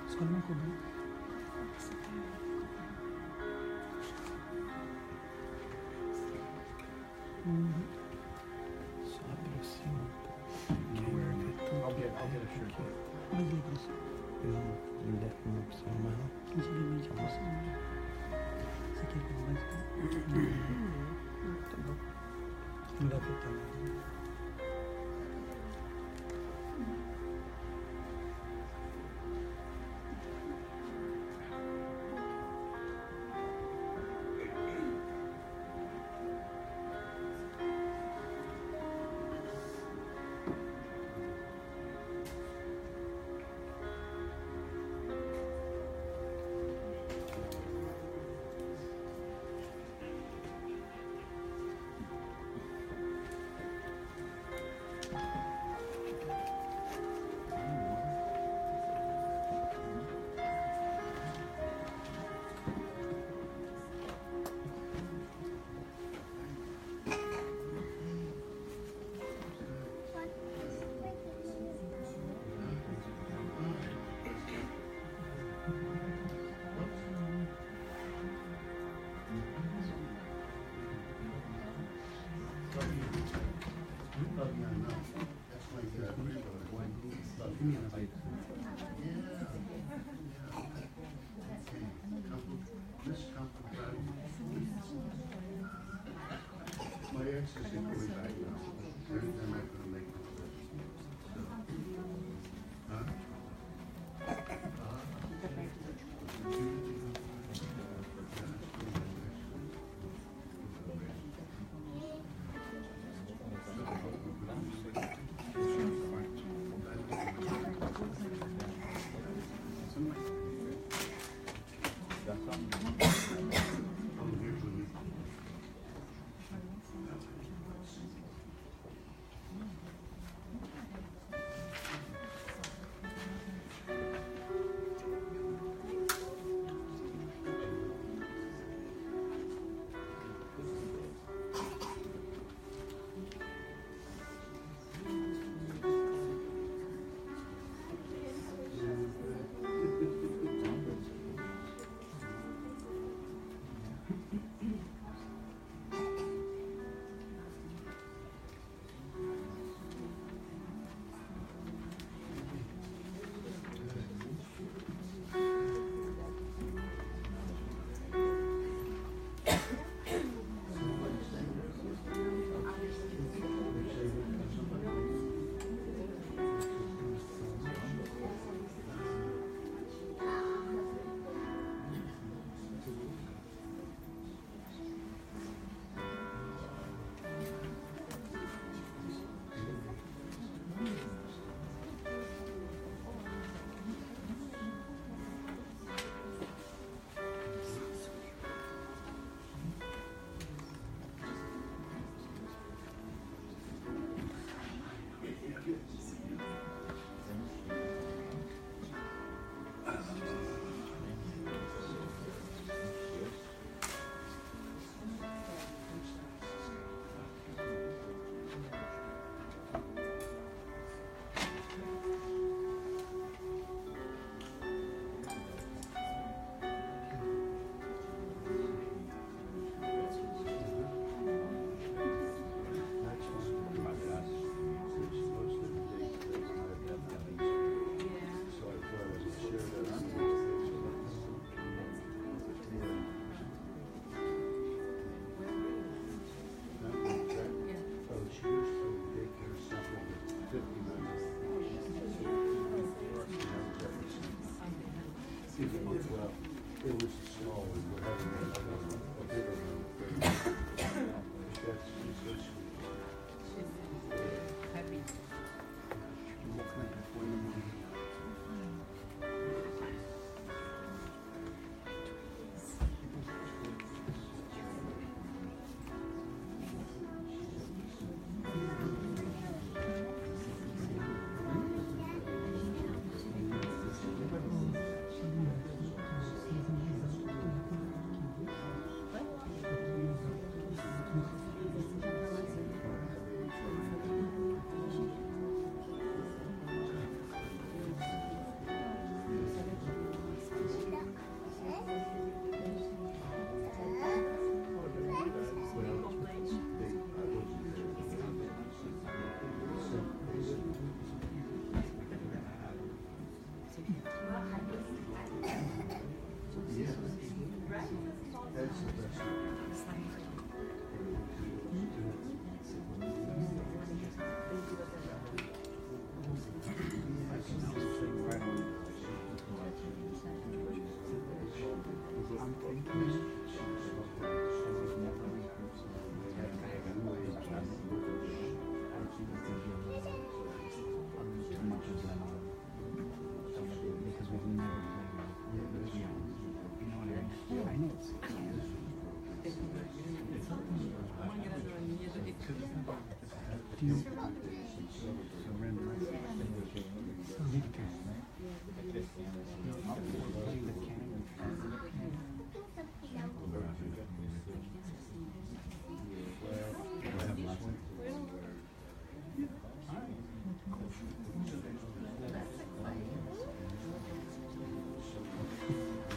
Seulement comment I'll get a shirt. Vas-y, vas-y. C'est quelque chose. Tu l'as fait ta main. My ex is equally back now. Every time I put a makeup you.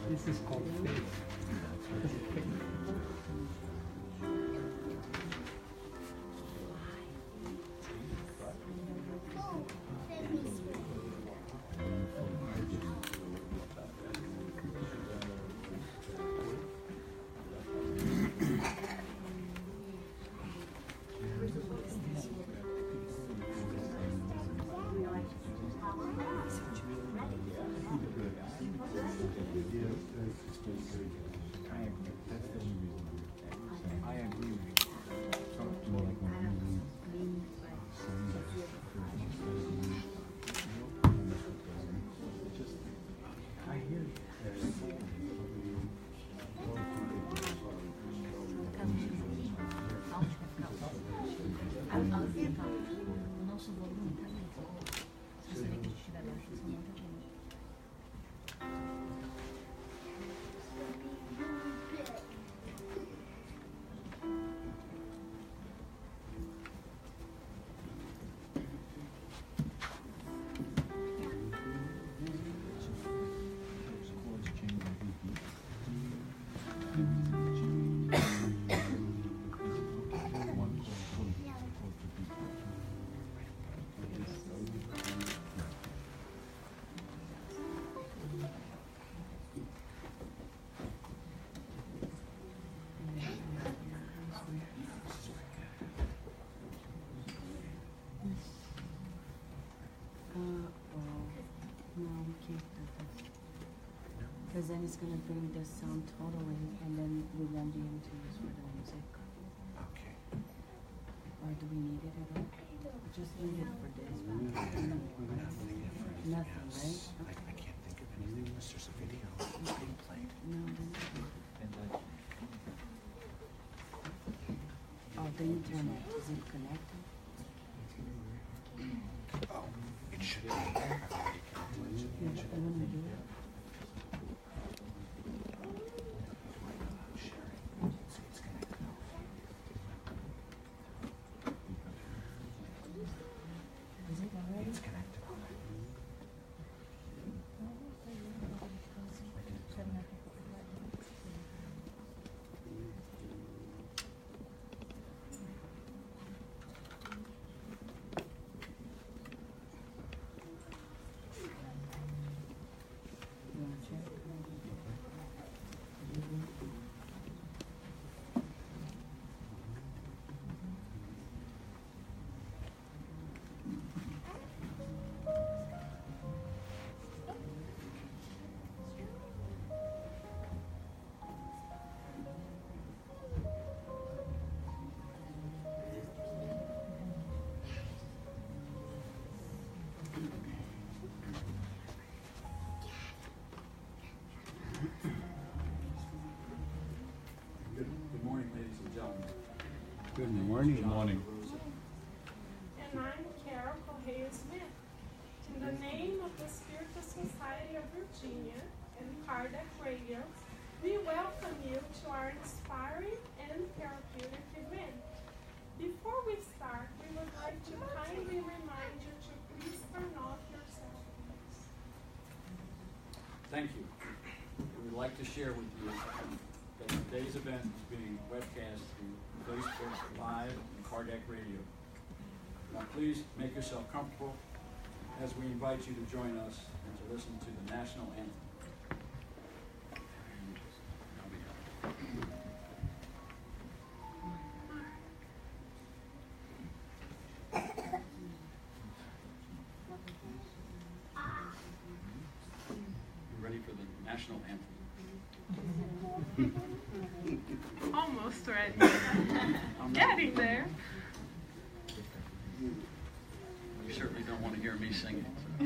This is called faith. Because then it's going to bring the sound totally, and then we won't be able to use for the music. Okay. Or do we need it at all? Just need it for this. Nothing, right? I can't think of anything unless there's a video being played. No, then oh, the internet, is it connected? Oh, it should be. Yeah, I want to do it. Is it already? It's connected. You want to check? Good morning, ladies and gentlemen. Good morning. Good morning. And I'm Carol Correia Smith. In the name of the Spiritual Society of Virginia and Kardec Radio, we welcome you to our inspiring and therapeutic event. Before we start, we would like to kindly remind you to please turn off your cell phones. Thank you. We would like to share with you that today's event is being webcast through Facebook Live and Kardec Radio. Now please make yourself comfortable as we invite you to join us and to listen to the national anthem. You ready for the national anthem? Almost ready. Getting there. You certainly don't want to hear me singing. So.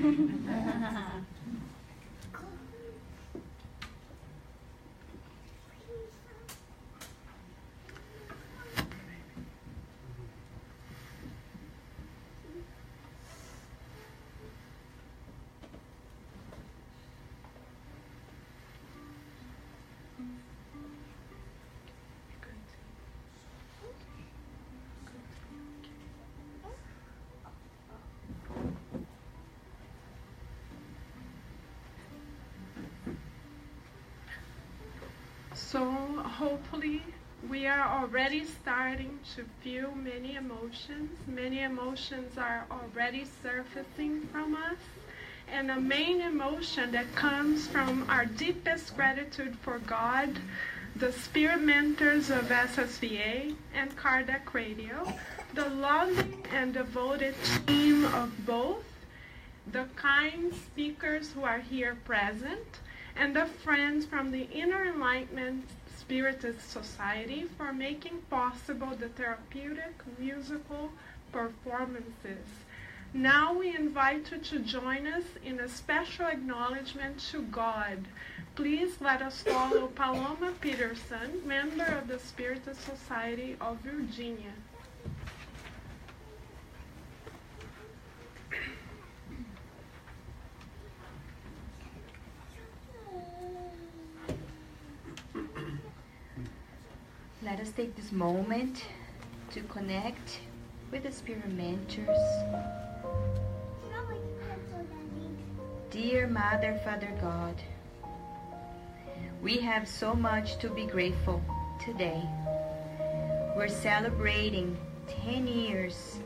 So hopefully we are already starting to feel many emotions. Many emotions are already surfacing from us. And the main emotion that comes from our deepest gratitude for God, the spirit mentors of SSVA and Kardec Radio, the loving and devoted team of both, the kind speakers who are here present, and the friends from the Inner Enlightenment Spiritist Society for making possible the therapeutic musical performances. Now we invite you to join us in a special acknowledgement to God. Please let us follow Paloma Peterson, member of the Spiritist Society of Virginia. Let us take this moment to connect with the spirit mentors. Dear Mother, Father God, we have so much to be grateful today. We're celebrating 10 years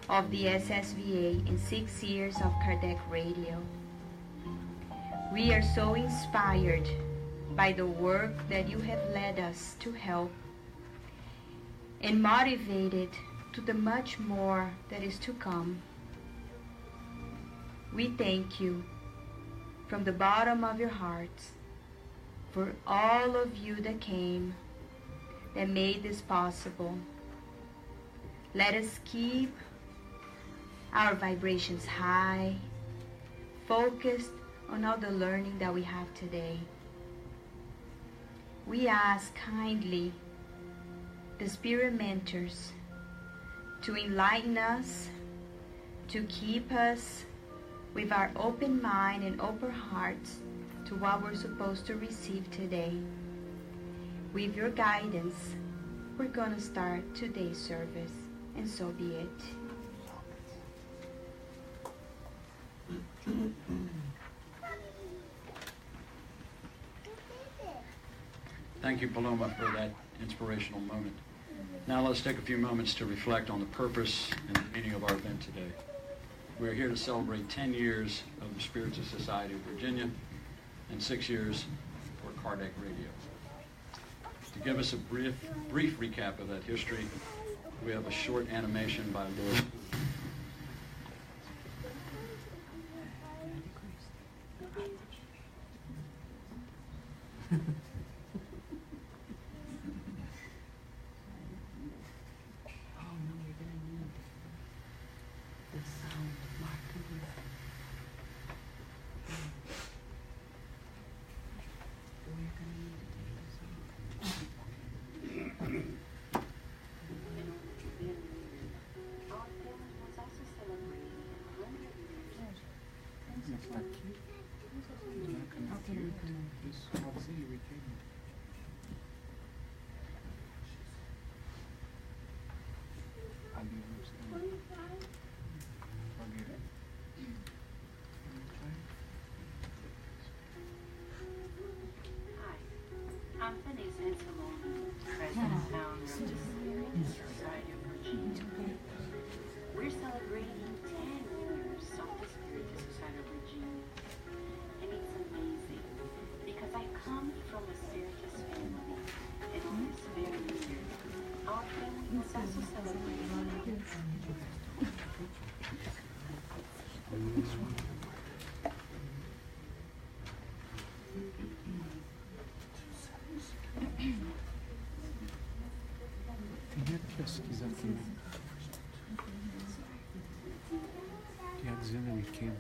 of the SSVA and 6 years of Kardec Radio. We are so inspired by the work that you have led us to help and motivated to the much more that is to come. We thank you from the bottom of your hearts for all of you that came, that made this possible. Let us keep our vibrations high, focused on all the learning that we have today. We ask kindly the spirit mentors to enlighten us, to keep us with our open mind and open hearts to what we're supposed to receive today. With your guidance, we're going to start today's service, and so be it. Thank you, Paloma, for that inspirational moment. Now let's take a few moments to reflect on the purpose and the meaning of our event today. We're here to celebrate 10 years of the Spiritist Society of Virginia and 6 years for Kardec Radio. To give us a brief recap of that history, we have a short animation by Lord. I'm Denise Anselone, President and founder of the Spiritist Society of Virginia. We're celebrating 10 years of the Spiritist Society of Virginia. And it's amazing because I come from a Spiritist family. And on this very year, our family was also celebrating. Tem que pesquisar aqui. Quer dizer, me quem?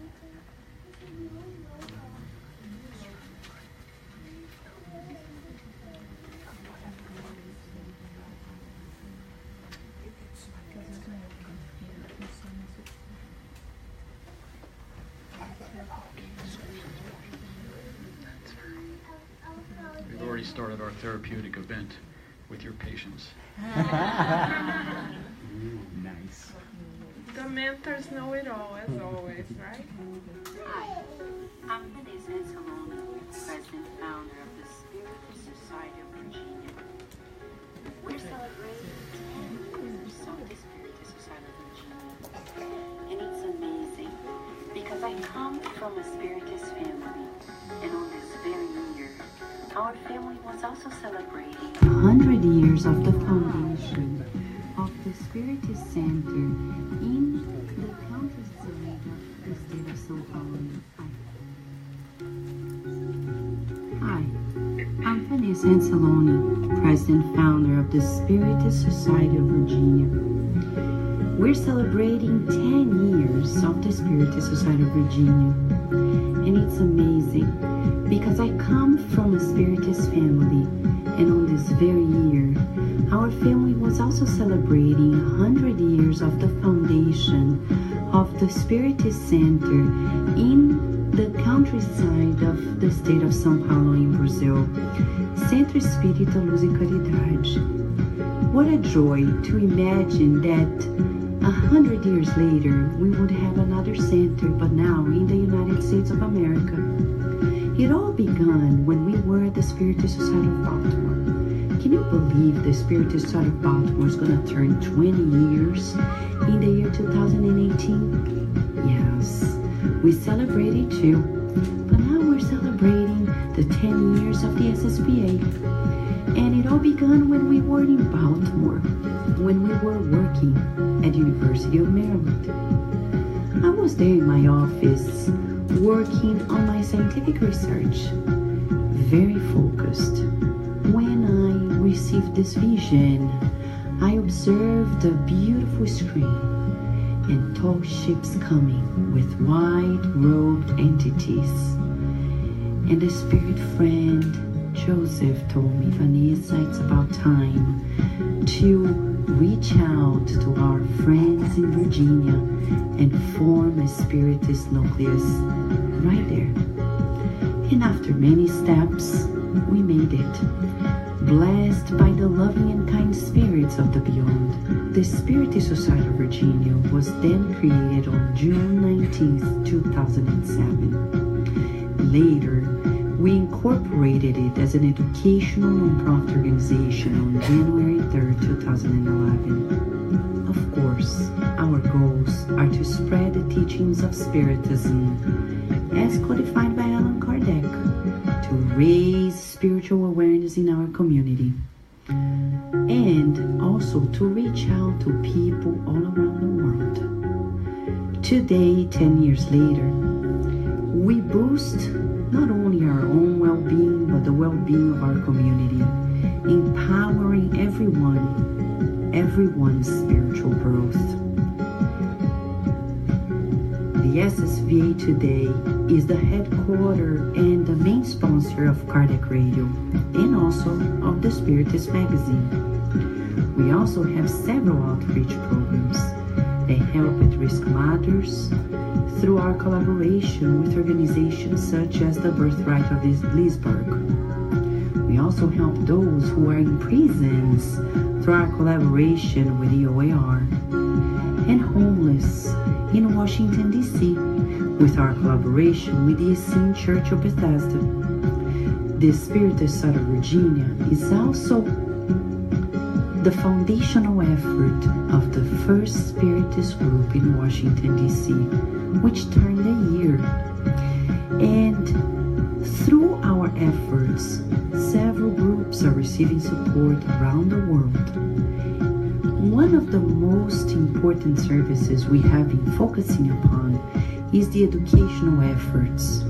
We've already started our therapeutic event with your patience. Nice. The mentors know it all, as always, right? Hi, I'm Denise Anselone, President and founder of the Spiritist Society of from a Spiritist family, and on this very year, our family was also celebrating 100 years of the foundation of the Spiritist Center in the countryside of the state of São Paulo. Hi, I'm Vanessa Anceloni, President Founder of the Spiritist Society of Virginia. We're celebrating 10 years of the Spiritist Society of Virginia, and it's amazing because I come from a Spiritist family, and on this very year, our family was also celebrating 100 years of the foundation of the Spiritist Center in the countryside of the state of São Paulo in Brazil, Centro Espírita Luz e Caridade. What a joy to imagine that 100 years later we would have another center, but now in the United States of America. It all began when we were at the Spiritist Society of Baltimore. Can you believe the Spiritist Society of Baltimore is going to turn 20 years in the year 2018? Yes. We celebrated too, but now we're celebrating the 10 years of the SSVA. And it all began when we were in Baltimore, when we were working at University of Maryland. I was there in my office, working on my scientific research, very focused. When I received this vision, I observed a beautiful screen and tall ships coming with white-robed entities. And a spirit friend, Joseph, told me, Vanessa, it's about time to reach out to our friends in Virginia and form a Spiritist nucleus right there. And after many steps, we made it. Blessed by the loving and kind spirits of the beyond, the Spiritist Society of Virginia was then created on June 19th, 2007. Later, we incorporated it as an educational nonprofit organization on January 3rd, 2011. Of course, our goals are to spread the teachings of Spiritism as codified by Allan Kardec, to raise spiritual awareness in our community, and also to reach out to people all around the world. Today, 10 years later, we boost not only our own well-being, but the well-being of our community, empowering everyone's spiritual growth. The SSVA today is the headquarters and the main sponsor of Kardec Radio and also of the Spiritist magazine. We also have several outreach programs that help at-risk mothers through our collaboration with organizations such as the Birthright of Leesburg. We also help those who are in prisons through our collaboration with the OAR, and homeless in Washington, D.C., with our collaboration with the Essene Church of Bethesda. The Spiritist Society of Virginia is also the foundational effort of the first Spiritist group in Washington, D.C., which turned a year. And through our efforts, several groups are receiving support around the world. One of the most important services we have been focusing upon is the educational efforts.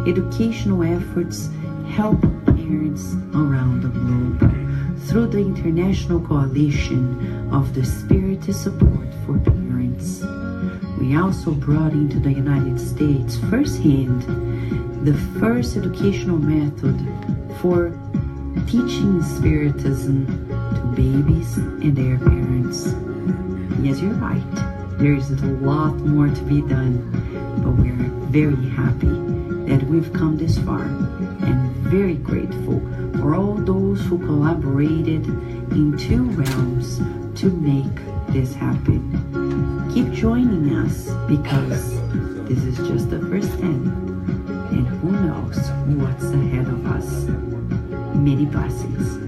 Educational efforts help parents around the globe through the International Coalition of the Spiritist Support for Parents. We also brought into the United States firsthand the first educational method for teaching Spiritism to babies and their parents. Yes, you're right. There is a lot more to be done, but we're very happy that we've come this far and very grateful for all those who collaborated in two realms to make this happen. Keep joining us because this is just the first step, and who knows what's ahead of us. Many blessings.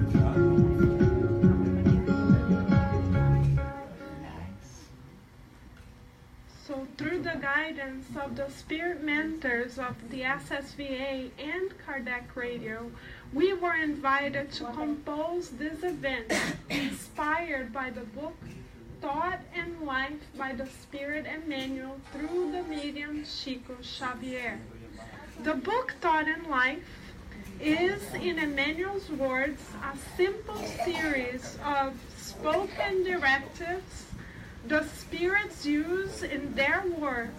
So through the guidance of the spirit mentors members of the SSVA and Kardec Radio, we were invited to compose this event inspired by the book Thought and Life by the Spirit Emmanuel through the medium Chico Xavier. The book Thought and Life is, in Emmanuel's words, a simple series of spoken directives the spirits use in their work,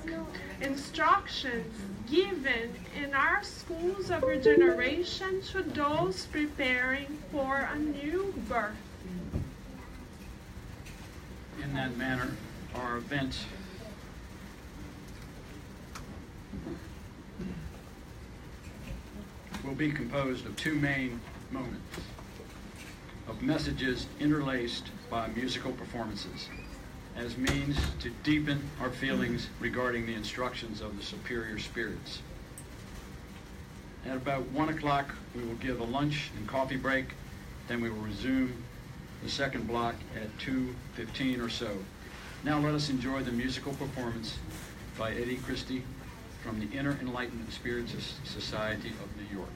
instructions given in our schools of regeneration to those preparing for a new birth. In that manner, our event will be composed of two main moments, of messages interlaced by musical performances, as means to deepen our feelings regarding the instructions of the superior spirits. At about 1 o'clock, we will give a lunch and coffee break, then we will resume the second block at 2:15 or so. Now let us enjoy the musical performance by Eddie Christie from the Inner Enlightenment Spiritist Society of New York.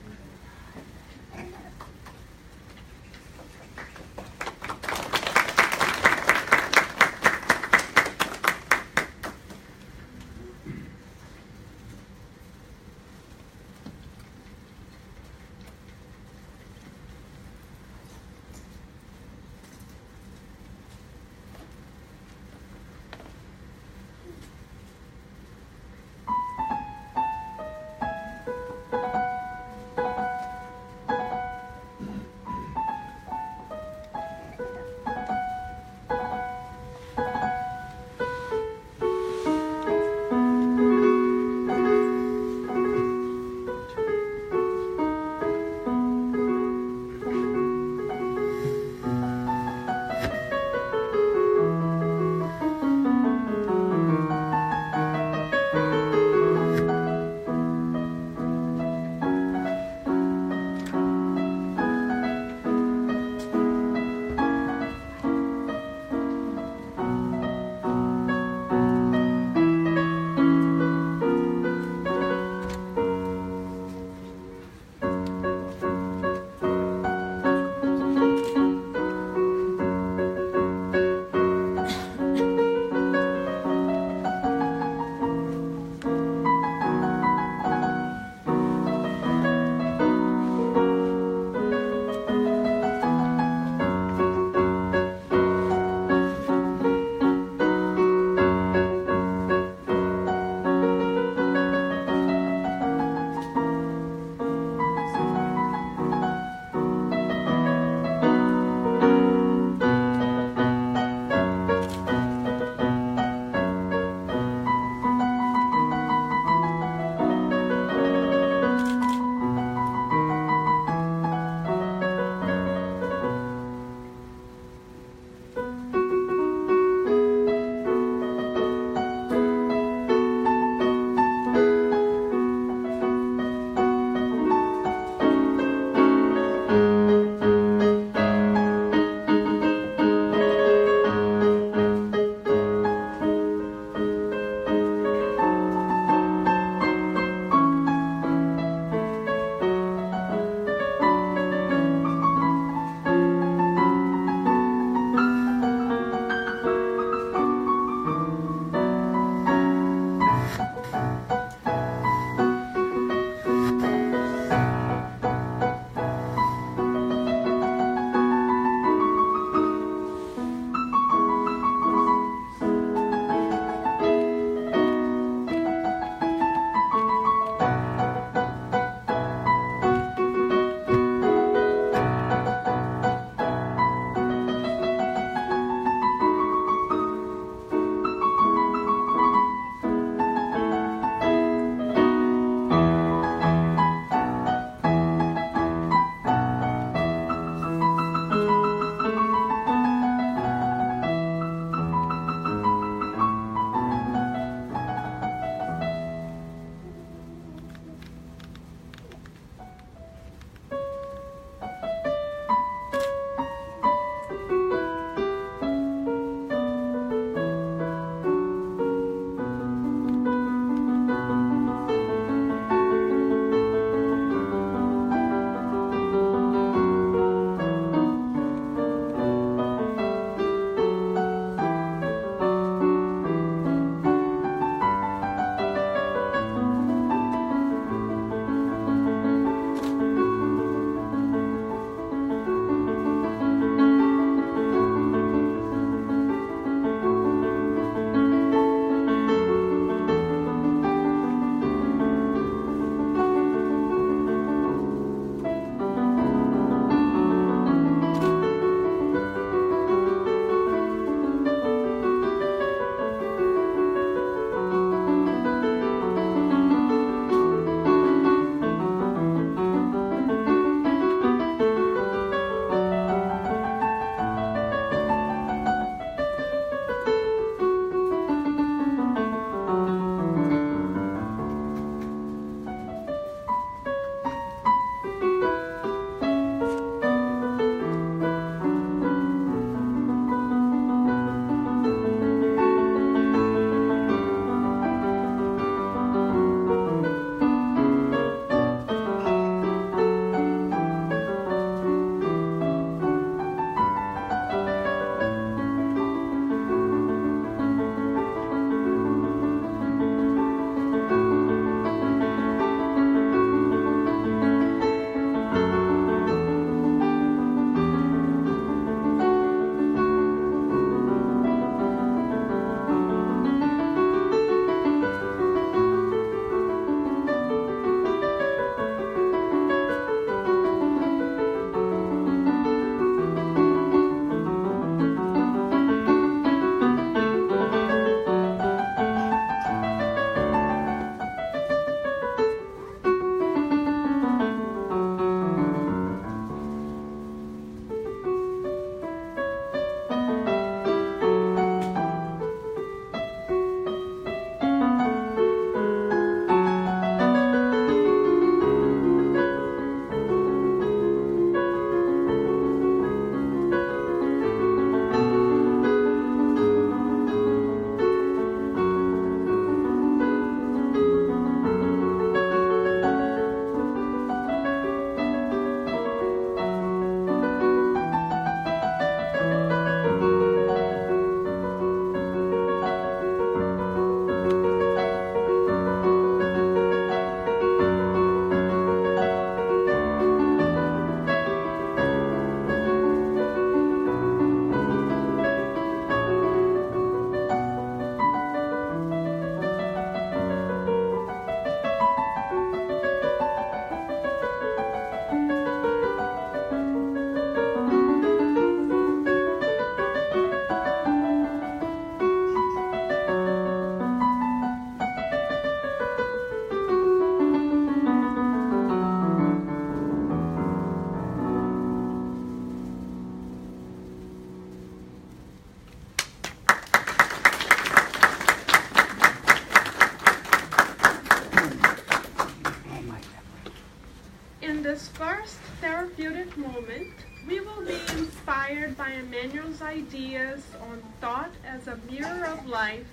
this first therapeutic moment, we will be inspired by Emmanuel's ideas on thought as a mirror of life,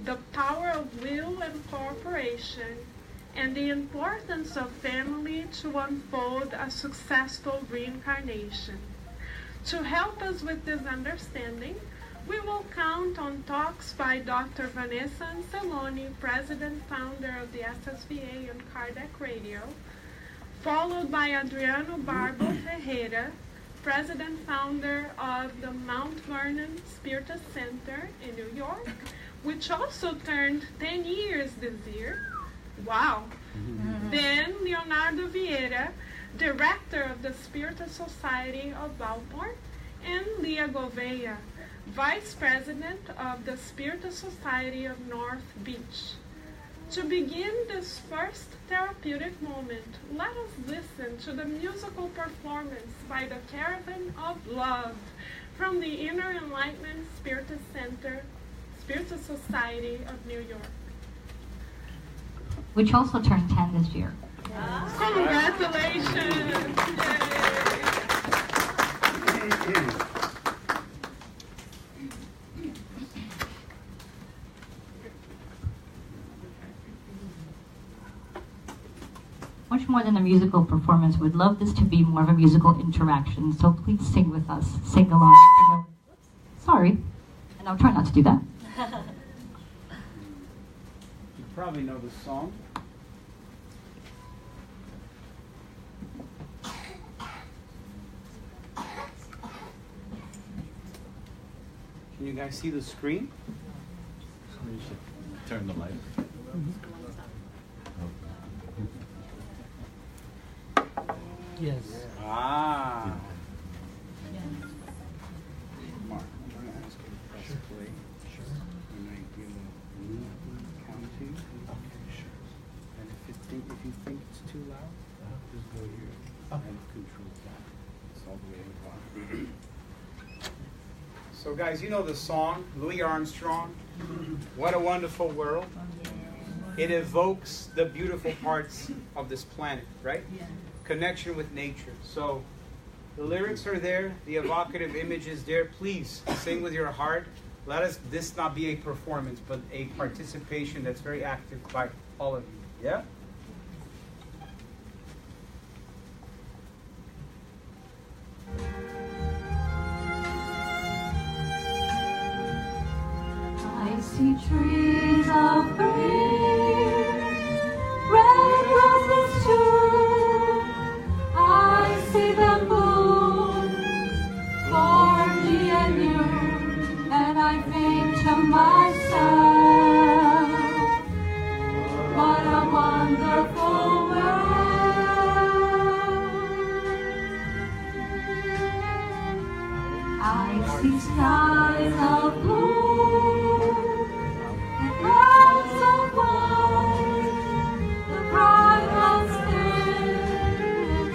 the power of will and cooperation, and the importance of family to unfold a successful reincarnation. To help us with this understanding, we will count on talks by Dr. Vanessa Anceloni, President Founder of the SSVA and Kardec Radio, followed by Adriano Barbo Ferreira, President Founder of the Mount Vernon Spiritist Center in New York, which also turned 10 years this year. Wow. Then Leonardo Vieira, Director of the Spiritist Society of Baltimore, and Leah Gouveia, Vice President of the Spiritist Society of North Beach. To begin this first therapeutic moment, let us listen to the musical performance by the Caravan of Love from the Inner Enlightenment Spiritist Center, Spiritist Society of New York. Which also turned 10 this year. Congratulations! Yay. Much more than a musical performance, we'd love this to be more of a musical interaction, so please sing with us, sing along. Sorry, and I'll try not to do that. You probably know the song. Can you guys see the screen? You should turn the light. Yes. Ah. Mark, I'm going to ask you to press play. Sure. When I give a count to you. Okay, sure. And if you think it's too loud, just go here and control that. It's all the way in the bottom. So guys, you know the song, Louis Armstrong, What a Wonderful World. It evokes the beautiful parts of this planet, right? Yeah. Connection with nature. So the lyrics are there, the evocative image is there. Please sing with your heart. Let us this not be a performance, but a participation that's very active by all of you. Yeah? I see trees of green, red roses too. I see them bloom for me and you, and I think to myself, what a wonderful world. I see skies of blue, clouds of white, the bright outstanding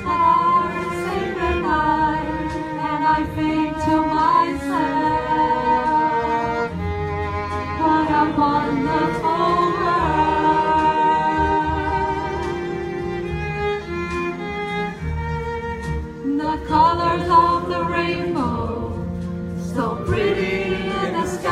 our sacred night, and I think to myself, what a wonderful world. The colors of the rainbow, so pretty in the sky.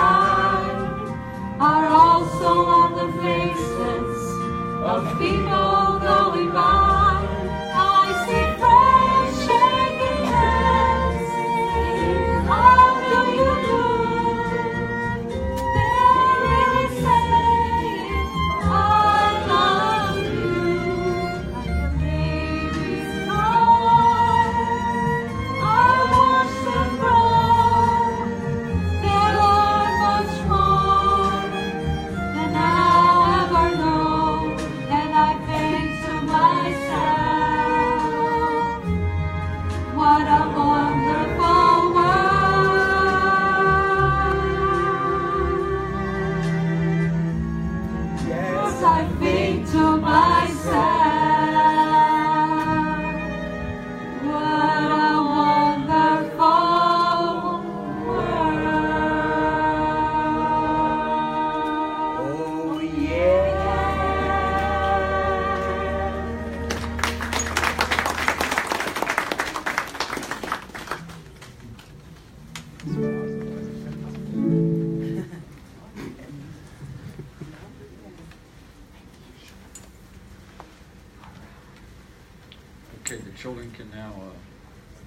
Okay, the children can now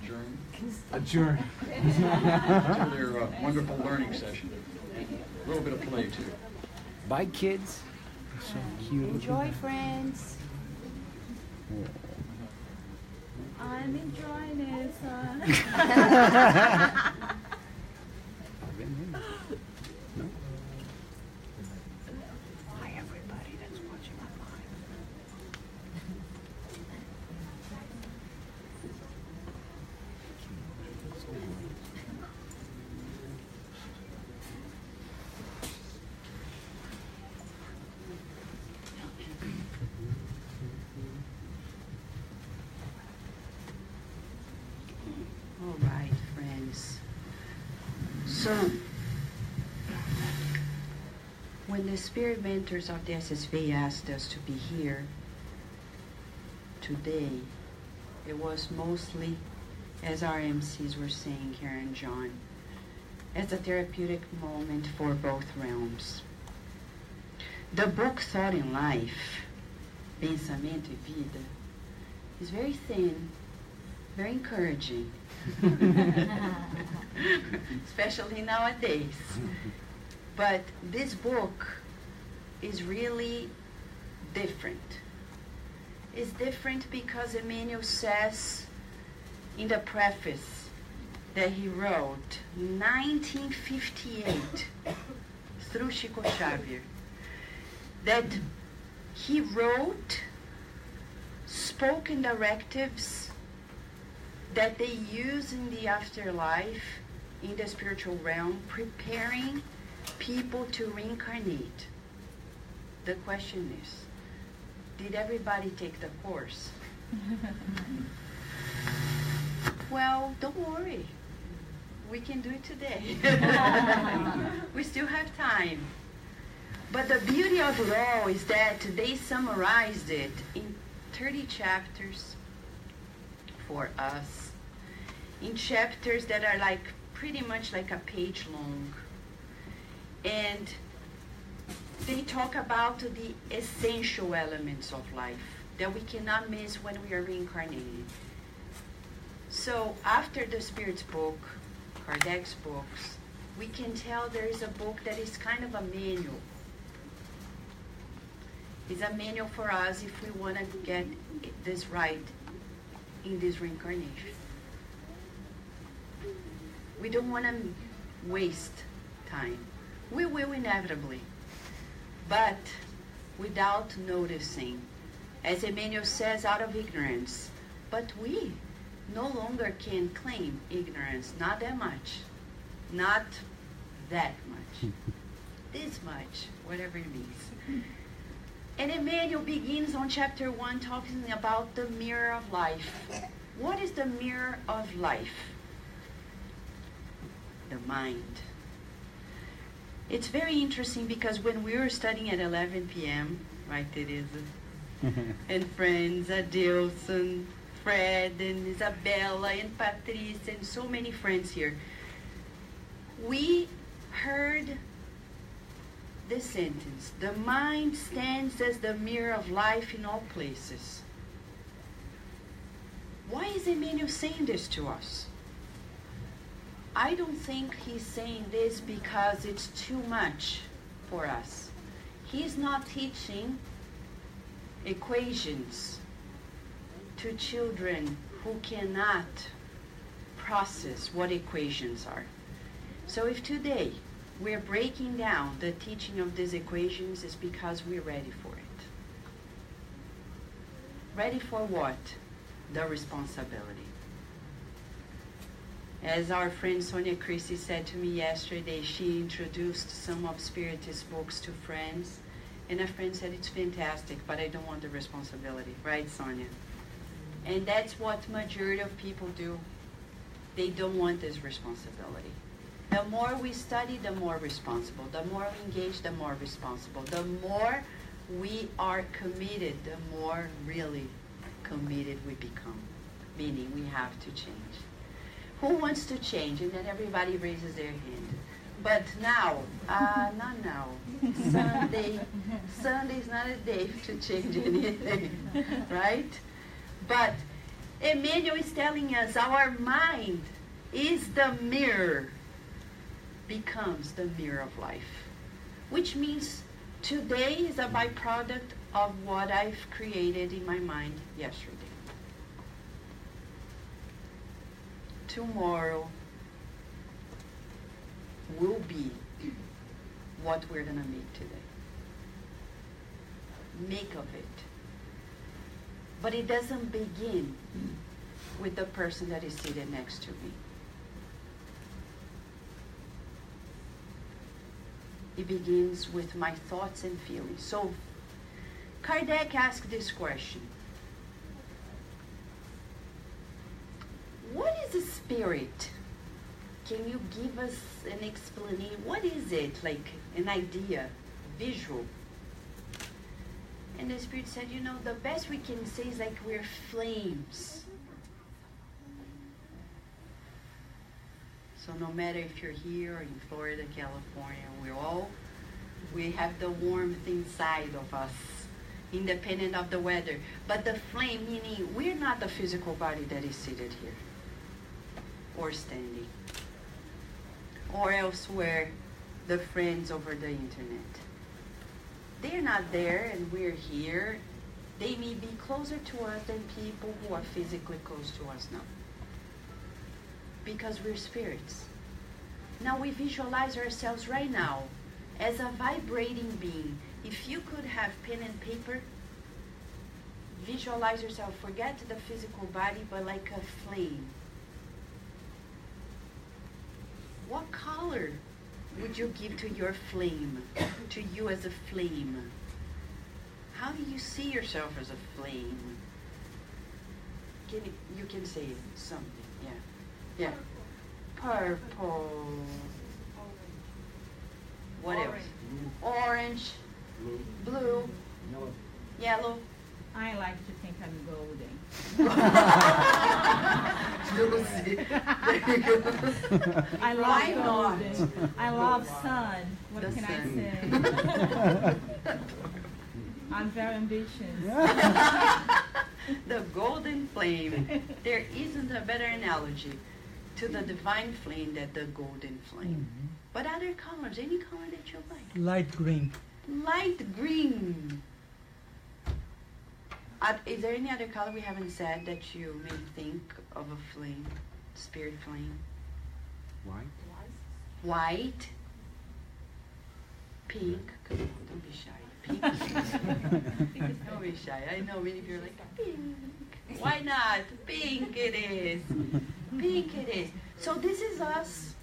adjourn Adjourn. to their wonderful learning session. A little bit of play, too. Bye, kids. So cute. Enjoy, friends. I'm enjoying it. No? Hi, everybody that's watching online. All right, friends. So, when the spirit mentors of the SSVA asked us to be here today, it was mostly, as our MCs were saying, Karen and John, as a therapeutic moment for both realms. The book Thought in Life, Pensamento e Vida, is very thin, very encouraging, especially nowadays. But this book is really different. It's different because Emmanuel says in the preface that he wrote in 1958 through Chico Xavier, that he wrote spoken directives that they use in the afterlife, in the spiritual realm, preparing people to reincarnate. The question is, did everybody take the course? Well, don't worry. We can do it today. We still have time. But the beauty of it all is that they summarized it in 30 chapters for us, in chapters that are like pretty much like a page long. And they talk about the essential elements of life that we cannot miss when we are reincarnating. So after the Spirit's book, Kardec's books, we can tell there is a book that is kind of a manual. It's a manual for us if we want to get this right in this reincarnation. We don't want to waste time. We will inevitably, but without noticing. As Emmanuel says, out of ignorance. But we no longer can claim ignorance, not that much, not that much, this much, whatever it means. And Emmanuel begins on chapter 1 talking about the mirror of life. What is the mirror of life? The mind. It's very interesting because when we were studying at 11 p.m., right, Teresa? And friends, Adilson, Fred, and Isabella, and Patrice, and so many friends here, we heard this sentence: the mind stands as the mirror of life in all places. Why is Emmanuel saying this to us? I don't think he's saying this because it's too much for us. He's not teaching equations to children who cannot process what equations are. So if today we're breaking down the teaching of these equations, it's because we're ready for it. Ready for what? The responsibility. As our friend Sonia Christie said to me yesterday, she introduced some of Spiritist books to friends, and a friend said, it's fantastic, but I don't want the responsibility. Right, Sonia? And that's what majority of people do. They don't want this responsibility. The more we study, the more responsible. The more we engage, the more responsible. The more we are committed, the more really committed we become. Meaning we have to change. Who wants to change? And then everybody raises their hand. But now, not now. Sunday is not a day to change anything, right? But Emmanuel is telling us our mind is the mirror, becomes the mirror of life. Which means today is a byproduct of what I've created in my mind yesterday. Tomorrow will be what we're going to make today. Make of it. But it doesn't begin with the person that is seated next to me. It begins with my thoughts and feelings. So Kardec asked this question. What is a spirit? Can you give us an explanation? What is it? Like an idea, visual? And the Spirit said, you know, the best we can say is like we're flames. So no matter if you're here or in Florida, California, we have the warmth inside of us, independent of the weather. But the flame, meaning we're not the physical body that is seated here or standing or elsewhere, the friends over the internet. They're not there and we're here. They may be closer to us than people who are physically close to us now. Because we're spirits. Now we visualize ourselves right now as a vibrating being. If you could have pen and paper, visualize yourself, forget the physical body, but like a flame. What color would you give to your flame, to you as a flame? How do you see yourself as a flame? You can say something, yeah. Yeah. Purple. What else? Orange. Blue. Yellow. I like to think I'm golden. I love golden. I love sun. What can I say? I'm very ambitious. The golden flame. There isn't a better analogy to the divine flame than the golden flame. Mm-hmm. But other colors, any color that you like. Light green. Light green. Is there any other color we haven't said that you may think of a flame, spirit flame? White. White. Pink. Come on, don't be shy. Pink. Don't be shy. I know many of you are like, pink. Why not? Pink it is. Pink it is. So this is us.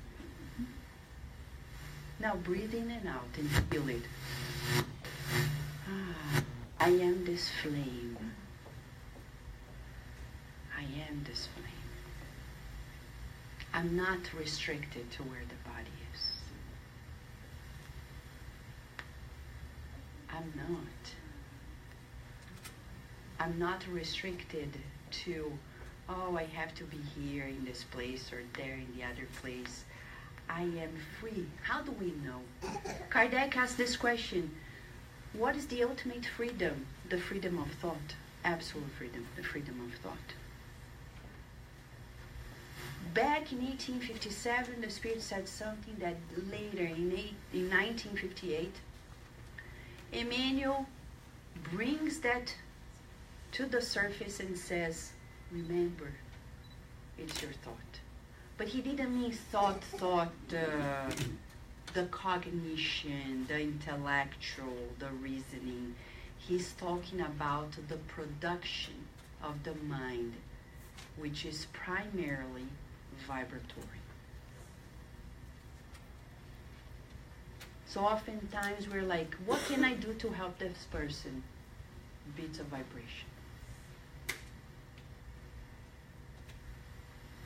Now breathe in and out and feel it. I am this flame. I am this flame. I'm not restricted to where the body is. I'm not restricted to, oh, I have to be here in this place or there in the other place. I am free. How do we know? Kardec asked this question. What is the ultimate freedom? The freedom of thought. Absolute freedom. The freedom of thought. Back in 1857, the Spirit said something that later, in 1958, Emmanuel brings that to the surface and says, remember, it's your thought. But he didn't mean thought, the cognition, the intellectual, the reasoning. He's talking about the production of the mind, which is primarily vibratory. So oftentimes we're like, what can I do to help this person? Bits of vibration.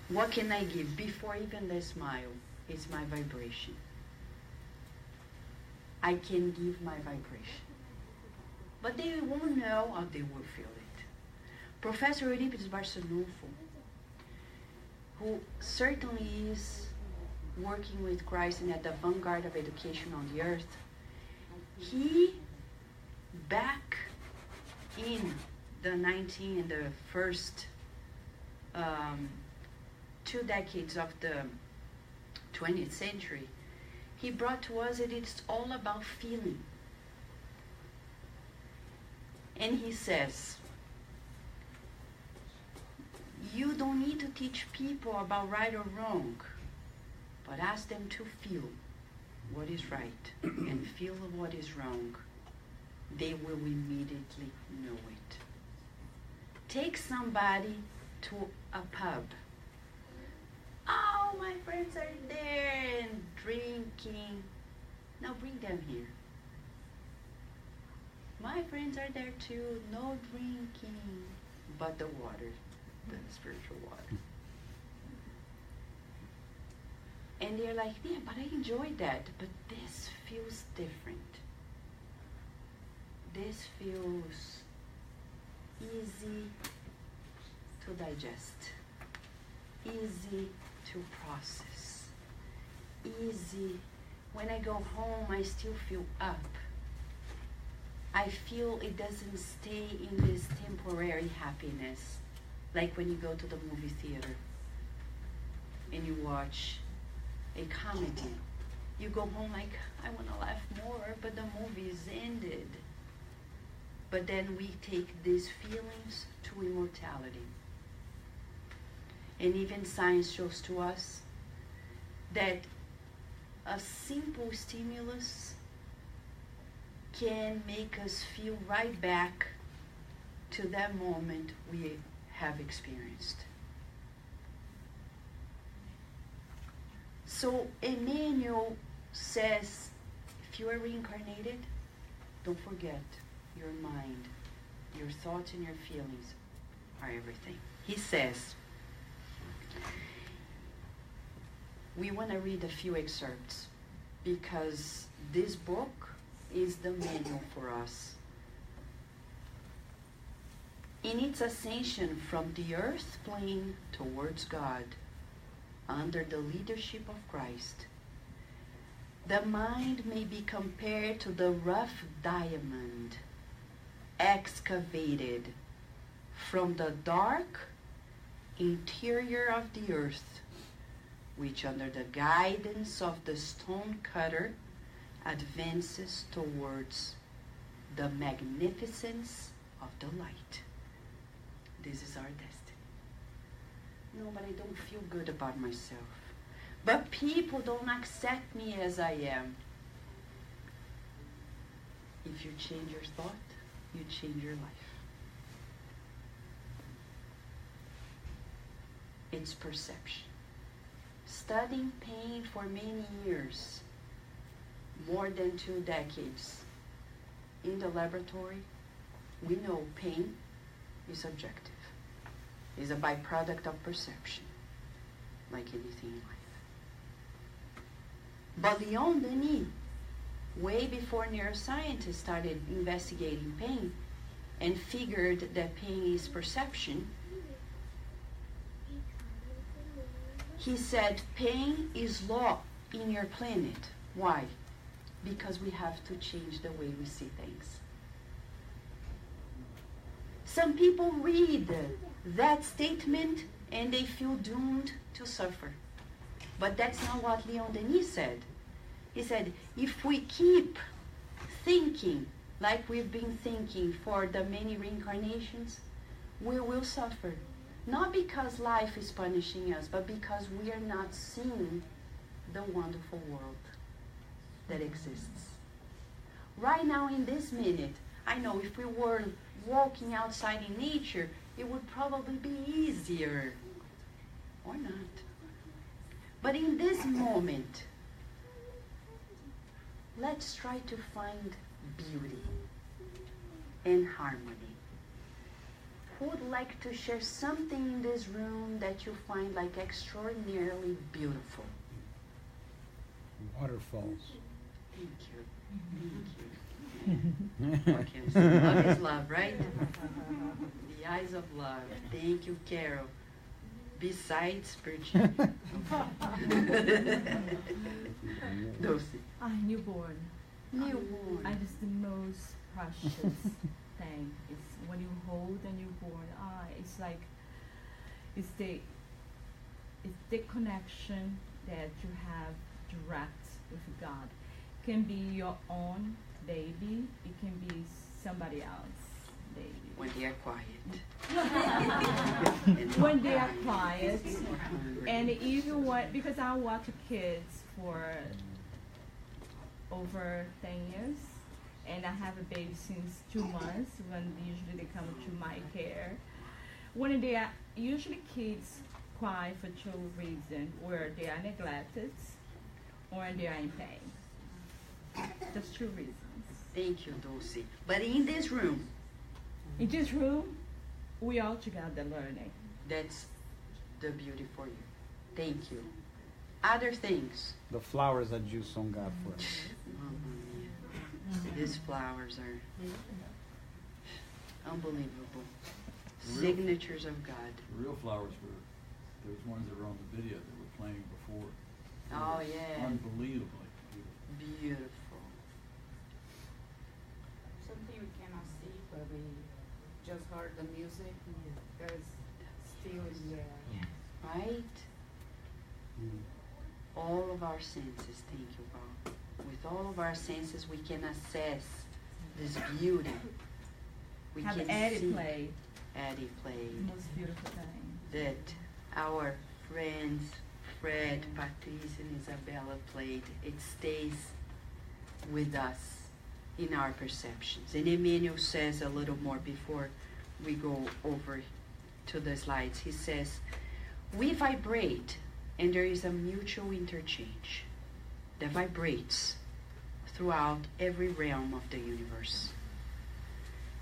What can I give? Before even the smile, it's my vibration. I can give my vibration. But they won't know how they will feel it. Professor Eurípides Barçanufo, who certainly is working with Christ and at the vanguard of education on the earth, he, back in the first 2 decades of the 20th century, he brought to us that it's all about feeling. And he says, you don't need to teach people about right or wrong, but ask them to feel what is right and feel what is wrong. They will immediately know it. Take somebody to a pub. Oh, my friends are there and drinking. Now bring them here. My friends are there too, no drinking, but the water, the spiritual water. And they're like, yeah, but I enjoyed that, but this feels different. This feels easy to digest, easy to process, easy. When I go home, I still feel up. I feel it doesn't stay in this temporary happiness, like when you go to the movie theater and you watch a comedy. You go home like, I want to laugh more, but the movie is ended. But then we take these feelings to immortality. And even science shows to us that a simple stimulus can make us feel right back to that moment we have experienced. So Emmanuel says, if you are reincarnated, don't forget your mind, your thoughts and your feelings are everything. He says, we want to read a few excerpts because this book is the manual for us. In its ascension from the earth plane towards God, under the leadership of Christ, the mind may be compared to the rough diamond excavated from the dark interior of the earth, which under the guidance of the stone cutter advances towards the magnificence of the light. This is our destiny. No, but I don't feel good about myself. But people don't accept me as I am. If you change your thought, you change your life. It's perception. Studying pain for many years, more than 2 decades, in the laboratory, we know pain is subjective. It's a byproduct of perception, like anything in life. But Leon Denis, way before neuroscientists started investigating pain and figured that pain is perception, he said pain is law in your planet. Why? Because we have to change the way we see things. Some people read that statement and they feel doomed to suffer. But that's not what Leon Denis said. He said, if we keep thinking like we've been thinking for the many reincarnations, we will suffer. Not because life is punishing us, but because we are not seeing the wonderful world that exists. Right now, in this minute, I know if we were walking outside in nature, it would probably be easier. Or not. But in this moment, let's try to find beauty and harmony. Who would like to share something in this room that you find like extraordinarily beautiful? Waterfalls. Thank you. Thank you. What can I say? Love is love, right? The eyes of love. Thank you, Carol. Besides spirituality. Dulce. Newborn. Newborn. And it's the most precious thing. It's when you hold a newborn, it's like It's the connection that you have direct with God. It can be your own baby. It can be somebody else's baby. When they are quiet. When they are quiet. And even what, because I watch kids for over 10 years, and I have a baby since 2 months when usually they come to my care. When they are, usually kids cry for two reasons, where they are neglected or they are in pain. That's two reasons. Thank you, Dulcie. But in this room, we all together learning. that's the beauty for you. Thank you. Other things. The flowers that you sung God for us. These flowers are unbelievable. Signatures of God. Real flowers were those ones that were on the video that were playing before. Oh, yeah. Unbelievably beautiful. Beautiful. Something we cannot see, but we just heard the music. There's still in there. Right? All of our senses, thank you, Bob. With all of our senses, we can assess this beauty. We Have can Eddie see. play. Eddie played. The most beautiful thing. That our friends, Fred, Patrice, and Isabella played. It stays with us in our perceptions. And Emmanuel says a little more before we go over to the slides. He says, we vibrate, and there is a mutual interchange that vibrates throughout every realm of the universe.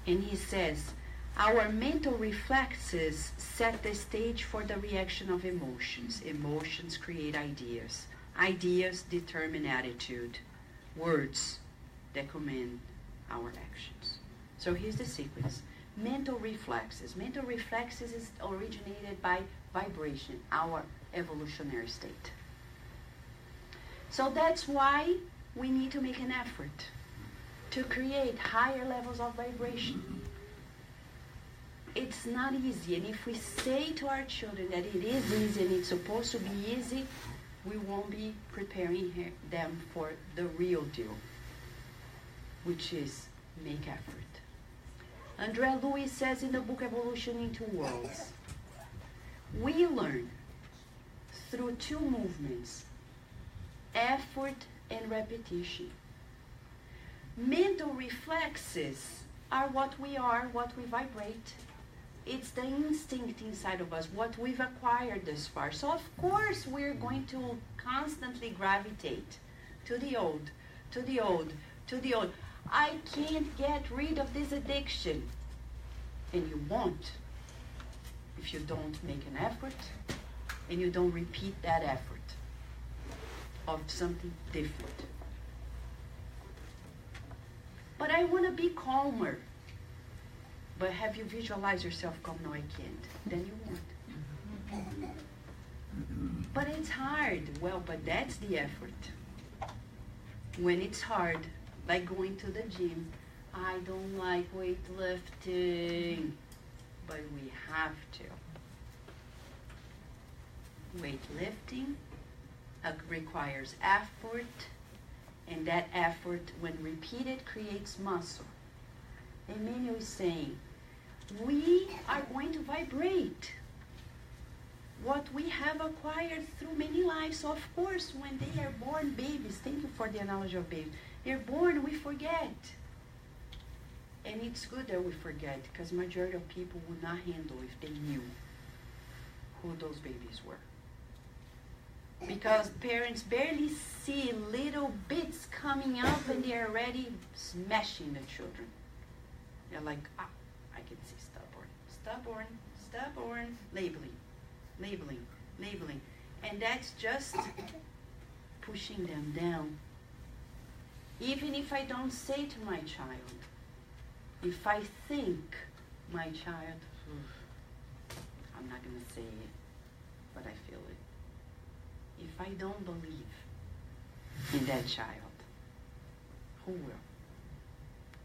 And he says, our mental reflexes set the stage for the reaction of emotions. Emotions create ideas. Ideas determine attitude. Words that command our actions. So here's the sequence. Mental reflexes. Mental reflexes is originated by vibration, our evolutionary state. So that's why we need to make an effort to create higher levels of vibration. It's not easy, and if we say to our children that it is easy and it's supposed to be easy, we won't be preparing them for the real deal, which is make effort. André Louis says in the book Evolution in Two Worlds, we learn through two movements, effort and repetition. Mental reflexes are what we are, what we vibrate. It's the instinct inside of us, what we've acquired thus far. So of course we're going to constantly gravitate to the old, to the old, to the old. I can't get rid of this addiction. And you won't if you don't make an effort and you don't repeat that effort of something different. But I want to be calmer. But have you visualized yourself calm? No, I can't. Then you won't. But it's hard. Well, but that's the effort. When it's hard, like going to the gym, I don't like weightlifting, but we have to. Weightlifting requires effort, and that effort, when repeated, creates muscle. Emmanuel is saying, we are going to vibrate what we have acquired through many lives. So of course, when they are born babies, thank you for the analogy of babies, they're born, we forget. And it's good that we forget, because majority of people would not handle if they knew who those babies were. Because parents barely see little bits coming up and they're already smashing the children. They're like, ah, I can see stubborn, stubborn, stubborn, labeling, labeling, labeling. And that's just pushing them down. Even if I don't say to my child, if I think my child, I'm not going to say it, but I feel it. If I don't believe in that child, who will?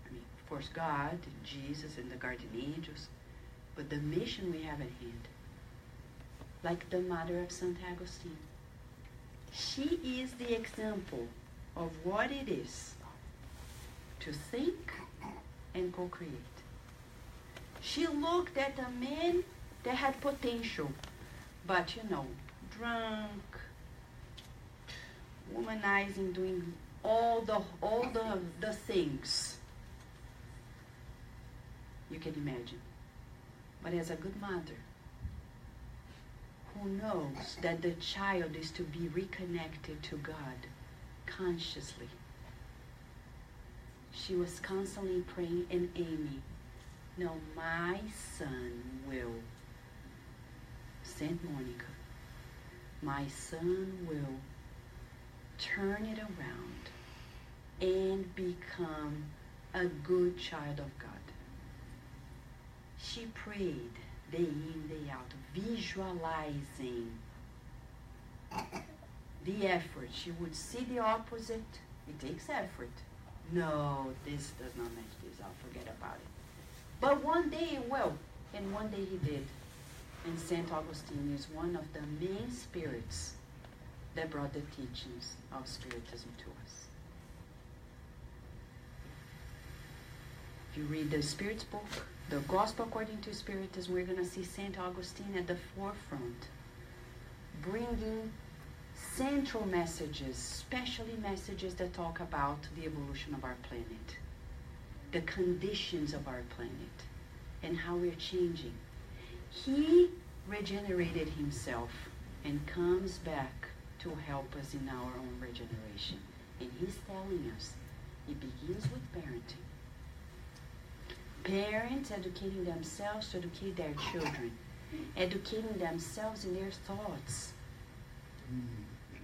I mean, of course, God, and Jesus, and the guardian angels, but the mission we have at hand. like the mother of St. Augustine. She is the example of what it is to think and co-create. She looked at a man that had potential, but drunk, womanizing, doing all the things you can imagine. But as a good mother, who knows that the child is to be reconnected to God consciously, she was constantly praying and aiming, no, my son will, Saint Monica, my son will turn it around and become a good child of God. She prayed day in, day out, visualizing the effort. She would see the opposite. It takes effort. No, this does not match this. I'll forget about it. But one day it will, and one day he did. And St. Augustine is one of the main spirits that brought the teachings of Spiritism to us. If you read the Spirit's book, the Gospel According to Spiritism, we're going to see St. Augustine at the forefront, bringing central messages, especially messages that talk about the evolution of our planet, the conditions of our planet, and how we're changing. He regenerated himself and comes back to help us in our own regeneration. And he's telling us it begins with parenting. Parents educating themselves to educate their children, educating themselves in their thoughts,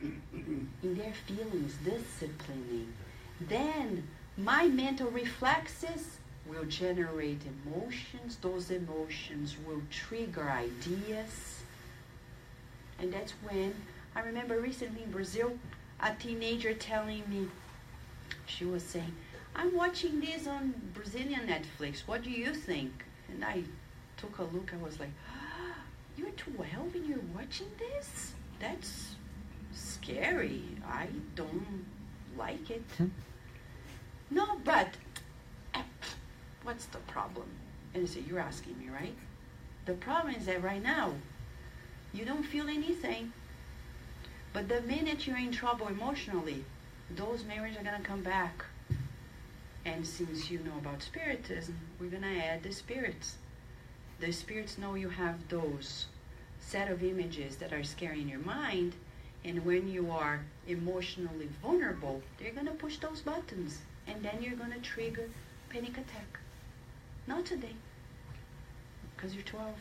in their feelings, disciplining. Then my mental reflexes will generate emotions. Those emotions will trigger ideas. And that's when, I remember recently in Brazil, a teenager telling me, she was saying, I'm watching this on Brazilian Netflix. What do you think? And I took a look. I was like, you're 12 and you're watching this? That's scary. I don't like it. No, but what's the problem? And I said, you're asking me, right? The problem is that right now, you don't feel anything. But the minute you're in trouble emotionally, those memories are going to come back. And since you know about Spiritism, we're going to add the spirits. The spirits know you have those set of images that are scary in your mind, and when you are emotionally vulnerable, they're going to push those buttons, and then you're going to trigger panic attack. Not today, because you're 12.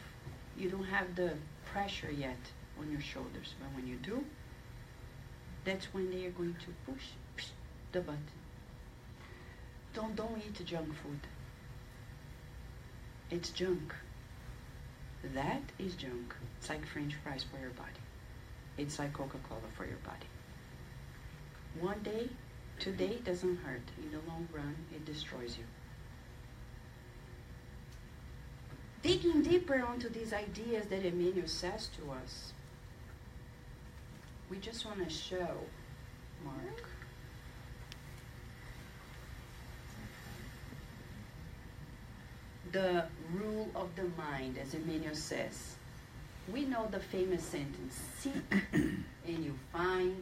You don't have the pressure yet on your shoulders, but when you do, that's when they are going to push the button. Don't eat junk food. It's junk. That is junk. It's like French fries for your body. It's like Coca-Cola for your body. One day, today doesn't hurt. In the long run, it destroys you. Digging deeper onto these ideas that Emmanuel says to us, we just want to show, Mark, the rule of the mind, as Emmanuel says. We know the famous sentence, seek and you find,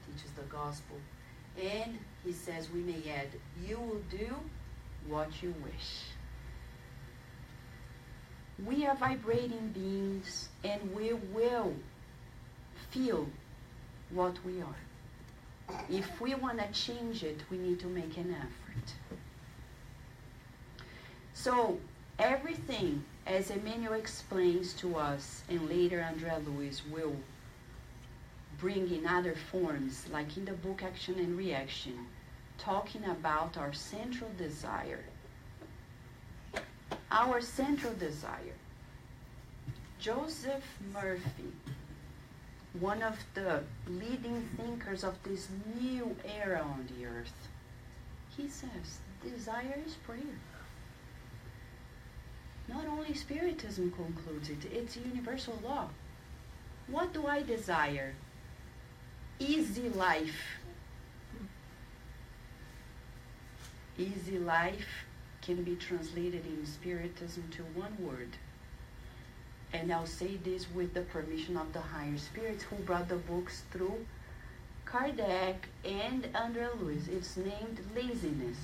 teaches the gospel. And he says we may add, you will do what you wish. We are vibrating beings and we will feel what we are. If we want to change it, we need to make an effort. So, everything, as Emmanuel explains to us, and later Andrea Luiz will bring in other forms, like in the book Action and Reaction, talking about our central desire. Our central desire. Joseph Murphy, one of the leading thinkers of this new era on the earth, he says, desire is prayer. Not only Spiritism concludes it, it's a universal law. What do I desire? Easy life. Easy life can be translated in Spiritism to one word. And I'll say this with the permission of the higher spirits who brought the books through Kardec and André Luiz. It's named laziness.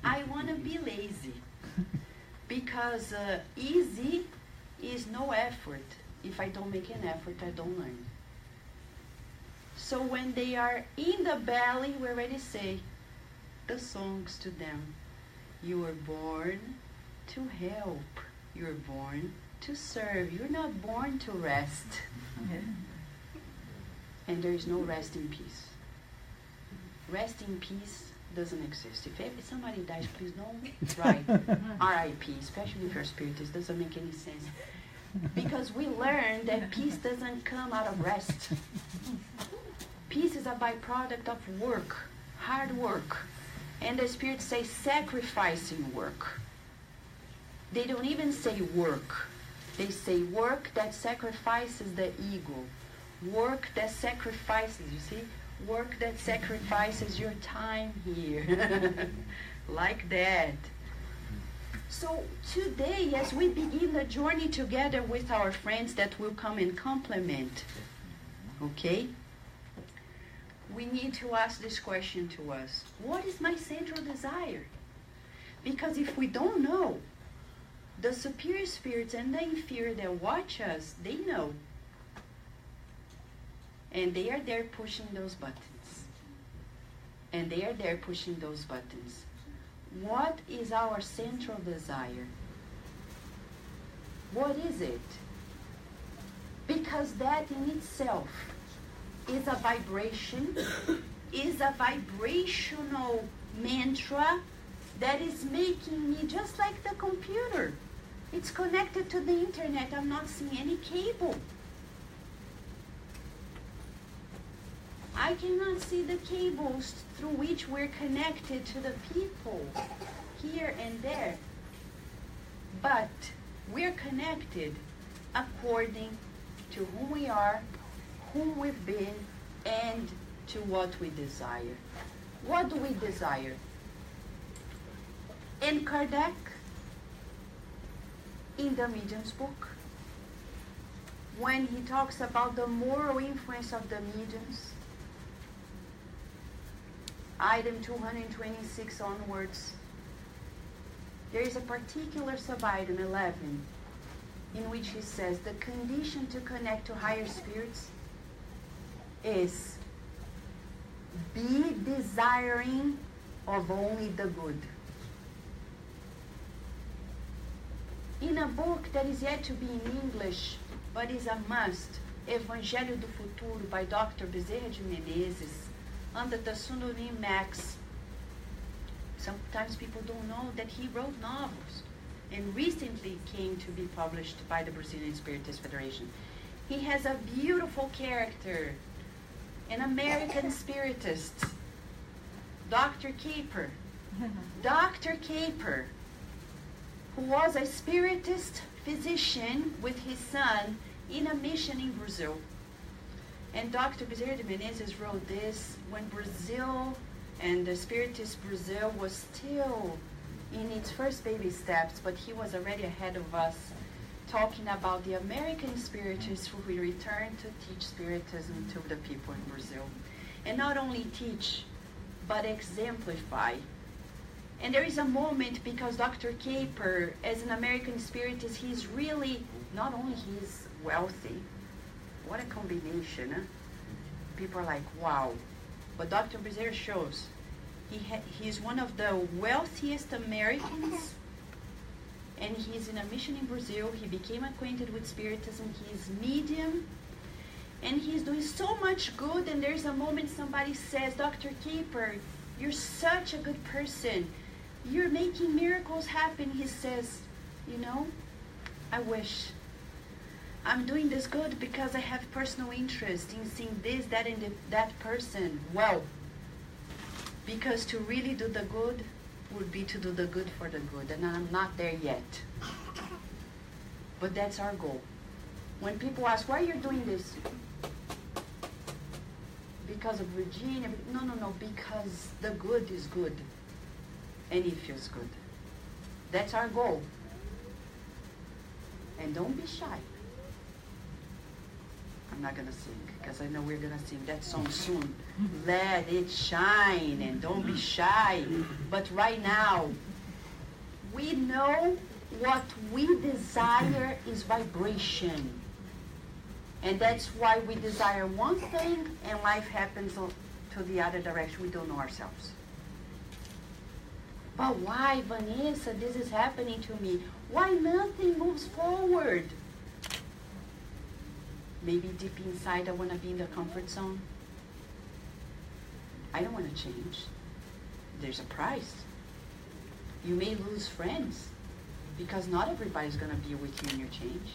I want to be lazy because easy is no effort. If I don't make an effort, I don't learn. So when they are in the belly, we already say the songs to them. You were born to help. You were born to serve. You're not born to rest. And there is no rest in peace. Rest in peace doesn't exist. If somebody dies, please don't write R.I.P., especially if you're spiritist. Doesn't make any sense. Because we learned that peace doesn't come out of rest. Peace is a byproduct of work, hard work. And the spirits say sacrificing work. They don't even say work. They say work that sacrifices the ego. Work that sacrifices, you see? Work that sacrifices your time here. Like that. So today, as we begin the journey together with our friends that will come and complement, okay? We need to ask this question to us. What is my central desire? Because if we don't know, the superior spirits and the inferior that watch us, they know. And they are there pushing those buttons. And they are there pushing those buttons. What is our central desire? What is it? Because that in itself is a vibration, is a vibrational mantra that is making me just like the computer. It's connected to the internet. I'm not seeing any cable. I cannot see the cables through which we're connected to the people here and there. But we're connected according to who we are, whom we've been, and to what we desire. What do we desire? In Kardec, in the Medium's book, when he talks about the moral influence of the mediums, item 226 onwards, there is a particular sub-item 11 in which he says the condition to connect to higher spirits is be desiring of only the good. In a book that is yet to be in English, but is a must, Evangelho do Futuro by Dr. Bezerra de Menezes, under the pseudonym Max. Sometimes people don't know that he wrote novels and recently came to be published by the Brazilian Spiritist Federation. He has a beautiful character, an American spiritist, Dr. Caper. Dr. Caper, who was a spiritist physician with his son in a mission in Brazil. And Dr. Bezerra de Menezes wrote this when Brazil and the Spiritist Brazil was still in its first baby steps, but he was already ahead of us, talking about the American Spiritists who will return to teach Spiritism to the people in Brazil. And not only teach, but exemplify. And there is a moment, because Dr. Caper, as an American Spiritist, he's really, not only he's wealthy, what a combination, huh? People are like, wow. But Dr. Bezerra shows he's one of the wealthiest Americans, and he's in a mission in Brazil. He became acquainted with Spiritism. He's medium, and he's doing so much good. And there's a moment somebody says, Dr. Caper, you're such a good person. You're making miracles happen. He says, you know, I wish. I'm doing this good because I have personal interest in seeing this, that, and that person well. Because to really do the good would be to do the good for the good, and I'm not there yet. But that's our goal. When people ask, why you're doing this? Because of Virginia? No, because the good is good. And it feels good. That's our goal. And don't be shy. I'm not going to sing, because I know we're going to sing that song soon. Let it shine, and don't be shy. But right now, we know what we desire is vibration. And that's why we desire one thing, and life happens to the other direction. We don't know ourselves. But why, Vanessa, this is happening to me? Why nothing moves forward? Maybe deep inside I want to be in the comfort zone. I don't want to change. There's a price. You may lose friends because not everybody's going to be with you in your change.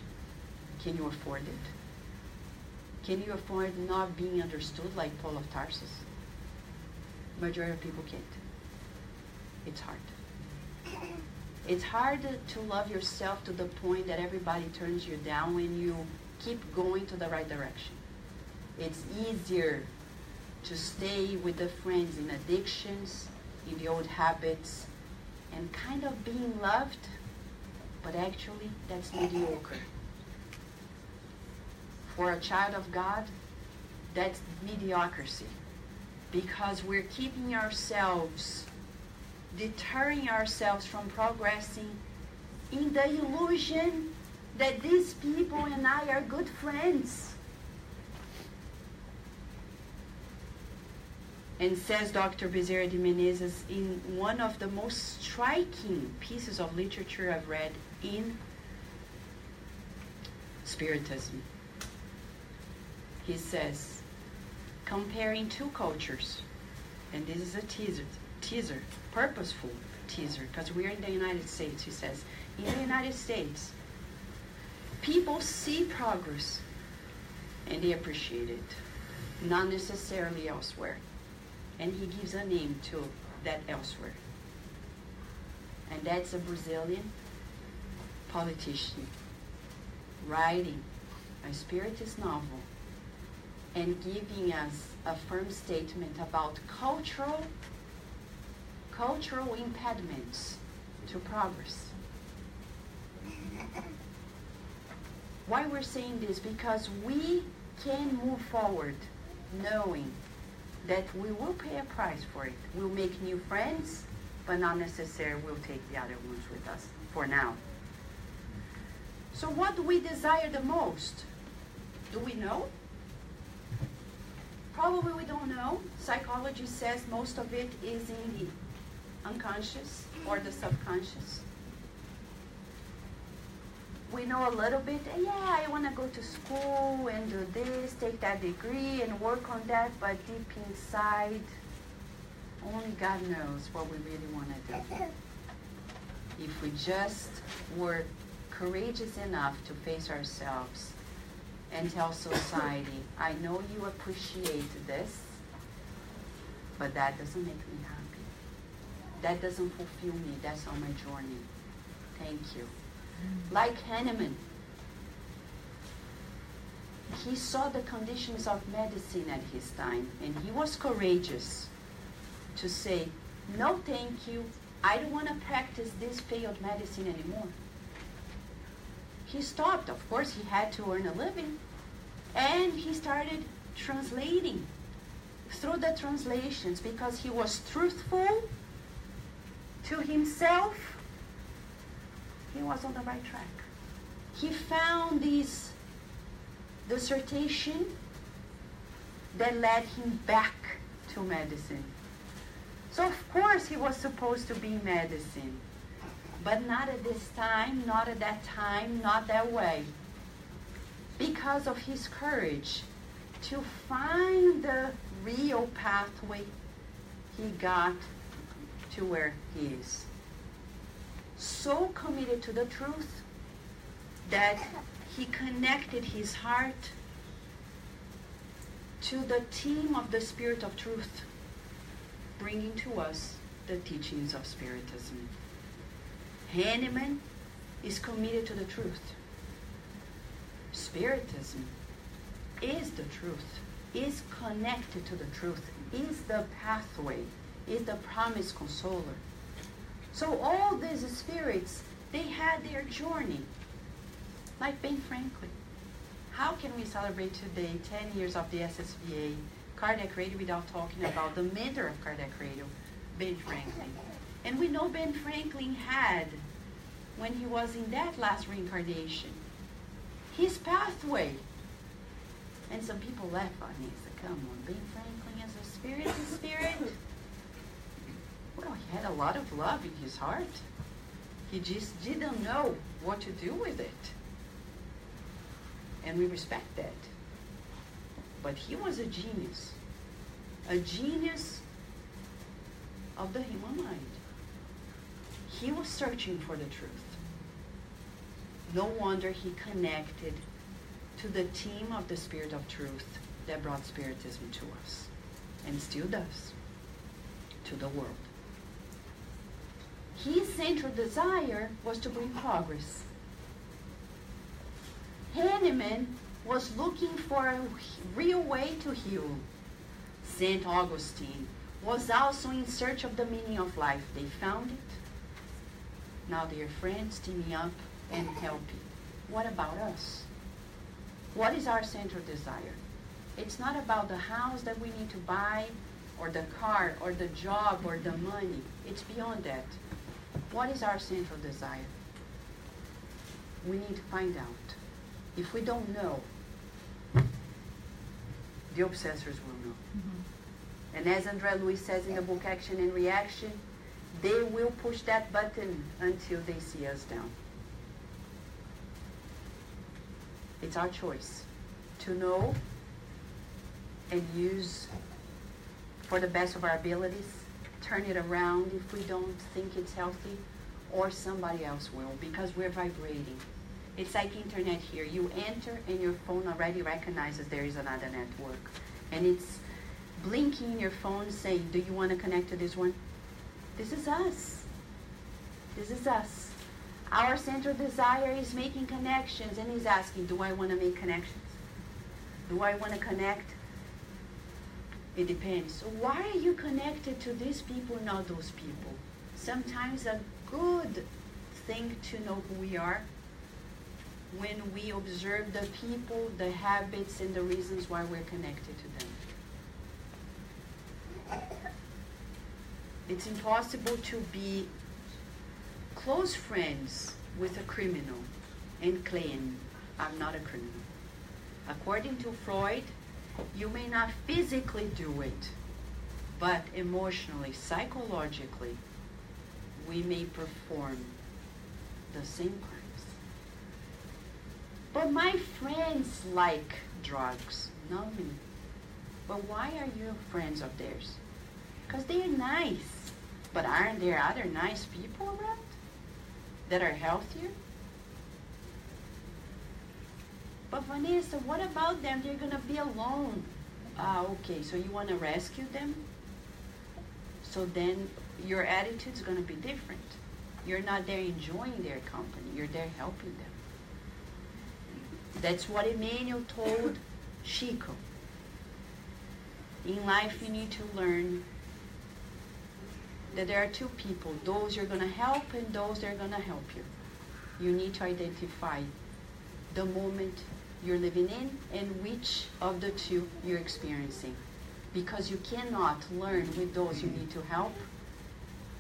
Can you afford it? Can you afford not being understood like Paul of Tarsus? Majority of people can't. It's hard. It's hard to love yourself to the point that everybody turns you down when you keep going to the right direction. It's easier to stay with the friends in addictions, in the old habits, and kind of being loved, but actually that's mediocre. For a child of God, that's mediocrity, because we're keeping ourselves, deterring ourselves from progressing in the illusion that these people and I are good friends. And says Dr. Bezerra de Menezes in one of the most striking pieces of literature I've read in Spiritism. He says, comparing two cultures, and this is a teaser, purposeful teaser, because we're in the United States, he says. In the United States, people see progress and they appreciate it, not necessarily elsewhere. And he gives a name to that elsewhere. And that's a Brazilian politician writing a spiritist novel and giving us a firm statement about cultural impediments to progress. Why we're saying this? Because we can move forward knowing that we will pay a price for it. We'll make new friends, but not necessarily we'll take the other ones with us for now. So what do we desire the most? Do we know? Probably we don't know. Psychology says most of it is in the unconscious or the subconscious. We know a little bit, yeah, I want to go to school and do this, take that degree and work on that, but deep inside, only God knows what we really want to do. If we just were courageous enough to face ourselves and tell society, I know you appreciate this, but that doesn't make me happy. That doesn't fulfill me. That's on my journey. Thank you. Like Hahnemann, he saw the conditions of medicine at his time, and he was courageous to say, no thank you, I don't want to practice this failed medicine anymore. He stopped. Of course, he had to earn a living, and he started translating through the translations because he was truthful to himself. He was on the right track. He found this dissertation that led him back to medicine. So of course he was supposed to be medicine, but not at this time, not at that time, not that way. Because of his courage to find the real pathway, he got to where he is. So committed to the truth that he connected his heart to the team of the Spirit of Truth, bringing to us the teachings of Spiritism. Hahnemann is committed to the truth. Spiritism is the truth, is connected to the truth, is the pathway, is the promised consoler. So all these spirits, they had their journey. Like Ben Franklin. How can we celebrate today 10 years of the SSVA Kardec Radio without talking about the mentor of Kardec Radio, Ben Franklin? And we know Ben Franklin had, when he was in that last reincarnation, his pathway. And some people laugh at me and say, come on, Ben Franklin as a spirit? Well, he had a lot of love in his heart. He just didn't know what to do with it. And we respect that. But he was a genius of the human mind. He was searching for the truth. No wonder he connected to the team of the Spirit of Truth that brought Spiritism to us, and still does, to the world. His central desire was to bring progress. Hahnemann was looking for a real way to heal. St. Augustine was also in search of the meaning of life. They found it. Now they are friends, teaming up and helping. What about us? What is our central desire? It's not about the house that we need to buy, or the car, or the job, or the money. It's beyond that. What is our central desire? We need to find out. If we don't know, the obsessors will know. Mm-hmm. And as André Luiz says in the book Action and Reaction, they will push that button until they see us down. It's our choice to know and use for the best of our abilities, turn it around if we don't think it's healthy, or somebody else will, because we're vibrating. It's like internet here. You enter and your phone already recognizes there is another network. And it's blinking in your phone saying, do you want to connect to this one? This is us. This is us. Our central desire is making connections, and he's asking, do I want to make connections? Do I want to connect? It depends. So why are you connected to these people, not those people? Sometimes a good thing to know who we are when we observe the people, the habits, and the reasons why we're connected to them. It's impossible to be close friends with a criminal and claim, I'm not a criminal. According to Freud, you may not physically do it, but emotionally, psychologically, we may perform the same crimes. But my friends like drugs, not me. But why are you friends of theirs? Because they're nice. But aren't there other nice people around that are healthier? But Vanessa, what about them? They're going to be alone. Okay, so you want to rescue them? So then your attitude's going to be different. You're not there enjoying their company. You're there helping them. That's what Emmanuel told Chico. In life, you need to learn that there are two people, those you're going to help and those that are going to help you. You need to identify the moment you're living in and which of the two you're experiencing. Because you cannot learn with those you need to help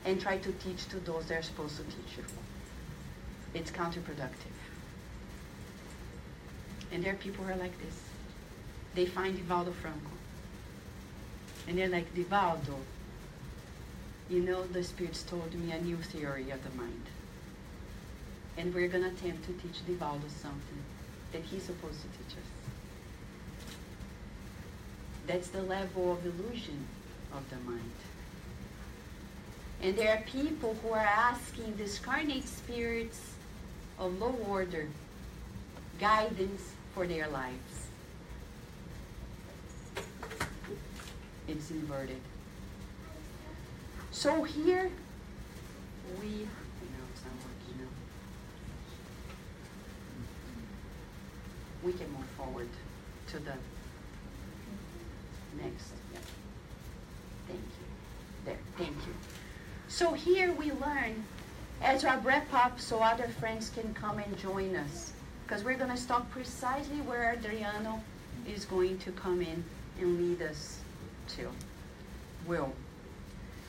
and try to teach to those that are supposed to teach you. It's counterproductive. And there are people who are like this. They find Divaldo Franco. And they're like, Divaldo, you know, the spirits told me a new theory of the mind. And we're going to attempt to teach Divaldo something that he's supposed to teach us. That's the level of illusion of the mind. And there are people who are asking discarnate spirits of low order guidance for their lives. It's inverted. So here it's not working now. we can move forward to the next. Yeah. Thank you. There, thank you. So here we learn, as I wrap up so other friends can come and join us, because we're going to stop precisely where Adriano is going to come in and lead us to. Will.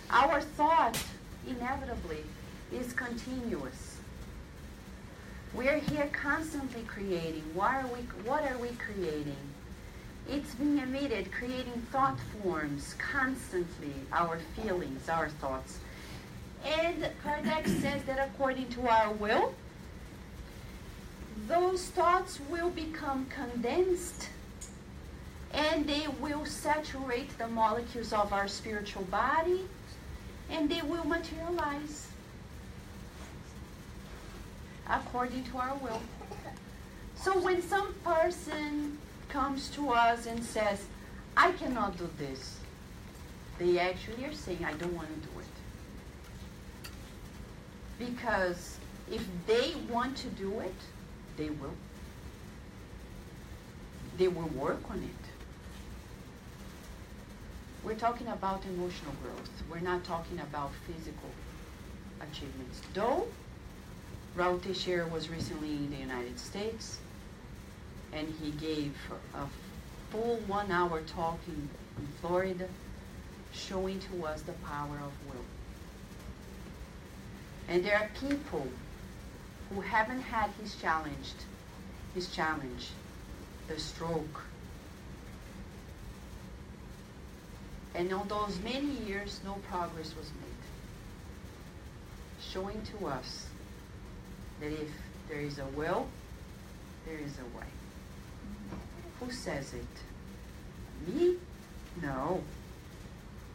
Our thought, inevitably, is continuous. We're here constantly creating. What are we creating? It's being emitted, creating thought forms constantly, our feelings, our thoughts. And Kardec says that according to our will, those thoughts will become condensed and they will saturate the molecules of our spiritual body and they will materialize according to our will. So when some person comes to us and says, I cannot do this, they actually are saying, I don't want to do it. Because if they want to do it, they will. They will work on it. We're talking about emotional growth. We're not talking about physical achievements. Though Raul Teixeira was recently in the United States, and he gave a full 1 hour talk in Florida, showing to us the power of will. And there are people who haven't had his challenge, the stroke. And on those many years, no progress was made. Showing to us that if there is a will, there is a way. Who says it? Me? No.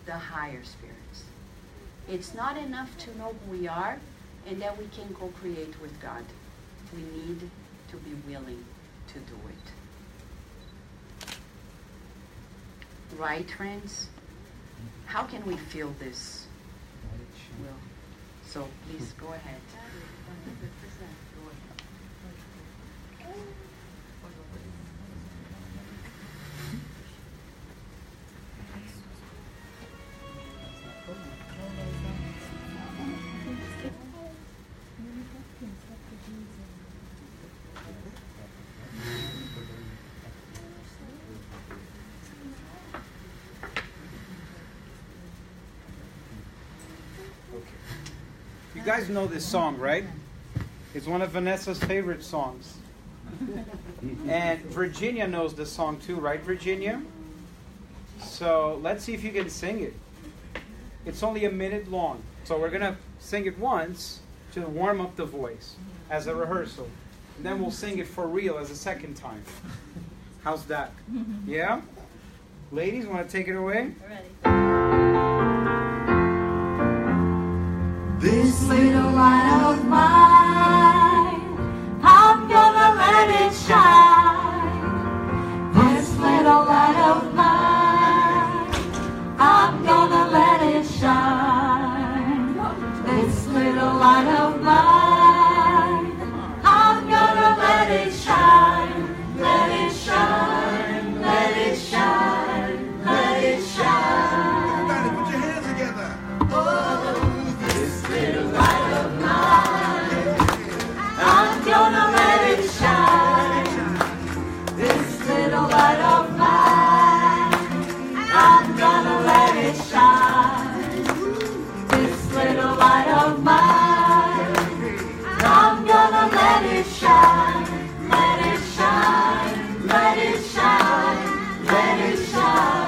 The higher spirits. It's not enough to know who we are and that we can co-create with God. We need to be willing to do it. Right, friends? How can we feel this will? So please go ahead. You guys know this song, right? It's one of Vanessa's favorite songs. And Virginia knows this song too, right, Virginia? So let's see if you can sing it. It's only 1 minute long. So we're going to sing it once to warm up the voice as a rehearsal. And then we'll sing it for real as a second time. How's that? Yeah? Ladies, want to take it away? This little light of mine, I'm gonna let it shine. This little light of mine, I'm gonna let it shine. This little light of mine, I'm gonna let it shine. Let it shine, let it shine, let it shine. Everybody put your hands together. Oh, this little light of mine, I'm gonna let it shine. This little light of mine, I'm gonna let it shine. This little light of mine, I'm gonna let it shine. Let it shine, let it shine, let it shine.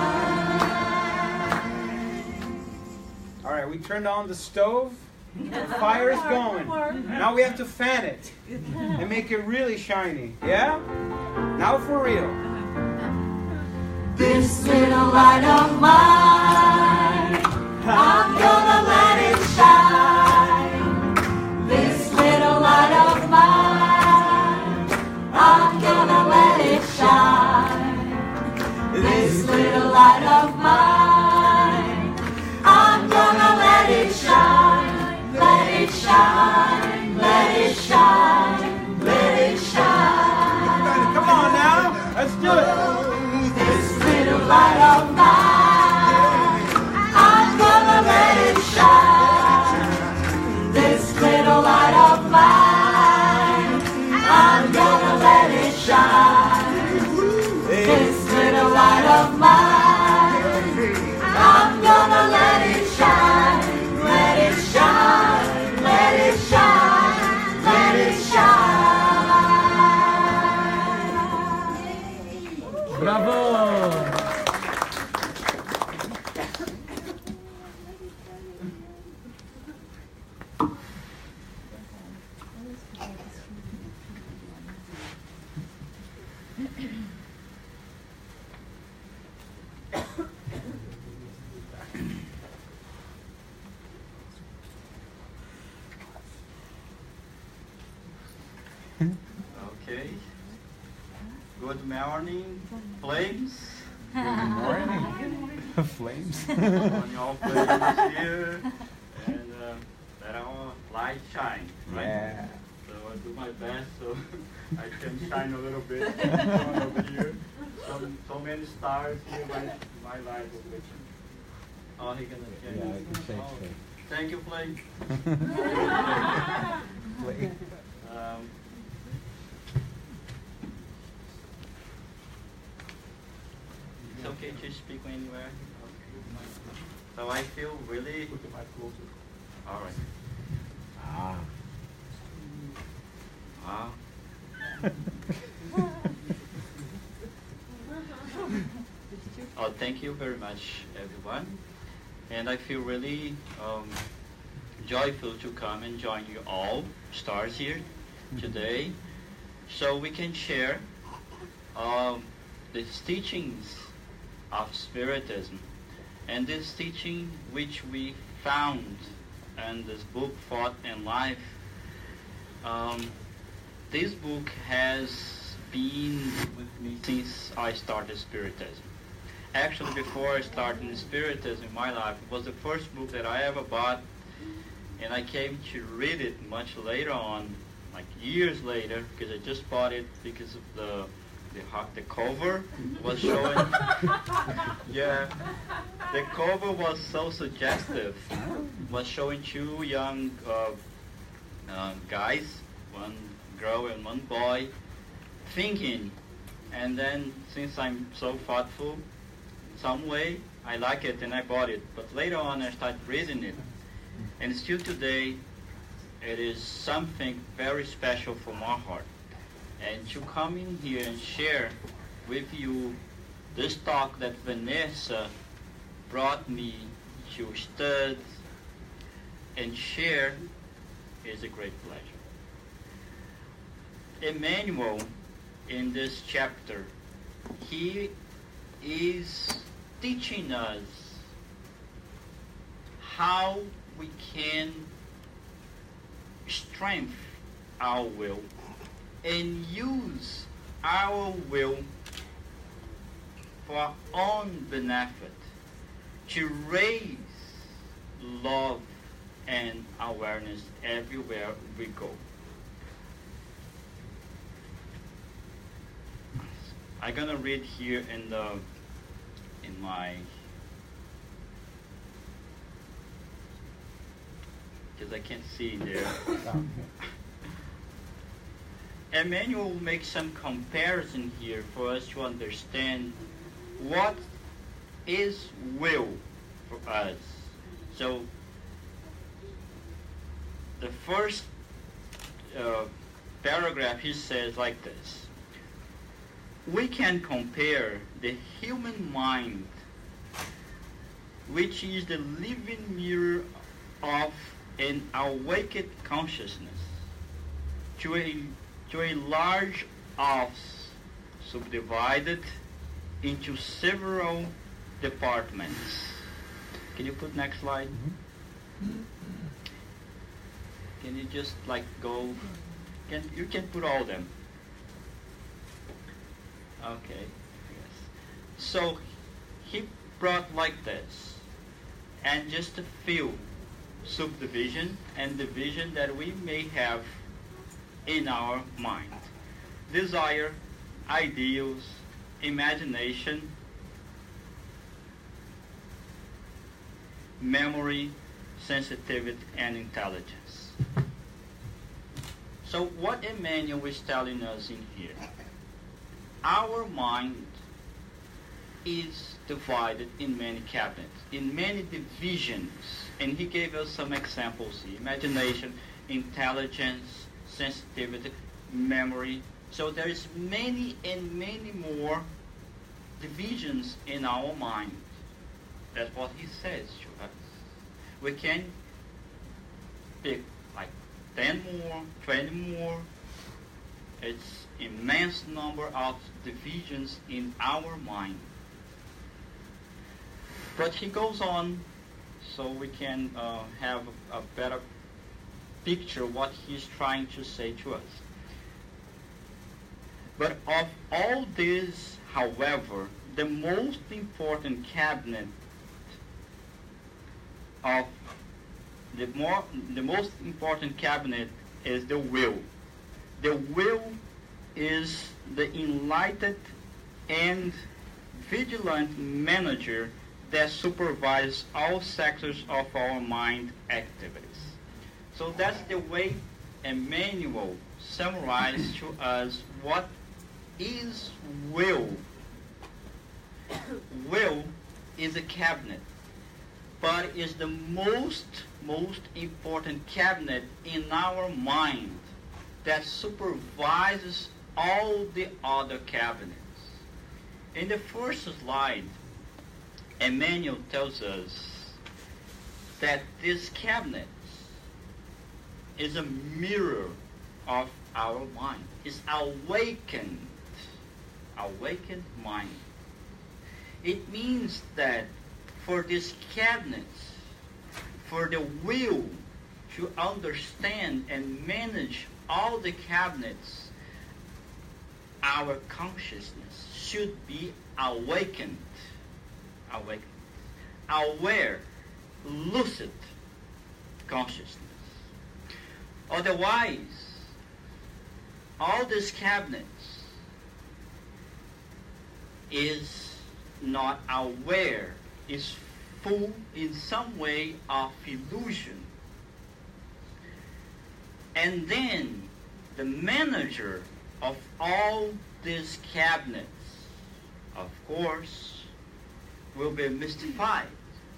All right, we turned on the stove. The fire is going. Now we have to fan it and make it really shiny. Yeah? Now for real. This little light of mine, I'm gonna let it shine. This little light of mine, I'm gonna let it shine. This little light of mine, I'm gonna let it shine. Let it shine, let it shine, let it shine. Come on now. of mine. I'm gonna let it shine, let it shine, let it shine, let it shine. Bravo! Okay. Good morning, flames. Good morning. Flames. On all flames here, and let our light shine. Right? Yeah. So I do my best so I can shine a little bit over here. So many stars here. My light will be. Oh, he gonna change. Yeah, I can change. Oh, thank you, Flame. Flame. It's okay to speak anywhere. So I feel really. Put the mic closer. All right. Ah. Wow. Oh, thank you very much, everyone. And I feel really joyful to come and join you all, stars here, today, so we can share the teachings of Spiritism. And this teaching which we found in this book, Thought and Life, this book has been with me since I started Spiritism. Actually, before I started Spiritism in my life, it was the first book that I ever bought, and I came to read it much later on, like years later, because I just bought it because of the cover was showing. Yeah, the cover was so suggestive. Was showing two young guys, one girl and one boy, thinking. And then, since I'm so thoughtful, some way I like it and I bought it. But later on, I started reading it, and still today, it is something very special for my heart. And to come in here and share with you this talk that Vanessa brought me to study and share is a great pleasure. Emmanuel, in this chapter, he is teaching us how we can strengthen our will and use our will for our own benefit to raise love and awareness everywhere we go. I'm gonna read here in my, because I can't see there. Emmanuel makes some comparison here for us to understand what is will for us. So the first paragraph he says like this: we can compare the human mind, which is the living mirror of an awakened consciousness, to a large house subdivided into several departments. Can you put next slide? Can you just like go? You can put all of them. Okay. Yes. So he brought like this, and just a few subdivision and division that we may have in our mind: desire, ideals, imagination, memory, sensitivity, and intelligence. So what Emmanuel is telling us in here: our mind is divided in many cabinets, in many divisions. And he gave us some examples here: imagination, intelligence, sensitivity, memory. So there is many and many more divisions in our mind. That's what he says to us. We can pick like 10 more, 20 more. It's immense number of divisions in our mind. But he goes on so we can have a better picture what he's trying to say to us. But of all this, however, the most important cabinet of the most important cabinet is the will. The will is the enlightened and vigilant manager that supervises all sectors of our mind activities. So that's the way Emmanuel summarized to us what is will. Will is a cabinet, but is the most important cabinet in our mind that supervises all the other cabinets. In the first slide, Emmanuel tells us that this cabinet is a mirror of our mind. It's awakened mind. It means that for this cabinet, for the will to understand and manage all the cabinets, our consciousness should be awakened, aware, lucid consciousness. Otherwise, all these cabinets is not aware, is full in some way of illusion. And then the manager of all these cabinets, of course, will be mystified,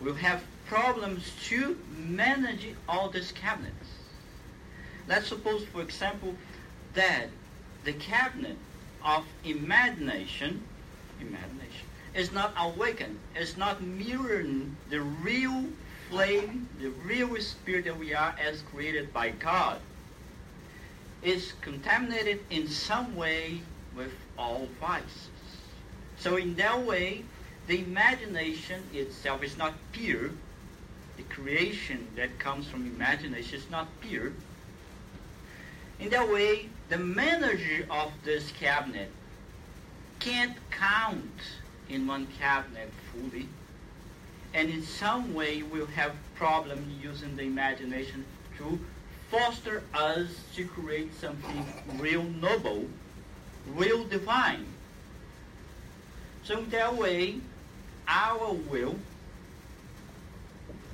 will have problems to manage all these cabinets. Let's suppose, for example, that the cabinet of imagination is not awakened, is not mirroring the real flame, the real spirit that we are as created by God. Is contaminated in some way with all vices. So in that way, the imagination itself is not pure. The creation that comes from imagination is not pure. In that way, the manager of this cabinet can't count in one cabinet fully, and in some way will have problem using the imagination to foster us to create something real noble, real divine. So in that way, our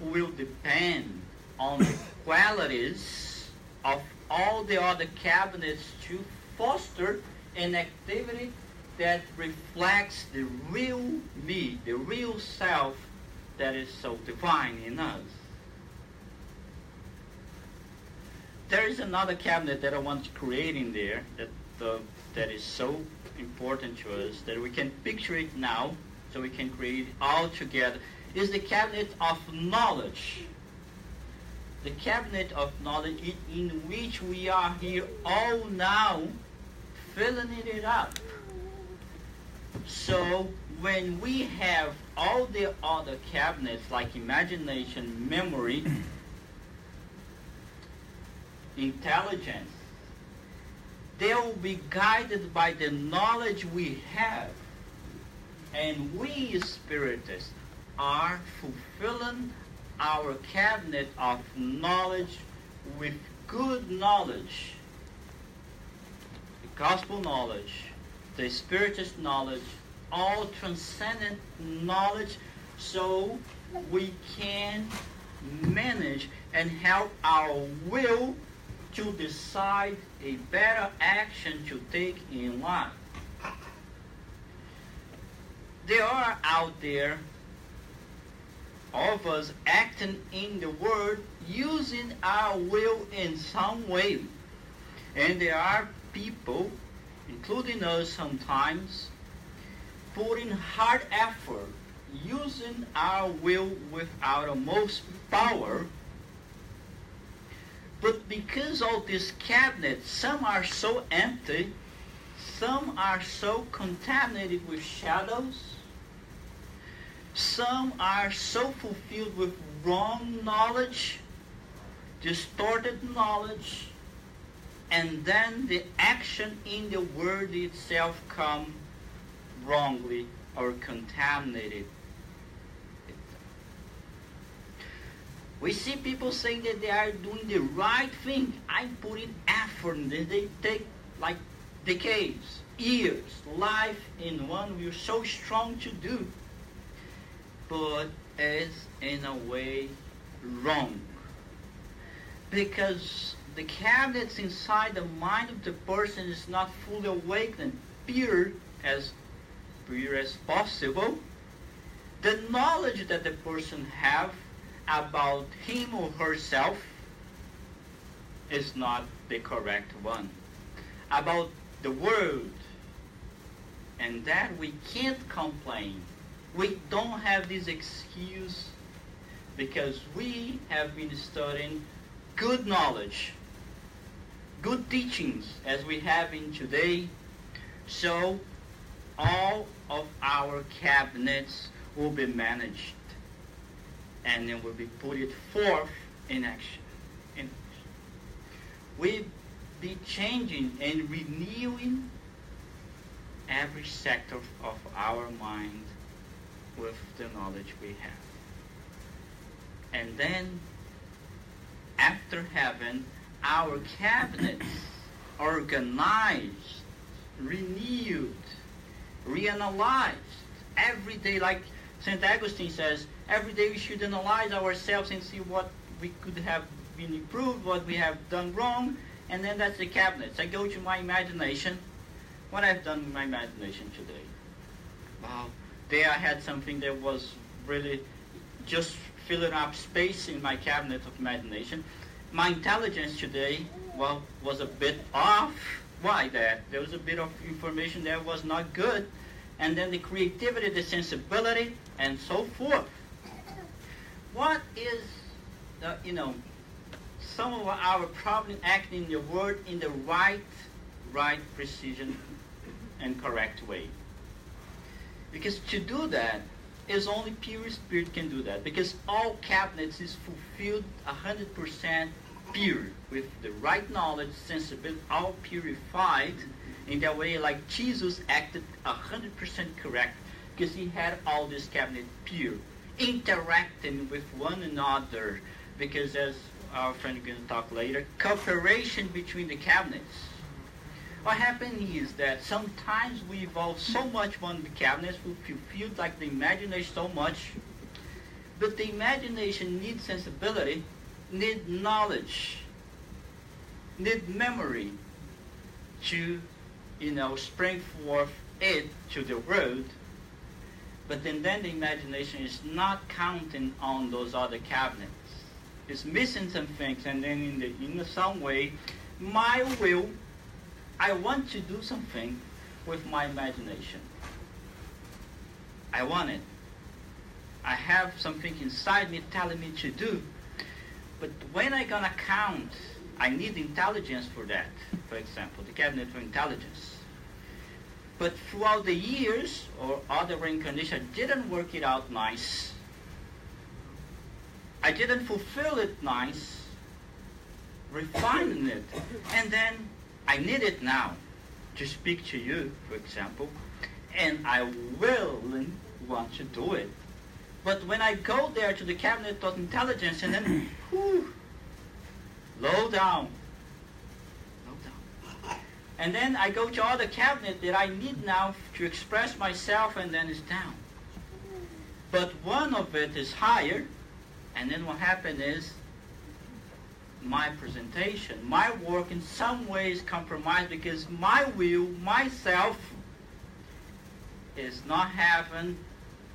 will depend on the qualities of all the other cabinets to foster an activity that reflects the real me, the real self that is so divine in us. There is another cabinet that I want to create in there that is so important to us that we can picture it now, so we can create it all together. Is the cabinet of knowledge. The cabinet of knowledge in which we are here all now filling it up. So when we have all the other cabinets like imagination, memory, intelligence, they will be guided by the knowledge we have. And we spiritists are fulfilling our cabinet of knowledge with good knowledge, the gospel knowledge, the spiritist knowledge, all transcendent knowledge, so we can manage and help our will to decide a better action to take in life. there are out there all of us acting in the world using our will in some way. And there are people, including us sometimes, putting hard effort, using our will with our utmost power. But because of these cabinets, some are so empty, some are so contaminated with shadows, some are so fulfilled with wrong knowledge, distorted knowledge, and then the action in the word itself comes wrongly or contaminated. We see people saying that they are doing the right thing. I'm putting effort in this. They take like decades, years, life in one we're so strong to do. But is in a way wrong. Because the cabinets inside the mind of the person is not fully awakened, pure as possible. The knowledge that the person have about him or herself is not the correct one. About the world, and that we can't complain. We don't have this excuse because we have been studying good knowledge, good teachings as we have in today. So all of our cabinets will be managed and then will be put forth in action. We'll be changing and renewing every sector of our mind with the knowledge we have. And then, after having our cabinets organized, renewed, reanalyzed, every day, like St. Augustine says, every day we should analyze ourselves and see what we could have been improved, what we have done wrong, and then that's the cabinets. I go to my imagination, what I've done with my imagination today. Wow. There I had something that was really just filling up space in my cabinet of imagination. My intelligence today, well, was a bit off. Why that? There was a bit of information that was not good. And then the creativity, the sensibility, and so forth. What is, some of our problem acting in the word in the right precision and correct way? Because to do that is only pure spirit can do that. Because all cabinets is fulfilled 100% pure with the right knowledge, sensibility, all purified in that way, like Jesus acted 100% correct because he had all this cabinet pure, interacting with one another. Because as our friend is going to talk later, cooperation between the cabinets. What happens is that sometimes we evolve so much on the cabinets, we feel like the imagination so much, but the imagination needs sensibility, needs knowledge, needs memory to, spring forth it to the world. But then the imagination is not counting on those other cabinets. It's missing some things, and then in some way, my will, I want to do something with my imagination. I want it. I have something inside me telling me to do. But when I gonna count, I need intelligence for that. For example, the cabinet for intelligence. But throughout the years or other reincarnation, I didn't work it out nice. I didn't fulfill it nice, refining it, and then I need it now to speak to you, for example, and I will want to do it. But when I go there to the cabinet of intelligence and then, low down. And then I go to other cabinet that I need now to express myself, and then it's down. But one of it is higher, and then what happened is my presentation, my work in some ways compromised because my will, myself, is not having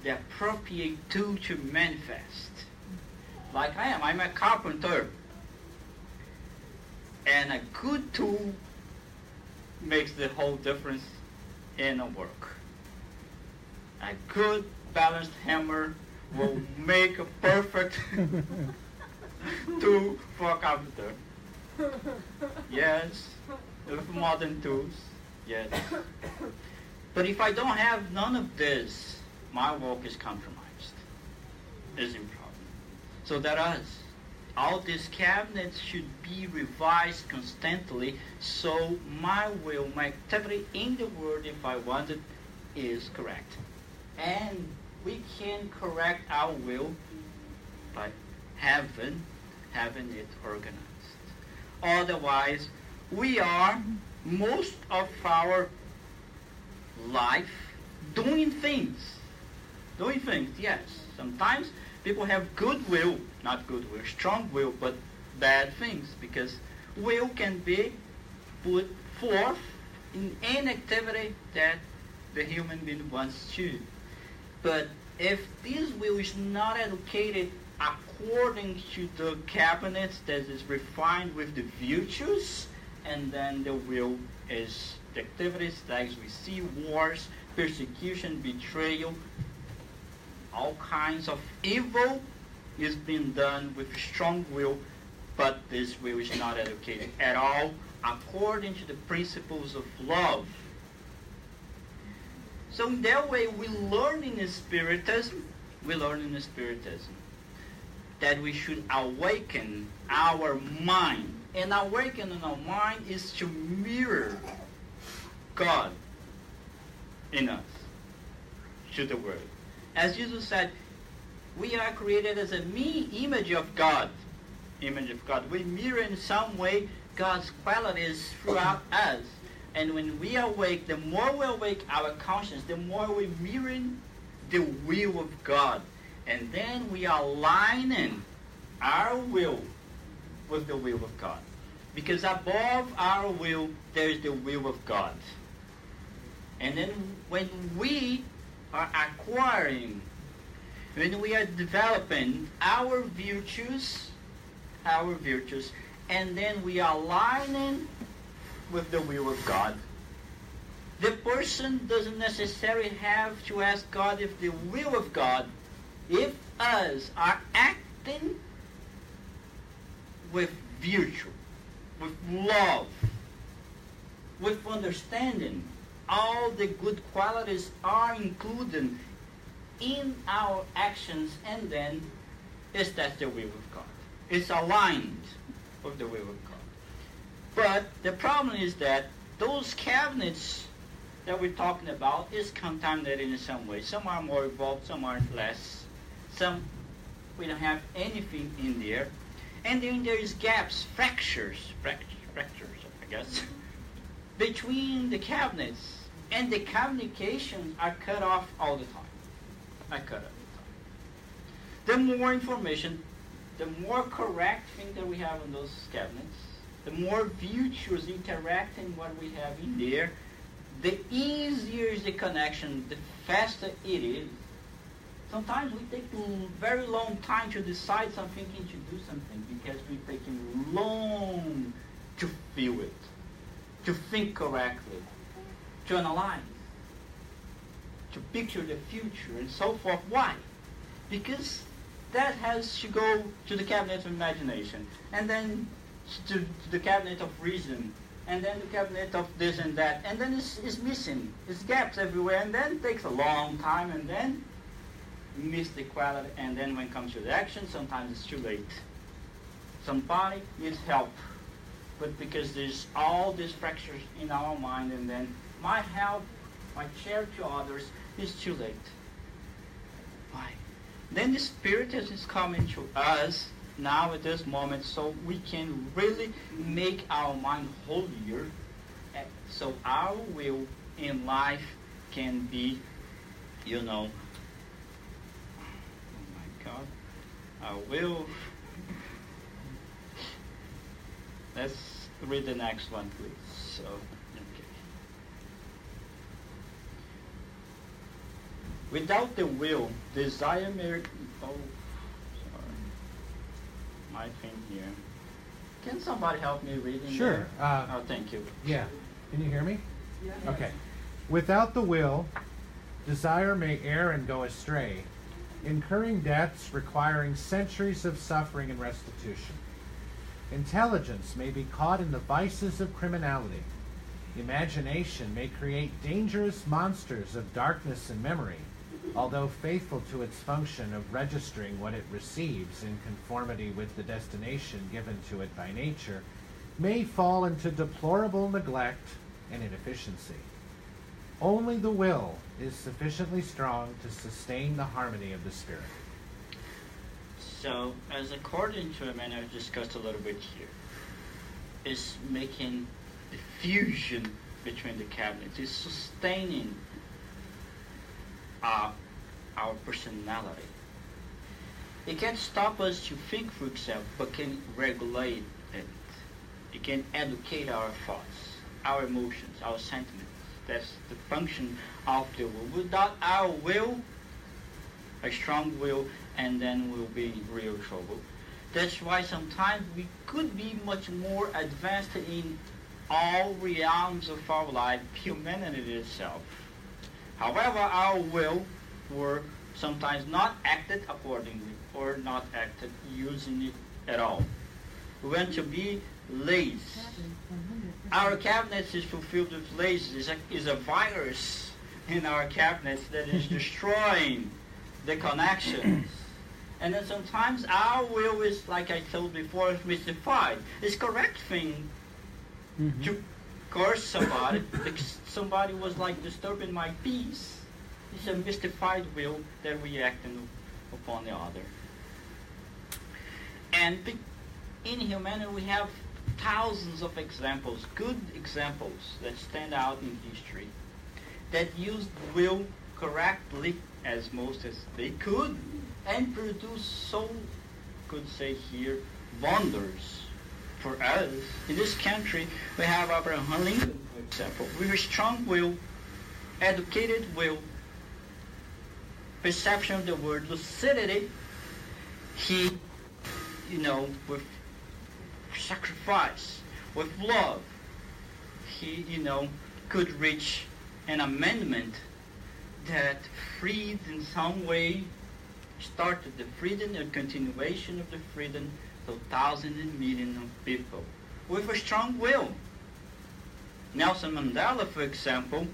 the appropriate tool to manifest. Like I am. I'm a carpenter. And a good tool makes the whole difference in a work. A good balanced hammer will make a perfect tool for a carpenter. Yes, with modern tools, yes. But if I don't have none of this, my work is compromised, is in problem. So that is, all these cabinets should be revised constantly, so my will, my activity in the world, if I want it, is correct. And we can correct our will by having it organized. Otherwise, we are most of our life doing things. Doing things, yes. Sometimes people have good will, not good will, strong will, but bad things, because will can be put forth in any activity that the human being wants to. But if this will is not educated according to the cabinets that is refined with the virtues, and then the will is the activities like we see wars, persecution, betrayal, all kinds of evil is being done with strong will, but this will is not educated at all according to the principles of love. So in that way, we learn in Spiritism, that we should awaken our mind. And awakening our mind is to mirror God in us, to the world. As Jesus said, we are created as a image of God. Image of God. We mirror in some way God's qualities throughout us. And when we awake, the more we awake our conscience, the more we mirror the will of God. And then we are aligning our will with the will of God. Because above our will, there is the will of God. And then when we are acquiring, when we are developing our virtues, and then we are aligning with the will of God, the person doesn't necessarily have to ask God if the will of God, if us are acting with virtue, with love, with understanding, all the good qualities are included in our actions, and then is that the will of God. It's aligned with the will of God. But the problem is that those cabinets that we're talking about is contaminated in some way. Some are more evolved, some are less. Some we don't have anything in there. And then there is gaps, fractures, I guess, between the cabinets. And the communications are cut off all the time. The more information, the more correct thing that we have in those cabinets, the more virtues interacting what we have in there, the easier is the connection, the faster it is. Sometimes we take a very long time to decide something and to do something because we're taking long to feel it, to think correctly, to analyze, to picture the future and so forth. Why? Because that has to go to the cabinet of imagination, and then to the cabinet of reason, and then the cabinet of this and that, and then it's missing. It's gaps everywhere, and then it takes a long time, and then miss the quality, and then when it comes to the action, sometimes it's too late. Somebody needs help, but because there's all these fractures in our mind, and then my help, my share to others is too late. Why? Then the Spirit is coming to us now at this moment, so we can really make our mind holier, so our will in life can be, oh my God, our will. Let's read the next one, please. So, okay. Without the will, desire may... Oh, sorry. My thing here. Can somebody help me reading? Sure. Oh, thank you. Yeah. Can you hear me? Yeah. Okay. Without the will, desire may err and go astray, incurring deaths requiring centuries of suffering and restitution. Intelligence may be caught in the vices of criminality. Imagination may create dangerous monsters of darkness and memory, although faithful to its function of registering what it receives in conformity with the destination given to it by nature, may fall into deplorable neglect and inefficiency. Only the will is sufficiently strong to sustain the harmony of the spirit. So, as according to a man I've discussed a little bit here, is making the fusion between the cabinets, is sustaining our personality. It can stop us to think for itself, but can regulate it. It can educate our thoughts, our emotions, our sentiments. That's the function of the will. Without our will, a strong will, and then we'll be in real trouble. That's why sometimes we could be much more advanced in all realms of our life, humanity itself. However, our will were sometimes not acted accordingly or not acted using it at all. We want to be lazy. Our cabinets is fulfilled with lazy. Is a virus in our cabinets that is destroying the connections. And then sometimes our will is, like I told before, is mystified. It's correct thing to curse somebody. Somebody was like disturbing my peace. It's a mystified will that we act upon the other. And in humanity we have thousands of examples, good examples that stand out in history, that used will correctly as most as they could, and produce so, could say here, wonders for us. In this country, we have Abraham Lincoln, for example, with a strong will, educated will, perception of the word, lucidity. He, with sacrifice, with love, he, could reach an amendment that freed in some way, started the freedom and continuation of the freedom to thousands and millions of people with a strong will. Nelson Mandela, for example,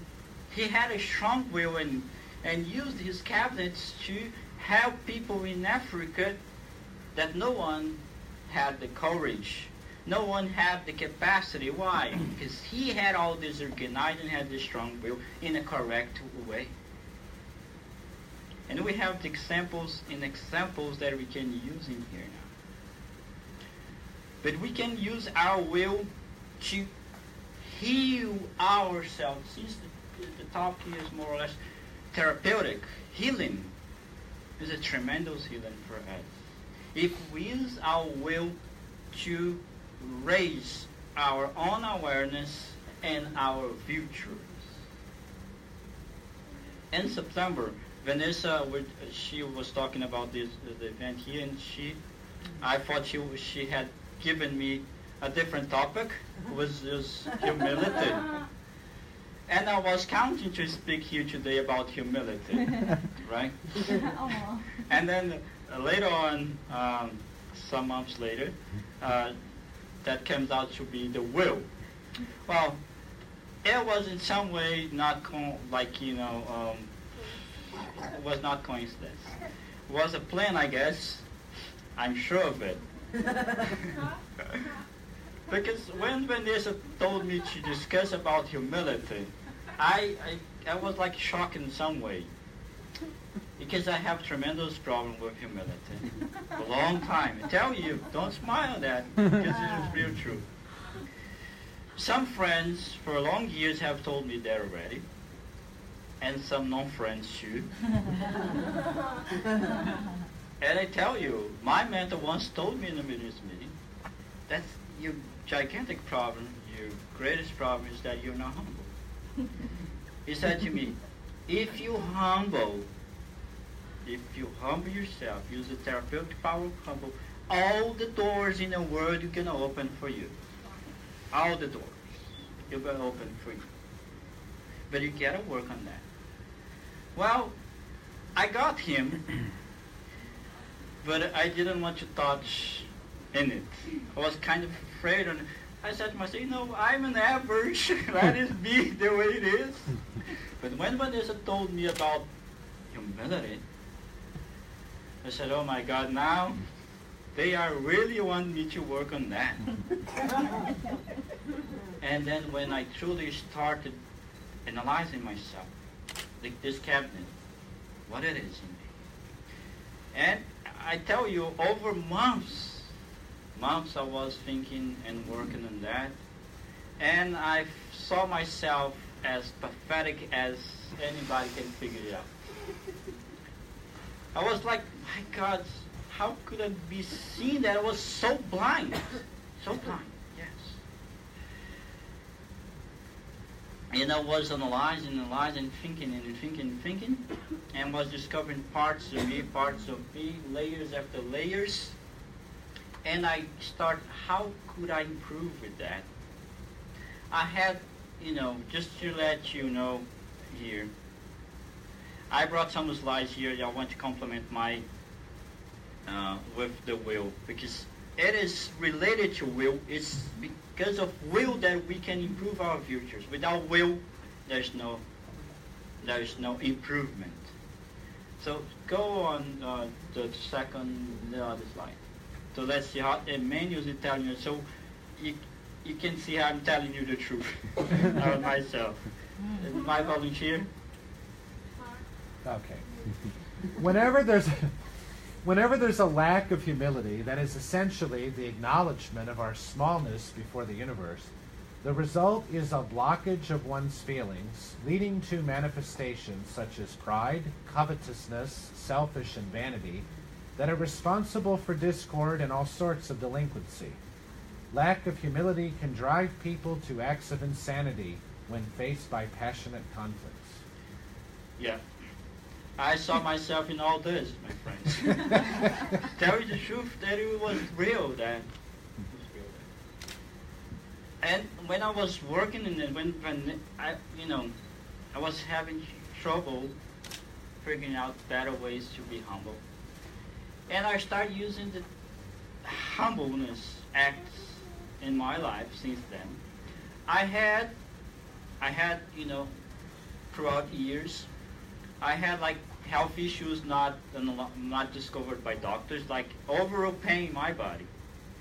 he had a strong will and used his cabinets to help people in Africa that no one had the courage, no one had the capacity. Why? Because he had all this organized and had this strong will in a correct way. And we have the examples that we can use in here now. But we can use our will to heal ourselves. Since the talk here is more or less therapeutic, healing is a tremendous healing for us. If we use our will to raise our own awareness and our futures. In September, Vanessa, she was talking about the event here, and I thought she had given me a different topic, was just humility. And I was counting to speak here today about humility, right? And then later on, some months later, that comes out to be the will. Well, it was in some way not it was not coincidence. It was a plan, I guess. I'm sure of it. Because when Vanessa told me to discuss about humility, I was like shocked in some way. Because I have tremendous problem with humility. A long time. I tell you, don't smile at that, because it is real true. Some friends for long years have told me that already. And some non-friends too. And I tell you, my mentor once told me in the ministry meeting, that's your gigantic problem, your greatest problem is that you're not humble. He said to me, if you humble, if you humble yourself, use the therapeutic power of humble, all the doors in the world are going to open for you. All the doors are going to open for you. But you got to work on that. Well, I got him, but I didn't want to touch in it. I was kind of afraid. And I said to myself, I'm an average. Let it be the way it is. But when Vanessa told me about humility, I said, oh my God, now they are really want me to work on that. And then when I truly started analyzing myself, like this cabinet, what it is in me. And I tell you, over months I was thinking and working on that. And I saw myself as pathetic as anybody can figure it out. I was like, my God, how could I be seen that I was so blind? So blind, yes. And I was analyzing, thinking, and was discovering parts of me, layers after layers. And I start, how could I improve with that? I had, just to let you know here, I brought some slides here. I want to complement my, with the will, because it is related to will. It's because of will that we can improve our futures. Without will, there's no improvement. So go on the other slide. So let's see how Emmanuel is telling you. So you can see how I'm telling you the truth about myself. My volunteer. Okay. Whenever there's a lack of humility, that is essentially the acknowledgement of our smallness before the universe, the result is a blockage of one's feelings, leading to manifestations such as pride, covetousness, selfish and vanity, that are responsible for discord and all sorts of delinquency. Lack of humility can drive people to acts of insanity when faced by passionate conflicts. Yeah. I saw myself in all this, my friends. Tell you the truth, that it was real then. And when I was working in it, when I was having trouble figuring out better ways to be humble. And I started using the humbleness acts in my life since then. I had, throughout years, I had like health issues not discovered by doctors, like overall pain in my body.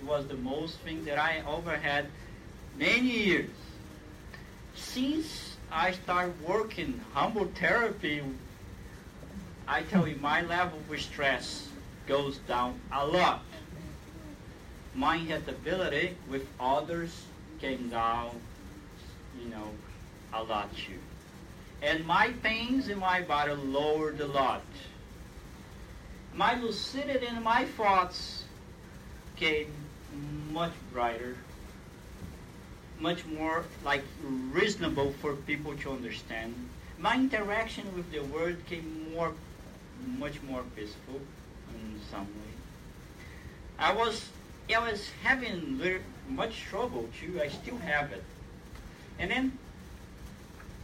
It was the most thing that I ever had many years. Since I started working humble therapy, I tell you, my level of stress goes down a lot. My irritability with others came down, a lot too. And my pains in my body lowered a lot. My lucidity and my thoughts came much brighter, much more like reasonable for people to understand. My interaction with the world came much more peaceful in some way. I was having much trouble too. I still have it. And then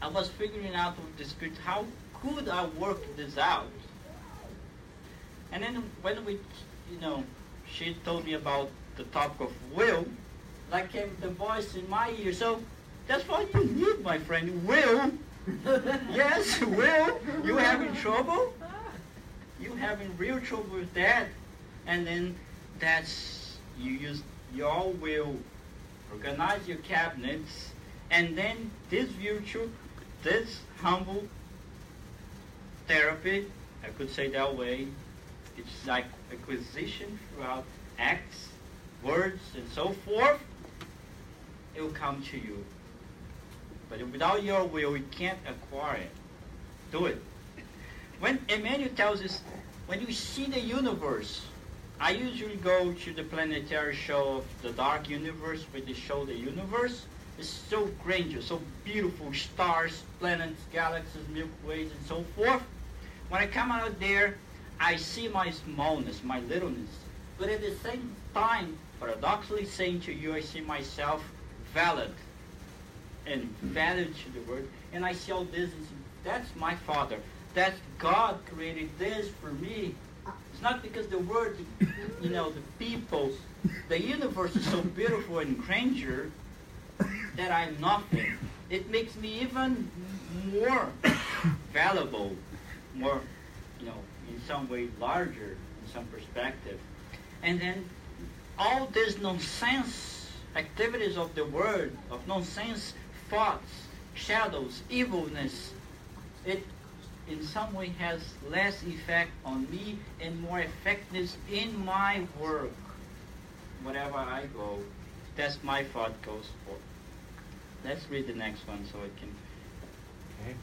I was figuring out with the Spirit, how could I work this out? And then when she told me about the topic of will, like came the voice in my ear. So that's what you need, my friend, will. Yes, will. You having trouble? You having real trouble with that? And then you use your will, organize your cabinets, and then this humble therapy, I could say that way, it's like acquisition throughout acts, words, and so forth. It will come to you. But without your will, you can't acquire it. Do it. When Emmanuel tells us, when you see the universe, I usually go to the planetary show of the dark universe, where they show the universe. It's so grandiose, so beautiful, stars, planets, galaxies, Milky Ways, and so forth. When I come out there, I see my smallness, my littleness, but at the same time, paradoxically saying to you, I see myself valid and valued to the world, and I see all this, and that's my Father. That's God created this for me. It's not because the world, the people, the universe is so beautiful and grandeur that I'm nothing. It makes me even more valuable, more, in some way larger, in some perspective. And then all these nonsense activities of the world, of nonsense thoughts, shadows, evilness, it in some way has less effect on me and more effectiveness in my work. Wherever I go, that's my thought goes for. Let's read the next one so it can. Okay.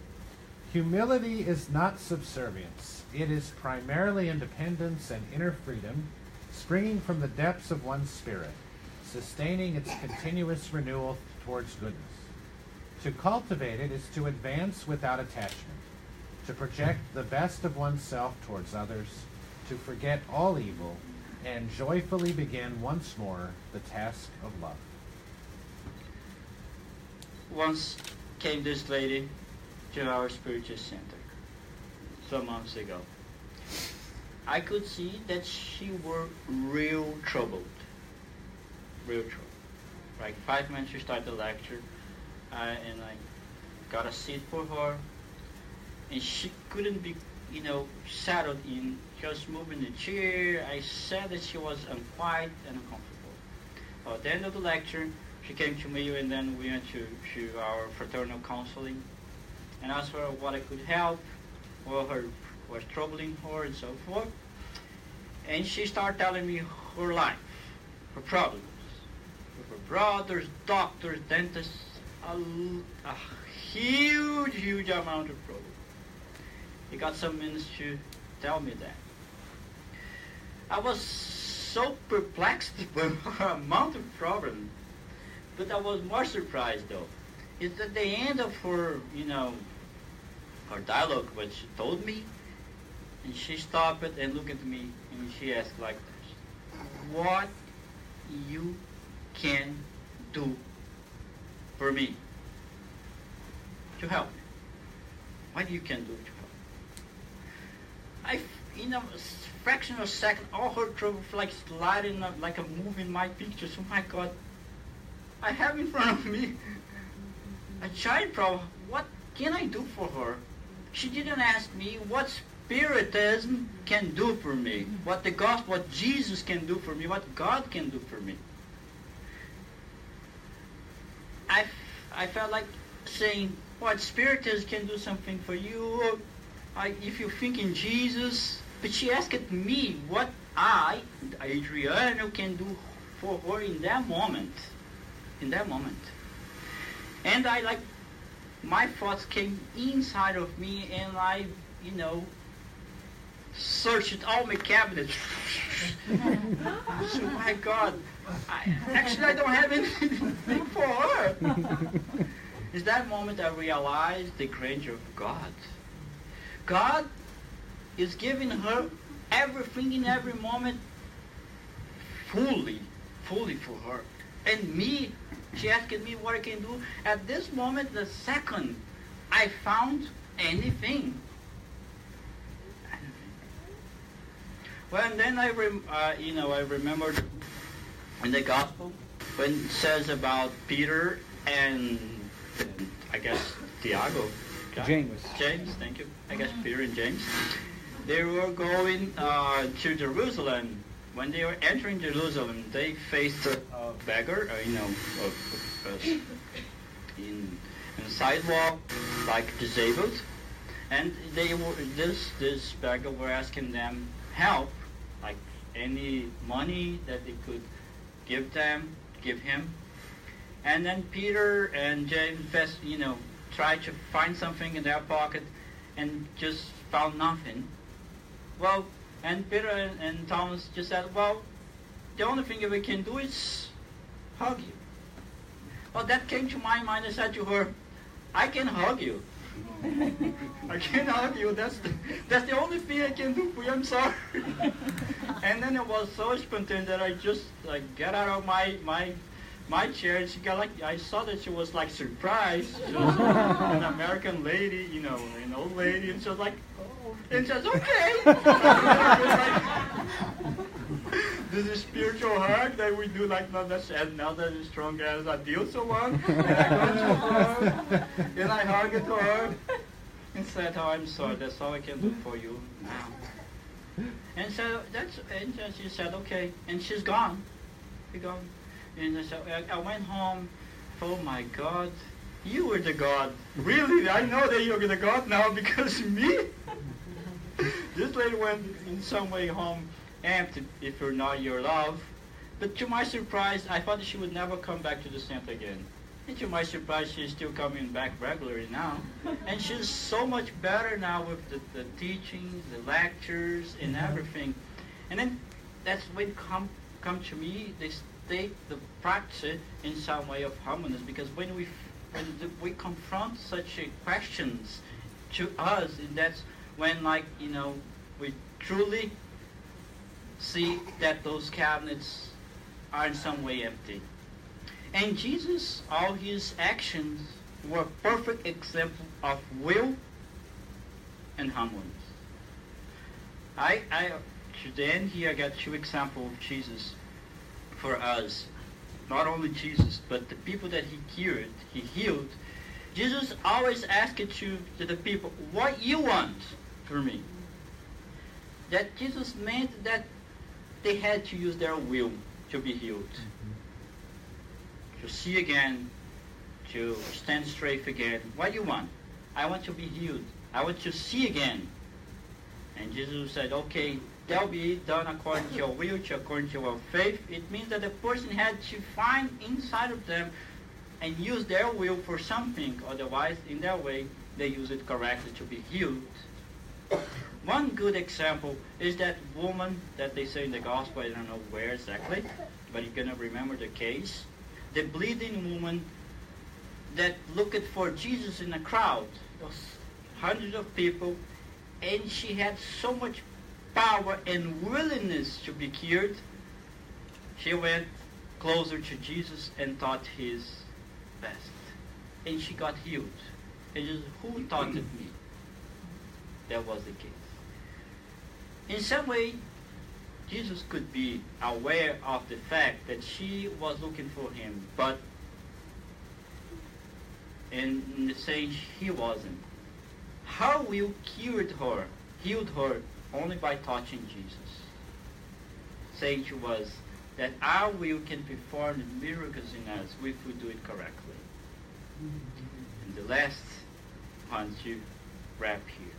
Humility is not subservience. It is primarily independence and inner freedom, springing from the depths of one's spirit, sustaining its continuous renewal towards goodness. To cultivate it is to advance without attachment, to project the best of oneself towards others, to forget all evil, and joyfully begin once more the task of love. Once came this lady to our spiritual center some months ago. I could see that she were real troubled. Real trouble. Like 5 minutes to start the lecture, and I got a seat for her, and she couldn't be, settled in. Just moving the chair. I said that she was unquiet and uncomfortable. At the end of the lecture, she came to me, and then we went to our fraternal counseling, and asked her what I could help, what was troubling her, and so forth. And she started telling me her life, her problems, with her brothers, doctors, dentists, a huge amount of problems. He got some minutes to tell me that. I was so perplexed by her amount of problems, but I was more surprised though. It's at the end of her, her dialogue, what she told me, and she stopped and looked at me, and she asked like this: what you can do for me to help me? What you can do to help me? In a fraction of a second, all her trouble like sliding like a movie in my pictures. Oh my God! I have in front of me a giant problem. What can I do for her? She didn't ask me what Spiritism can do for me, what the gospel, what Jesus can do for me, what God can do for me. I felt like saying, what Spiritism can do something for you, if you think in Jesus. But she asked me what I, Adriano, can do for her in that moment. In that moment. And my thoughts came inside of me, and I, searched all my cabinets. So my God, I don't have anything for her. It's that moment I realized the grandeur of God. God is giving her everything in every moment, fully for her. And me, she asked me what I can do. At this moment, the second I found anything. Well, and then I remembered in the gospel when it says about Peter and I guess Tiago. James, thank you. I guess Peter and James. They were going to Jerusalem. When they were entering Jerusalem, they faced a beggar, in the sidewalk, like disabled, and this beggar were asking them help, like any money that they could give him, and then Peter and James, tried to find something in their pocket, and just found nothing. Well. And Peter and Thomas just said, well, the only thing we can do is hug you. Well, that came to my mind. I said to her, I can hug you. I can't hug you. That's the only thing I can do for you. I'm sorry. And then it was so spontaneous that I just like got out of my chair, and she got like, I saw that she was like surprised. She was an American lady, you know, an old lady, and she was like, oh, and she was okay. This is spiritual hug that we do, like not as strong as I do so on. And I go to her, and I hug it to her, and said, oh, I'm sorry, that's all I can do for you now. And so and she said, okay, and she's gone. She's gone. And so I went home. Oh my God, you were the God. Really, I know that you're the God now because me. This lady went in some way home empty, if you're not your love. But to my surprise, I thought she would never come back to the center again. And to my surprise, she's still coming back regularly now. And she's so much better now with the teachings, the lectures, and everything. And then that's when come to me, they take the practice in some way of humbleness, because when we confront such questions to us, and that's when, like, you know, we truly see that those cabinets are in some way empty. And Jesus, all his actions were a perfect example of will and humbleness. To the end here, I got two examples of Jesus for us. Not only Jesus, but the people that he healed. Jesus always asked to the people, what you want for me? That Jesus meant that they had to use their will to be healed. To see again, to stand straight again. What do you want? I want to be healed. I want to see again. And Jesus said, okay, that'll be done according to your will, according to your faith. It means that the person had to find inside of them and use their will for something. Otherwise, in their way, they use it correctly to be healed. One good example is that woman that they say in the gospel, I don't know where exactly, but you're going to remember the case. The bleeding woman that looked for Jesus in a crowd. There was hundreds of people, and she had so much power and willingness to be cured. She went closer to Jesus and taught his best. And she got healed. And just, who taught it me? That was the case. In some way, Jesus could be aware of the fact that she was looking for him, but in the sense he wasn't. Her will healed her only by touching Jesus. Saying to us that our will can perform the miracles in us if we do it correctly. And the last one to wrap here.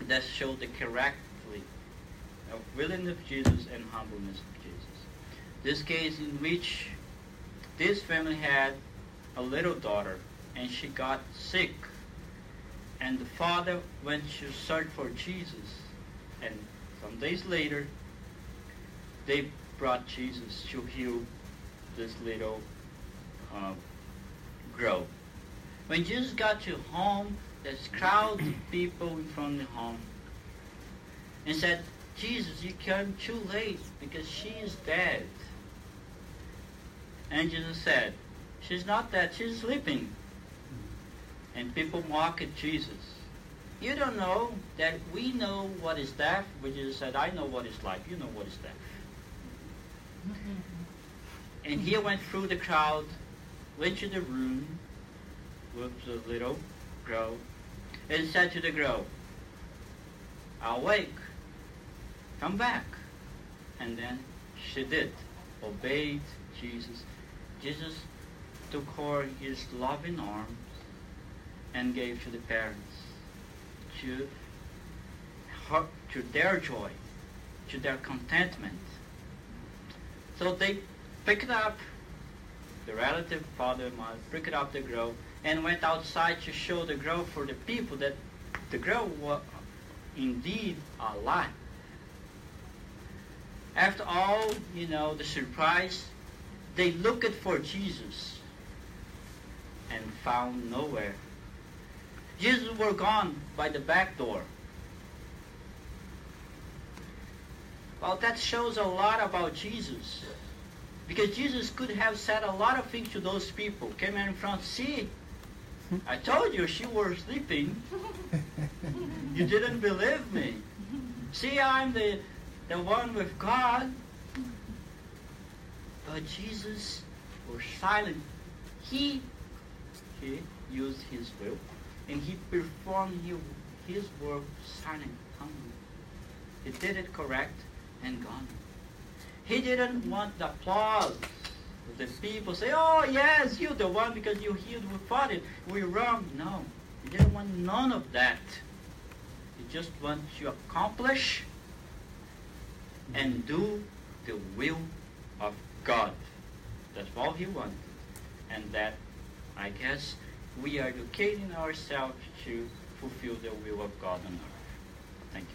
That shows the character of willingness of Jesus and humbleness of Jesus. This case in which this family had a little daughter and she got sick, and the father went to search for Jesus, and some days later they brought Jesus to heal this little girl. When Jesus got to home, there's crowds of people in front of the home, and said, Jesus, you came too late because she is dead. And Jesus said, she's not dead, she's sleeping. And people mock at Jesus. You don't know that we know what is death? But Jesus said, I know what is life, you know what is death. And he went through the crowd, went to the room with the little girl, and said to the girl, awake, come back. And then she did, obeyed Jesus. Jesus took her in his loving arms and gave to the parents, to their joy, to their contentment. So they picked up the relative, father and mother, picked up the girl and went outside to show the girl for the people that the girl was indeed alive. After all, the surprise, they looked for Jesus. and found nowhere. Jesus were gone by the back door. Well, that shows a lot about Jesus. Because Jesus could have said a lot of things to those people. Came in front, see, I told you she was sleeping. You didn't believe me. See, I'm the one with God. But Jesus was silent. He used his will, and he performed his work silent, humbly. He did it correct and gone. He didn't want the applause of the people say, oh yes, you're the one because you healed, we fought it, we're wrong. No, he didn't want none of that. He just wants to accomplish and do the will of God. That's all he wanted. And that, I guess, we are educating ourselves to fulfill the will of God on earth. Thank you.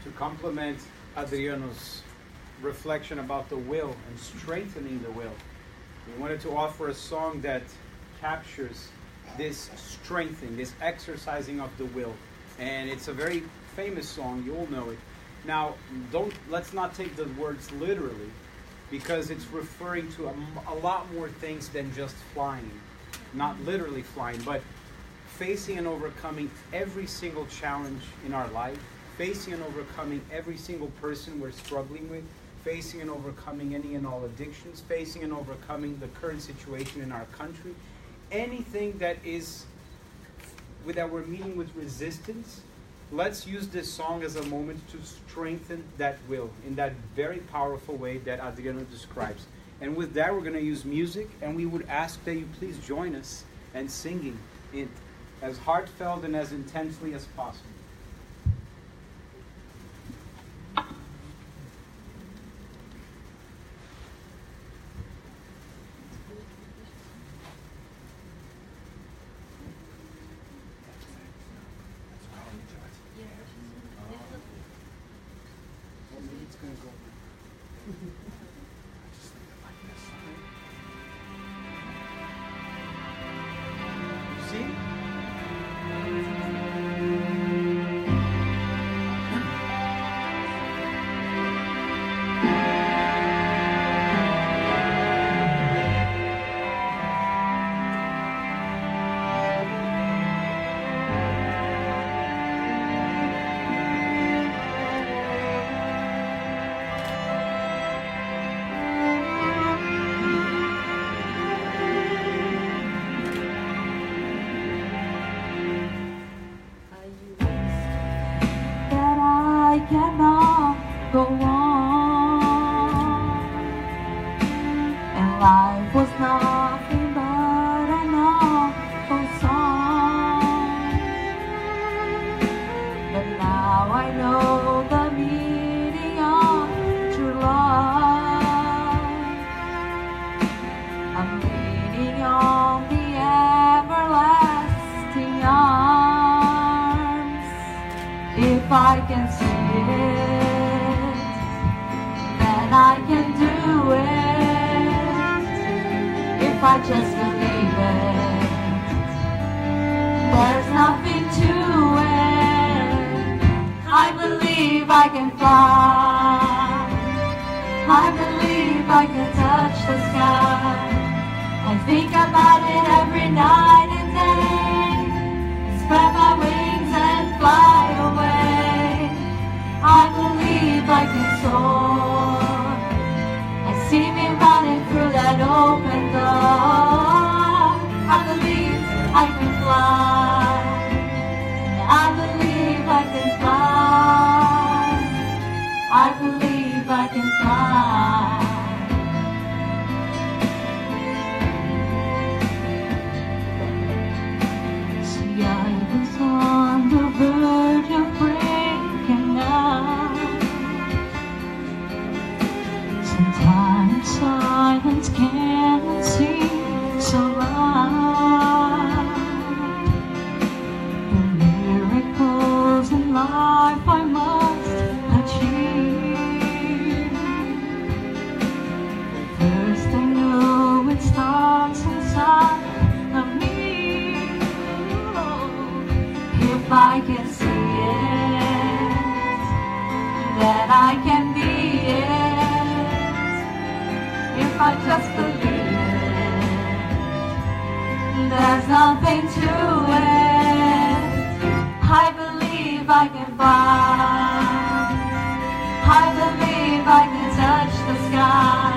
To complement Adriano's reflection about the will and strengthening the will, we wanted to offer a song that captures this strengthening, this exercising of the will. And it's a very famous song, you all know it. Now, let's not take the words literally, because it's referring to a lot more things than just flying. Not literally flying, but facing and overcoming every single challenge in our life, facing and overcoming every single person we're struggling with, facing and overcoming any and all addictions, facing and overcoming the current situation in our country, anything that we're meeting with resistance. Let's use this song as a moment to strengthen that will in that very powerful way that Adriano describes. And with that, we're going to use music, and we would ask that you please join us in singing it as heartfelt and as intensely as possible. If I can see it, then I can do it. about it every night and day. Spread my wings and fly away. I believe I can soar. I see me running through that open door. I believe I can fly. I believe I can fly. I believe I can fly. See, I was on the verge of breaking out. Sometimes silence can seem so loud. The miracles in life I must achieve. First I know it starts inside of me. If I can see it, then I can be it. If I just believe it, there's nothing to it. I believe I can fly. I believe I can touch the sky.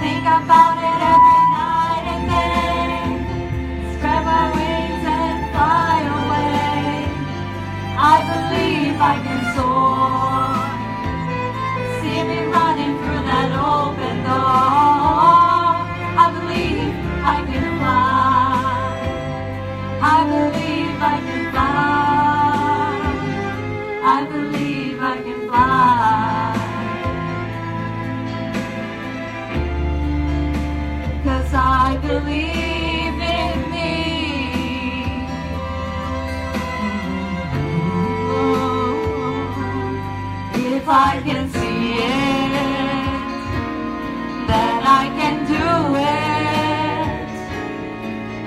Think about it every night and day. Spread my wings and fly away. I believe I can soar. See me running through that open door. I believe I can fly. I believe I can fly. I believe I can fly. 'Cause I believe in me. If I can see it, then I can do it.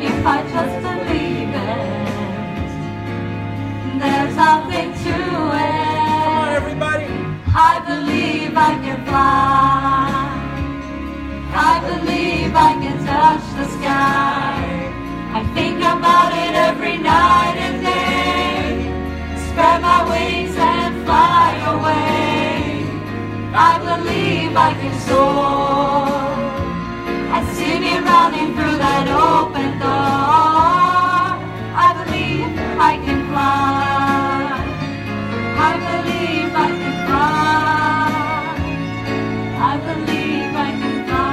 If I just believe it, there's nothing to it. Come on, everybody. I believe I can fly. I believe I can touch the sky. I think about it every night and day. Spread my wings and fly away. I believe I can soar. I see me running through that open door. I believe I can fly. I believe I can fly. I believe I can fly.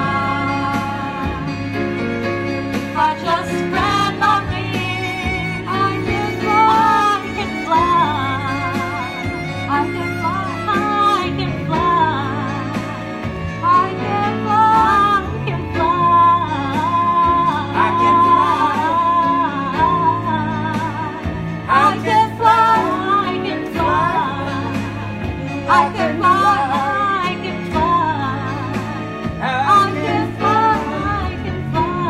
If I just spread my wings, I can fly. I can fly. I can fly. I can fly. I can fly. I can fly. I can fly. I can fly. I can fly. I can fly.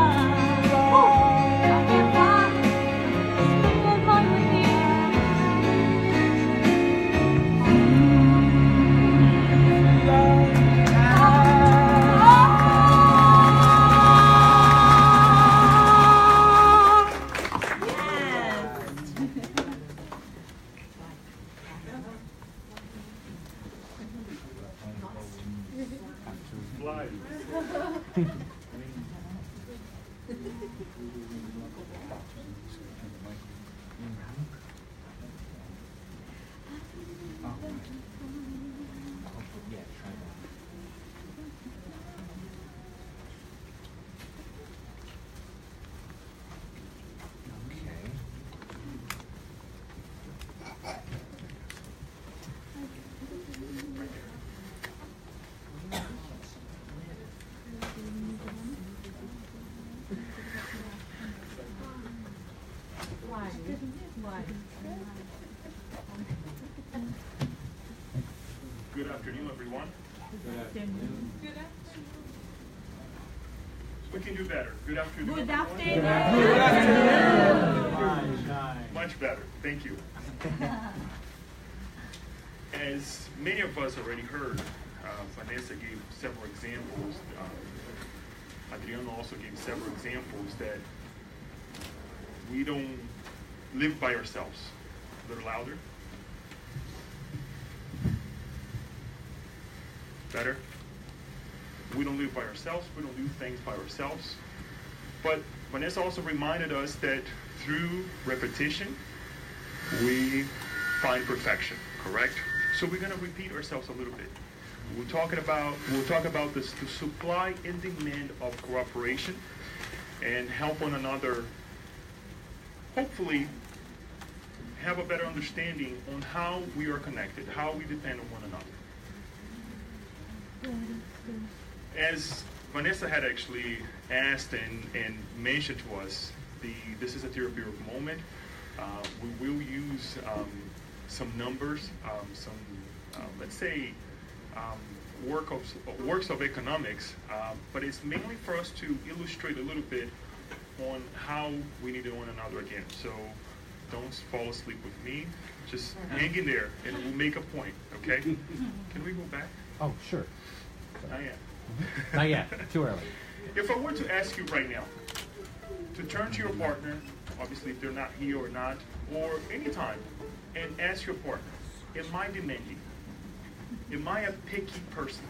Good afternoon, everyone. Good afternoon. Good afternoon. We can do better. Good afternoon. Good everyone. afternoon. Much better. Thank you. As many of us already heard, Vanessa gave several examples. Adriano also gave several examples that we don't live by ourselves. A little louder. Better? We don't live by ourselves. We don't do things by ourselves. But Vanessa also reminded us that through repetition, we find perfection, correct? So we're going to repeat ourselves a little bit. We'll talk about the supply and demand of cooperation and help one another, hopefully have a better understanding on how we are connected, how we depend on one another. As Vanessa had actually asked and mentioned to us, this is a therapeutic moment. We will use some numbers, let's say, works of economics, but it's mainly for us to illustrate a little bit on how we need one another again. So don't fall asleep with me. Just hang in there, and we'll make a point, okay? Can we go back? Oh, sure. Not yet. Not yet. Too early. If I were to ask you right now to turn to your partner, obviously if they're not here or not, or anytime, and ask your partner, am I demanding? Am I a picky person?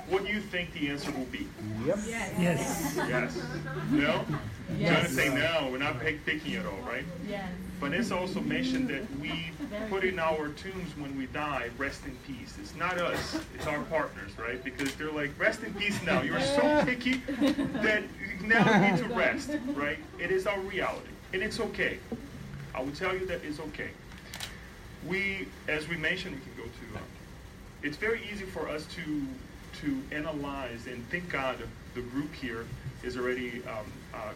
What do you think the answer will be? Yep. Yes. Yes. No? Yes. Trying to say no, we're not picky at all, right? Yes. Vanessa also mentioned that we put in our tombs when we die, rest in peace. It's not us, it's our partners, right? Because they're like, rest in peace now. You're so picky that now you need to rest, right? It is our reality, and it's okay. I will tell you that it's okay. As we mentioned, we can go to, it's very easy for us to analyze, and thank God the group here is already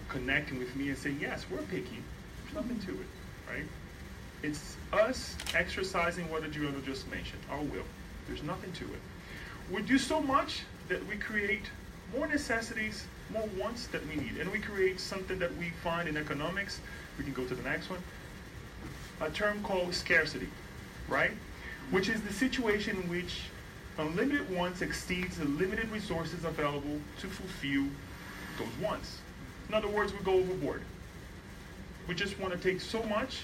connecting with me and saying, yes, we're picky. There's nothing to it, right? It's us exercising what Adriano just mentioned, our will. There's nothing to it. We do so much that we create more necessities, more wants that we need, and we create something that we find in economics. We can go to the next one. A term called scarcity, right? Which is the situation in which unlimited wants exceeds the limited resources available to fulfill those wants. In other words, we go overboard. We just want to take so much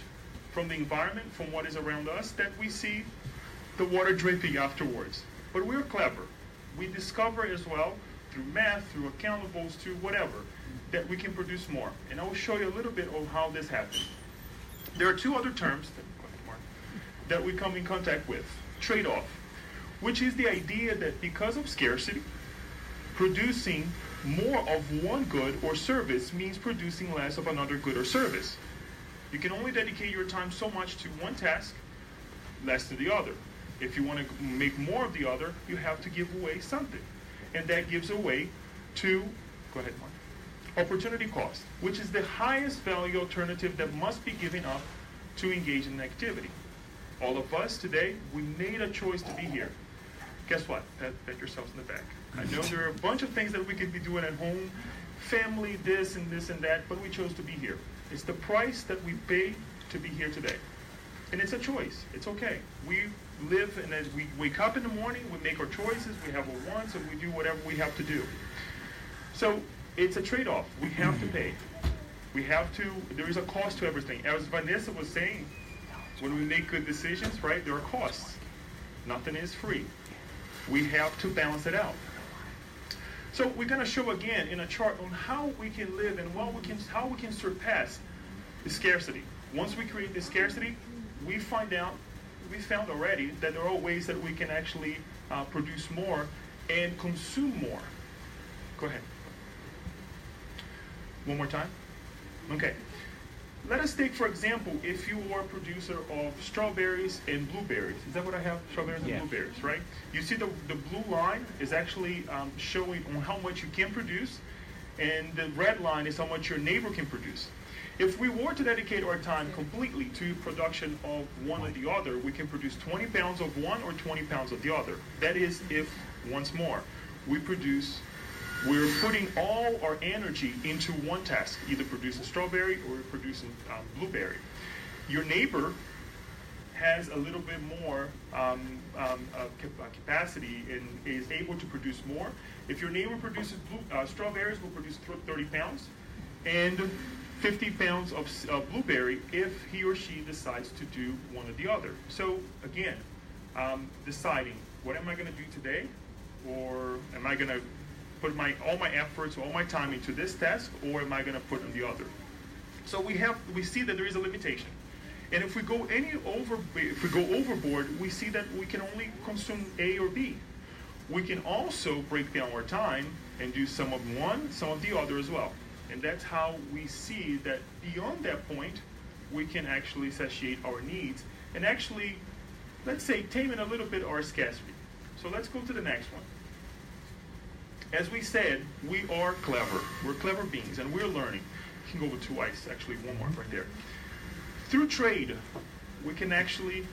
from the environment, from what is around us, that we see the water dripping afterwards. But we're clever. We discover as well, through math, through accountables, through whatever, that we can produce more. And I will show you a little bit of how this happens. There are two other terms that we come in contact with. Trade-off, which is the idea that because of scarcity, producing more of one good or service means producing less of another good or service. You can only dedicate your time so much to one task, less to the other. If you want to make more of the other, you have to give away something. And that gives away to, go ahead, Mark, opportunity cost, which is the highest value alternative that must be given up to engage in an activity. All of us today, we made a choice to be here. Guess what? Pat yourselves in the back. I know there are a bunch of things that we could be doing at home, family, this and that, but we chose to be here. It's the price that we pay to be here today. And it's a choice. It's okay. We live, and as we wake up in the morning, we make our choices, we have our wants, and we do whatever we have to do. So it's a trade-off. We have to pay. We have to, there is a cost to everything. As Vanessa was saying, when we make good decisions, right, there are costs. Nothing is free. We have to balance it out. So we're going to show again in a chart on how we can live and how we can surpass the scarcity. Once we create the scarcity, we found already that there are ways that we can actually produce more and consume more. Go ahead. One more time. Okay. Let us take, for example, if you are a producer of strawberries and blueberries. Is that what I have? Strawberries and blueberries, right? You see the blue line is actually showing on how much you can produce, and the red line is how much your neighbor can produce. If we were to dedicate our time completely to production of one or the other, we can produce 20 pounds of one or 20 pounds of the other. That is if, once more, we're putting all our energy into one task, either producing strawberry or producing blueberry. Your neighbor has a little bit more capacity capacity and is able to produce more. If your neighbor produces strawberries, will produce 30 pounds, and 50 pounds of blueberry if he or she decides to do one or the other. So again, deciding what am I going to do today, or am I going to put all my efforts, all my time into this task, or am I going to put in the other? So we see that there is a limitation, and if we go overboard, we see that we can only consume A or B. We can also break down our time and do some of one, some of the other as well. And that's how we see that beyond that point, we can actually satiate our needs and actually, let's say, tame in a little bit our scarcity. So let's go to the next one. As we said, we are clever. We're clever beings, and we're learning. You can go over twice, actually, one more right there. Through trade, we can actually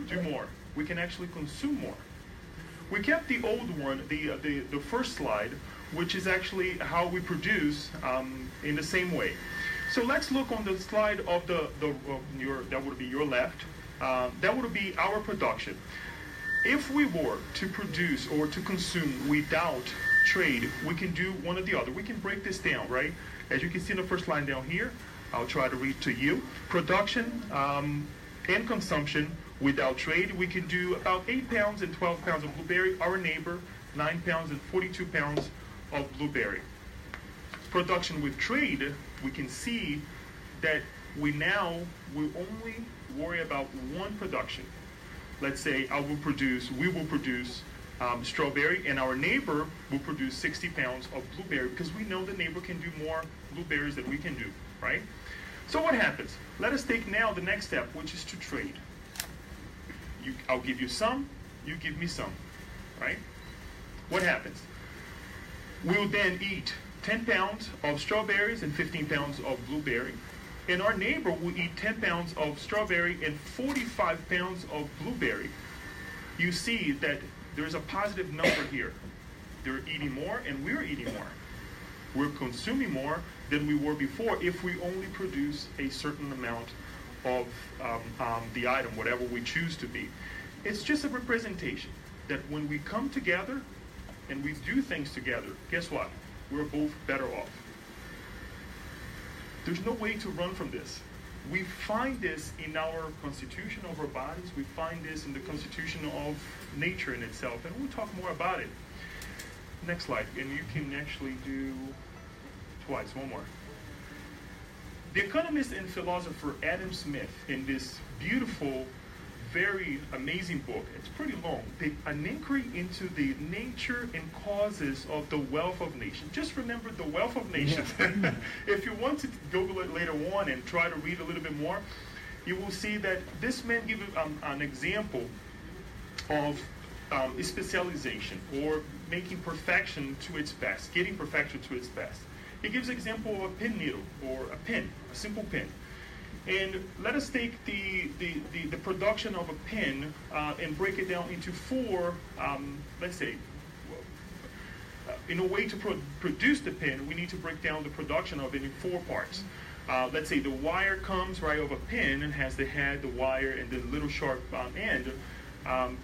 do more. We can actually consume more. We kept the old one, the first slide, which is actually how we produce in the same way. So let's look on the slide of that would be your left. That would be our production. If we were to produce or to consume without trade, we can do one or the other. We can break this down, right? As you can see in the first line down here, I'll try to read to you. Production and consumption without trade, we can do about 8 pounds and 12 pounds of blueberry. Our neighbor, 9 pounds and 42 pounds of blueberry. Production with trade, we can see that we will only worry about one production. Let's say we will produce strawberry, and our neighbor will produce 60 pounds of blueberry, because we know the neighbor can do more blueberries than we can do, right? So what happens? Let us take now the next step, which is to trade. I'll give you some, you give me some, right? What happens? We'll then eat 10 pounds of strawberries and 15 pounds of blueberry. And our neighbor will eat 10 pounds of strawberry and 45 pounds of blueberry. You see that there's a positive number here. They're eating more and we're eating more. We're consuming more than we were before if we only produce a certain amount of the item, whatever we choose to be. It's just a representation that when we come together and we do things together, guess what? We're both better off. There's no way to run from this. We find this in our constitution of our bodies. We find this in the constitution of nature in itself, and we'll talk more about it. Next slide, and you can actually do twice, one more. The economist and philosopher Adam Smith, in this beautiful, very amazing book, it's pretty long, an inquiry into the nature and causes of the wealth of nations. Just remember the wealth of nations. If you want to Google it later on and try to read a little bit more, you will see that this man gives an example of specialization, or making perfection to its best, getting perfection to its best. He gives an example of a pin needle, or a pin, a simple pin. And let us take the production of a pin and break it down into four, let's say, in a way to produce the pin, we need to break down the production of it in 4 parts. Let's say the wire comes right of a pin and has the head, the wire, and the little sharp end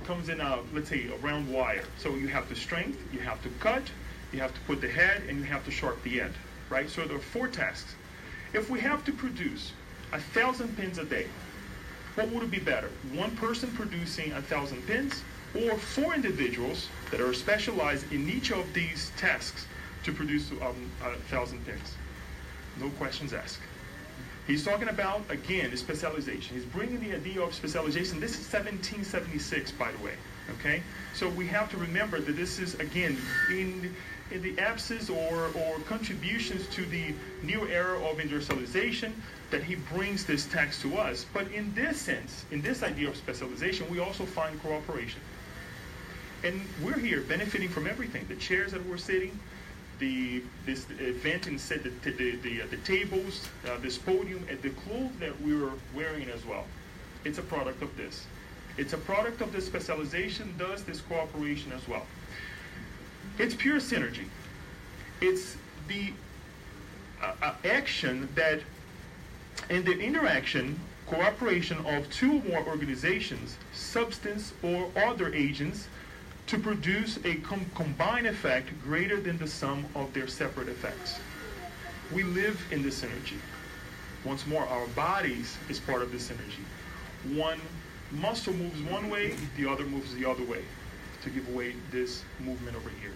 comes in let's say, a round wire. So you have the strength, you have to cut, you have to put the head, and you have to sharp the end, right? So there are 4 tasks. If we have to produce 1,000 pins a day, what would it be better? One person producing 1,000 pins, or 4 individuals that are specialized in each of these tasks to produce 1,000 pins? No questions asked. He's talking about, again, specialization. He's bringing the idea of specialization. This is 1776, by the way. Okay? So we have to remember that this is, again, in the absence or contributions to the new era of industrialization, that he brings this text to us. But in this sense, in this idea of specialization, we also find cooperation. And we're here benefiting from everything. The chairs that we're sitting, this event and the tables, this podium, and the clothes that we're wearing as well. It's a product of this. It's a product of this specialization, thus this cooperation as well. It's pure synergy. It's the action that, in the interaction, cooperation of 2 or more organizations, substance or other agents, to produce a combined effect greater than the sum of their separate effects. We live in this energy. Once more, our bodies is part of this energy. One muscle moves one way, the other moves the other way to give away this movement over here.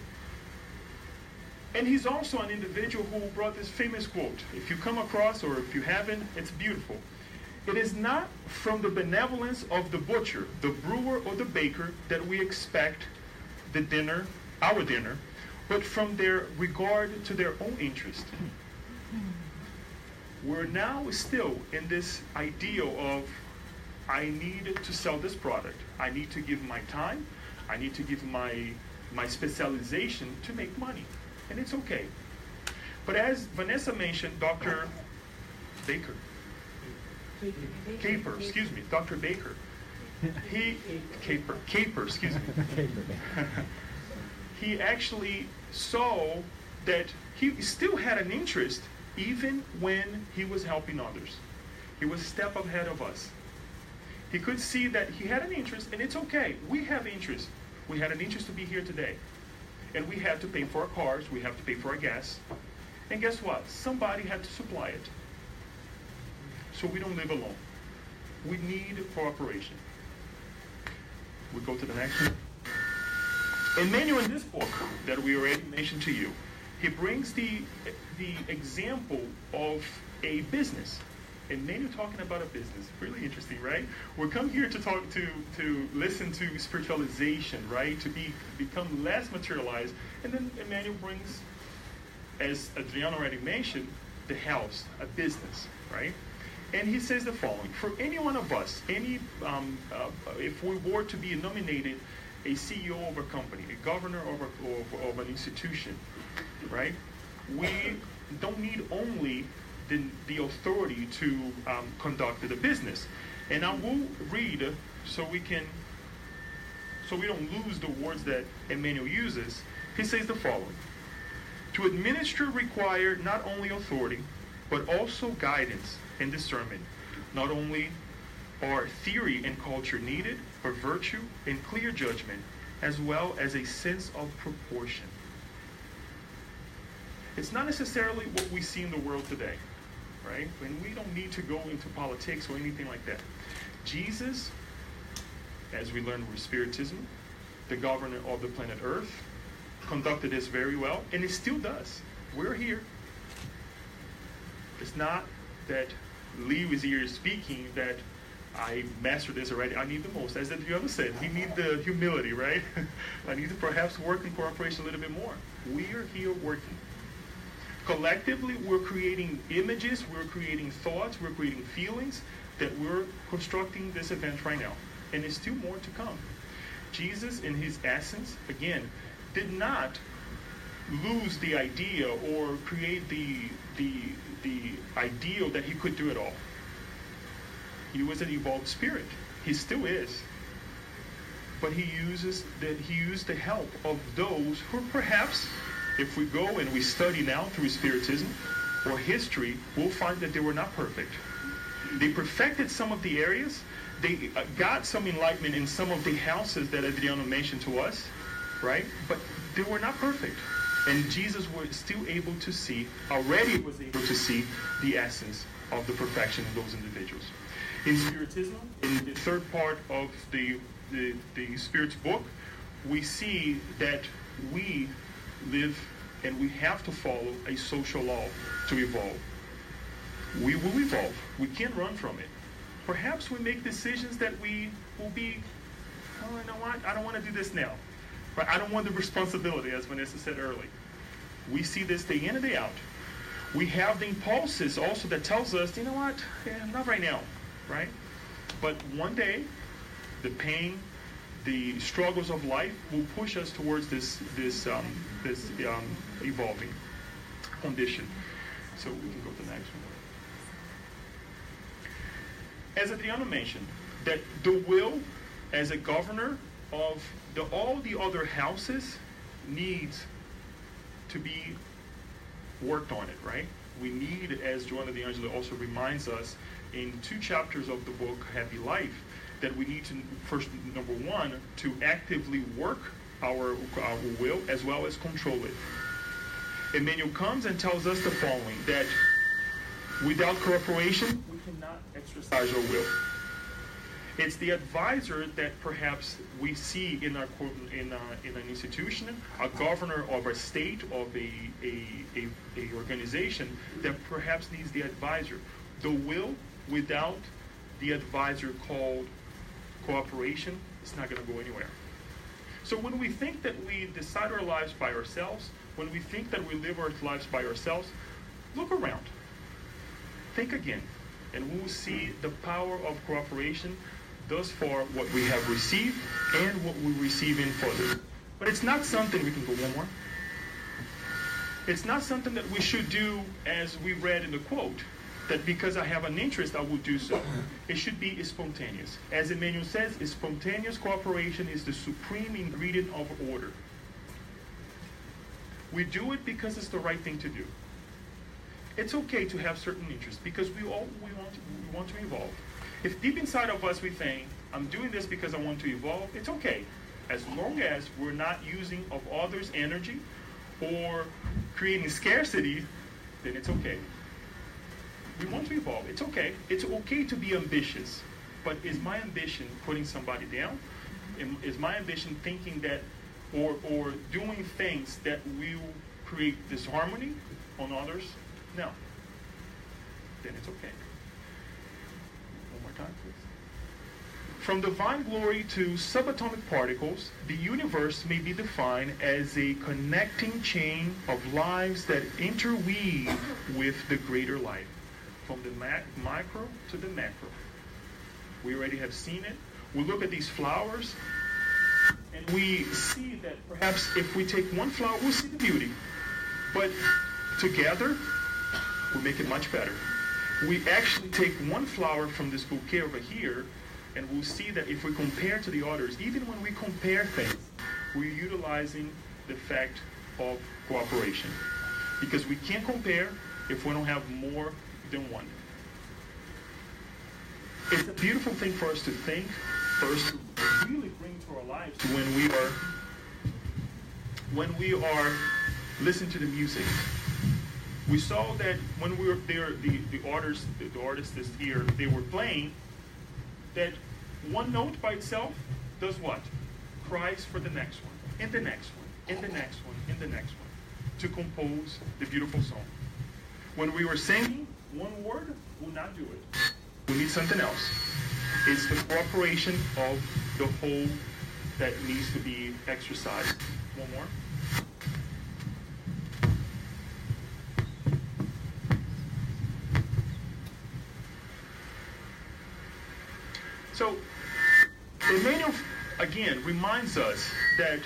And he's also an individual who brought this famous quote. If you come across, or if you haven't, it's beautiful. It is not from the benevolence of the butcher, the brewer, or the baker that we expect the dinner, our dinner, but from their regard to their own interest. We're now still in this ideal of, I need to sell this product. I need to give my time. I need to give my specialization to make money. And it's okay. But as Vanessa mentioned, Dr. Baker, Caper, excuse me, Dr. Baker, Caper, excuse me. He actually saw that he still had an interest even when he was helping others. He was a step ahead of us. He could see that he had an interest, and it's okay. We have interest. We had an interest to be here today. And we had to pay for our cars, we have to pay for our gas. And guess what? Somebody had to supply it. So we don't live alone. We need cooperation. We go to the next one. Emmanuel, in this book that we already mentioned to you, he brings the example of a business. And Emmanuel talking about a business. Really interesting, right? We're come here to talk to listen to spiritualization, right? To become less materialized. And then Emmanuel brings, as Adriano already mentioned, the house, a business, right? And he says the following: for any one of us, if we were to be nominated a CEO of a company, a governor of an institution, right? We don't need only the authority to conduct the business. And I will read so we don't lose the words that Emmanuel uses. He says the following: to administer require not only authority, but also guidance and discernment. Not only are theory and culture needed, but virtue and clear judgment, as well as a sense of proportion. It's not necessarily what we see in the world today, right? And we don't need to go into politics or anything like that. Jesus, as we learned with Spiritism, the governor of the planet Earth, conducted this very well, and it still does. We're here. It's not that Leo is here speaking that I mastered this already. I need the most. As the other said, we need the humility, right? I need to perhaps work in cooperation a little bit more. We are here working. Collectively, we're creating images, we're creating thoughts, we're creating feelings that we're constructing this event right now. And there's still more to come. Jesus, in his essence, again, did not lose the idea or create the ideal that he could do it all. He was an evolved spirit. He still is. But he used the help of those who perhaps, if we go and we study now through Spiritism or history, we'll find that they were not perfect. They perfected some of the areas. They got some enlightenment in some of the houses that Adriano mentioned to us, right? But they were not perfect. And Jesus was still able to see, already was able to see the essence of the perfection in those individuals. In Spiritism, in the third part of the Spirit's book, we see that we live and we have to follow a social law to evolve. We will evolve. We can't run from it. Perhaps we make decisions that we will be, oh, you know what, I don't want to do this now. But I don't want the responsibility, as Vanessa said earlier. We see this day in and day out. We have the impulses also that tells us, you know what, not right now, right? But one day, the pain, the struggles of life will push us towards this evolving condition. So we can go to the next one. As Adriano mentioned, that the will, as a governor of all the other houses, needs to be worked on it, right? We need, as Joanna D'Angelo also reminds us in 2 chapters of the book, Happy Life, that we need to, first, number one, to actively work our will as well as control it. Emmanuel comes and tells us the following, that without cooperation, we cannot exercise our will. It's the advisor that perhaps we see in an institution, a governor of a state, of a organization, that perhaps needs the advisor. The will without the advisor called cooperation is not going to go anywhere. So when we think that we decide our lives by ourselves, when we think that we live our lives by ourselves, look around. Think again, and we will see the power of cooperation, thus far what we have received and what we receive in further. But it's not something, we can go one more. It's not something that we should do as we read in the quote, that because I have an interest, I will do so. It should be spontaneous. As Emmanuel says, spontaneous cooperation is the supreme ingredient of order. We do it because it's the right thing to do. It's okay to have certain interests because we want to evolve. If deep inside of us we think, I'm doing this because I want to evolve, it's okay. As long as we're not using of others' energy or creating scarcity, then it's okay. We want to evolve. It's okay. It's okay to be ambitious. But is my ambition putting somebody down? Is my ambition thinking that or doing things that will create disharmony on others? No. Then it's okay. One more time, please. From divine glory to subatomic particles, the universe may be defined as a connecting chain of lives that interweave with the greater life. From the micro to the macro. We already have seen it. We look at these flowers, and we see that perhaps if we take one flower, we'll see the beauty. But together, we make it much better. We actually take one flower from this bouquet over here, and we'll see that if we compare to the others, even when we compare things, we're utilizing the fact of cooperation. Because we can't compare if we don't have more than one. It's a beautiful thing for us to think, for us to really bring to our lives when we are listening to the music. We saw that when we were there, the artists this year, they were playing, that one note by itself does what? Cries for the next one, and the next one, and the next one, and the next one, to compose the beautiful song. When we were singing, one word will not do it. We need something else. It's the cooperation of the whole that needs to be exercised. One more. So, Emmanuel again reminds us that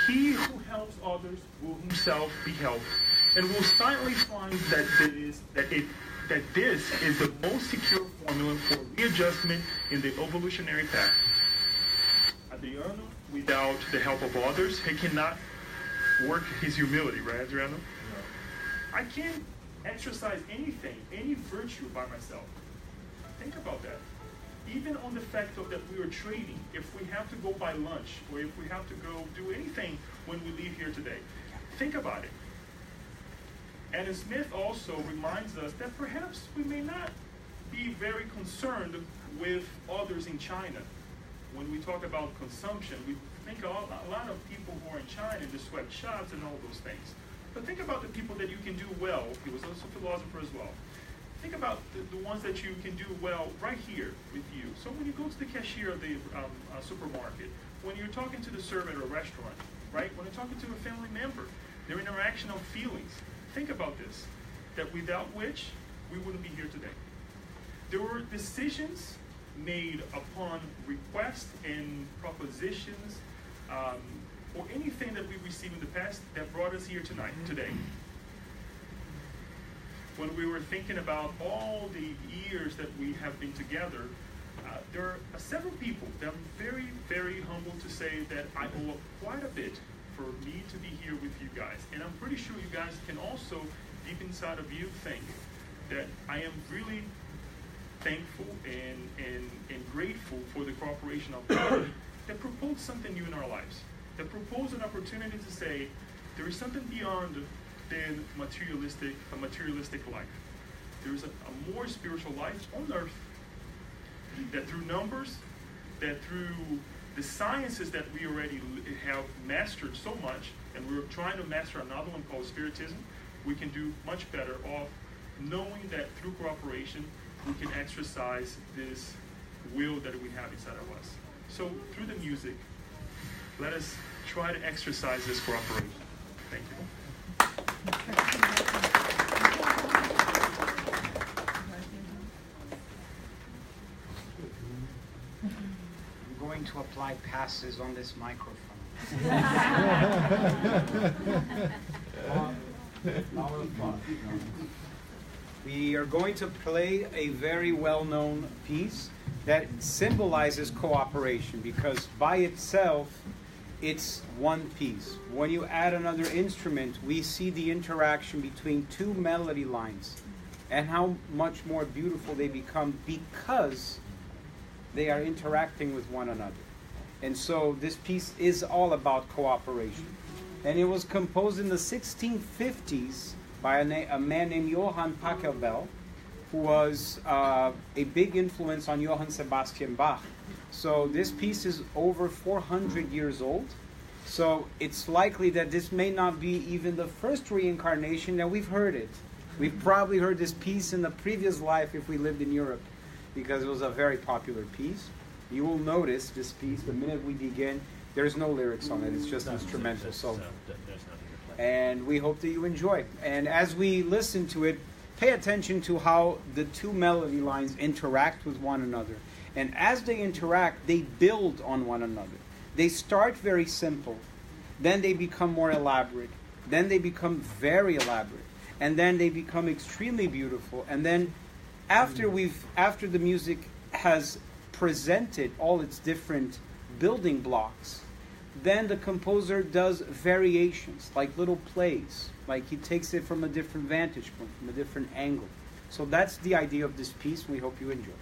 he who helps others will himself be helped, and will silently find that this is the most secure formula for readjustment in the evolutionary path. Adriano, without the help of others, he cannot work his humility, right, Adriano? No. I can't exercise anything, any virtue by myself. Think about that. Even on the fact of that we are trading, if we have to go buy lunch, or if we have to go do anything when we leave here today, think about it. Adam Smith also reminds us that perhaps we may not be very concerned with others in China. When we talk about consumption, we think a lot of people who are in China, the sweatshops and all those things. But think about the people that you can do well. He was also a philosopher as well. Think about the ones that you can do well right here with you. So when you go to the cashier of the supermarket, when you're talking to the server at a restaurant, right? When you're talking to a family member, their interaction of feelings. Think about this, that without which we wouldn't be here today. There were decisions made upon requests and propositions or anything that we received in the past that brought us here today. When we were thinking about all the years that we have been together, there are several people that I'm very, very humble to say that I owe quite a bit for me to be here with you guys. And I'm pretty sure you guys can also, deep inside of you, think that I am really thankful and grateful for the cooperation of God that proposed something new in our lives. that propose an opportunity to say there is something beyond than a materialistic life. There is a more spiritual life on earth, that through numbers, that through the sciences that we already have mastered so much, and we're trying to master another one called Spiritism, we can do much better off knowing that through cooperation, we can exercise this will that we have inside of us. So through the music, let us try to exercise this cooperation. Thank you. I'm going to apply passes on this microphone. We are going to play a very well-known piece that symbolizes cooperation, because by itself it's one piece. When you add another instrument, we see the interaction between two melody lines and how much more beautiful they become because they are interacting with one another. And so this piece is all about cooperation. And it was composed in the 1650s by a man named Johann Pachelbel, who was a big influence on Johann Sebastian Bach. So this piece is over 400 years old. So it's likely that this may not be even the first reincarnation that we've heard it. We've probably heard this piece in the previous life if we lived in Europe, because it was a very popular piece. You will notice this piece, the minute we begin, there's no lyrics on it. It's just instrumental. So, and we hope that you enjoy. And as we listen to it, pay attention to how the two melody lines interact with one another. And as they interact, they build on one another. They start very simple, then they become more elaborate, then they become very elaborate, and then they become extremely beautiful. And then after the music has presented all its different building blocks, then the composer does variations, like little plays, like he takes it from a different vantage point, from a different angle. So that's the idea of this piece, and we hope you enjoy.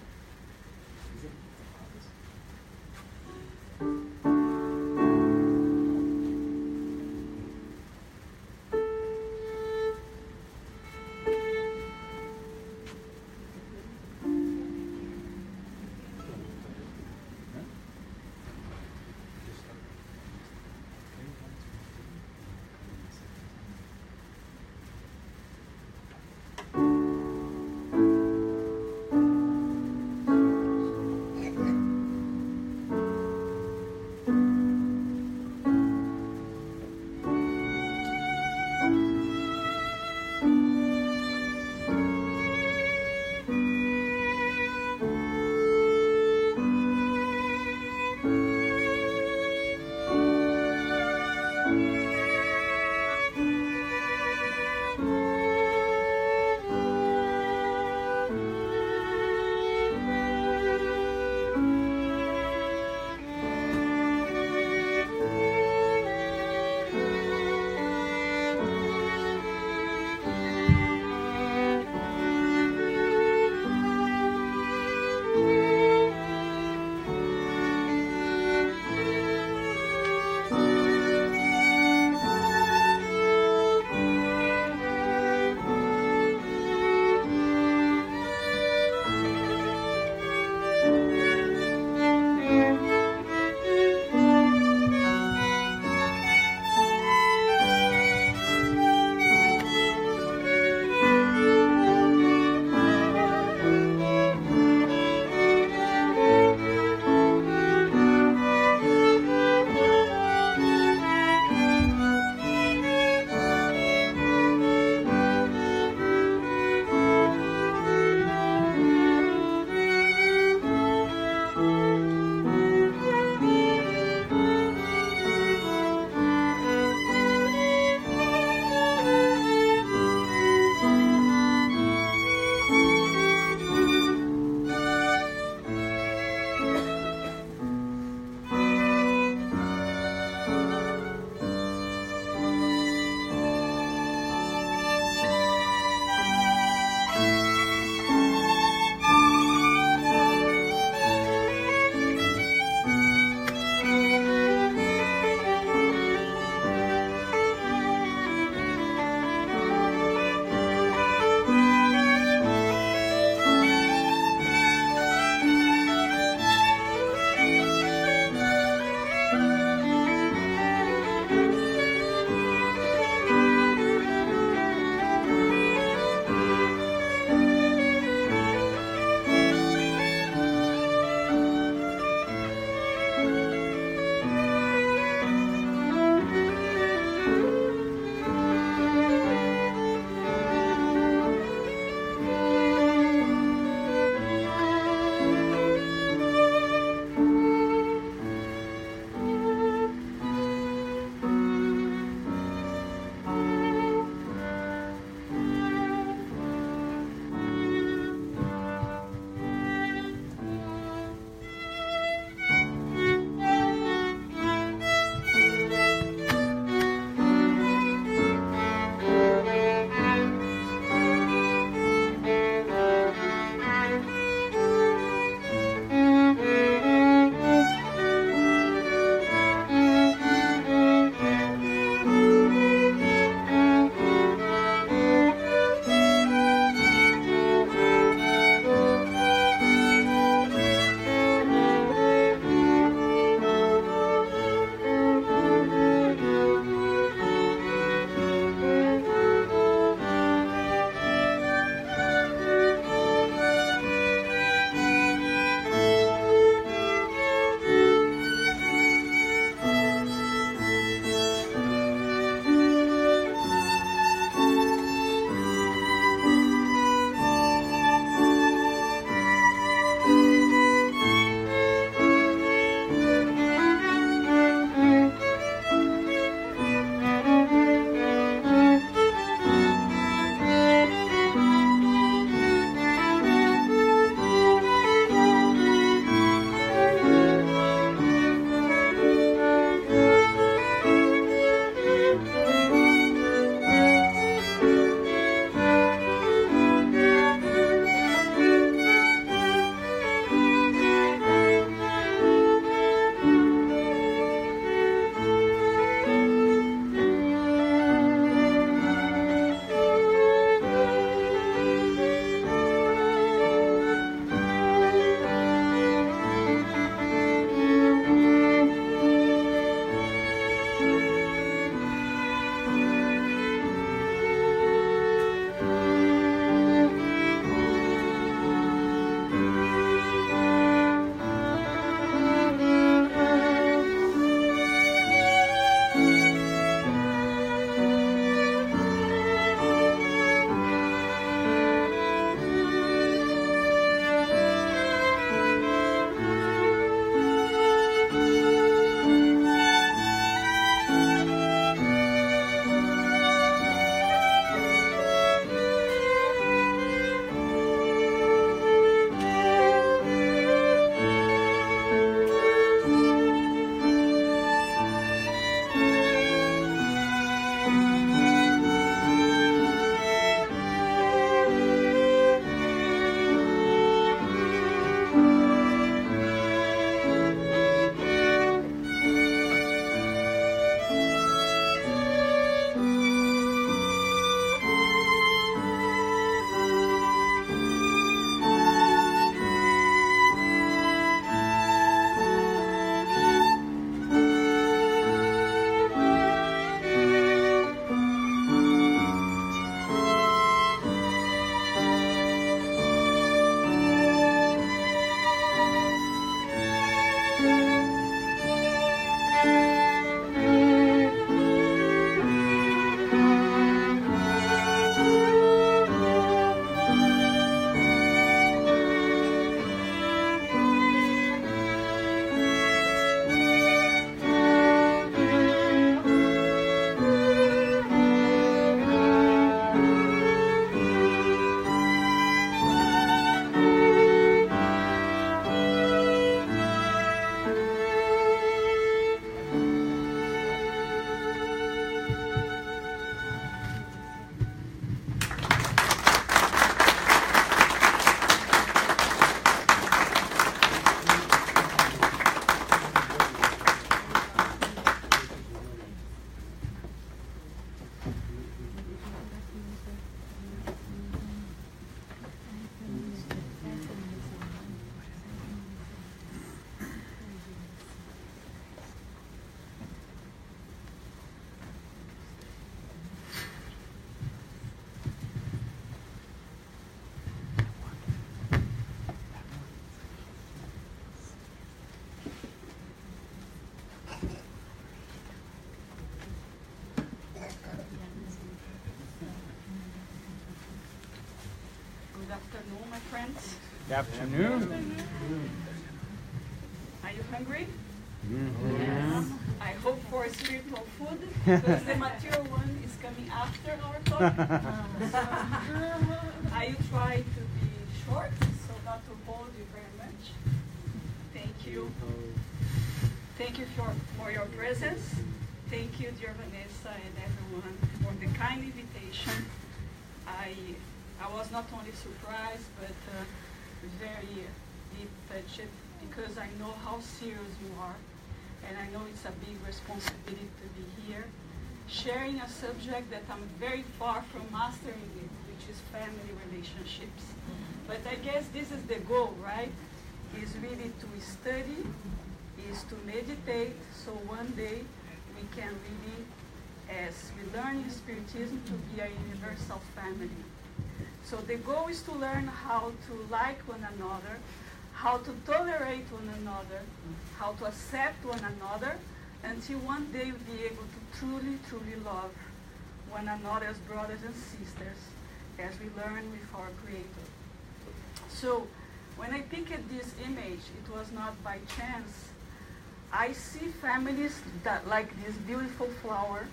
afternoon, my friends. Good afternoon. Are you hungry? Mm-hmm. Yes. I hope for spiritual food, because the material one is coming after our talk. So, I will try to be short, so not to hold you very much. Thank you. Thank you for your presence. Thank you, dear Vanessa and everyone, for the kind invitation. I was not only surprised, but very deep touched, because I know how serious you are, and I know it's a big responsibility to be here, sharing a subject that I'm very far from mastering it, which is family relationships. But I guess this is the goal, right? Is really to study, is to meditate, so one day we can really, as we learn in Spiritism, to be a universal family. So the goal is to learn how to like one another, how to tolerate one another, how to accept one another, until one day we'll be able to truly, truly love one another as brothers and sisters, as we learn with our Creator. So when I picked this image, it was not by chance. I see families that like this beautiful flower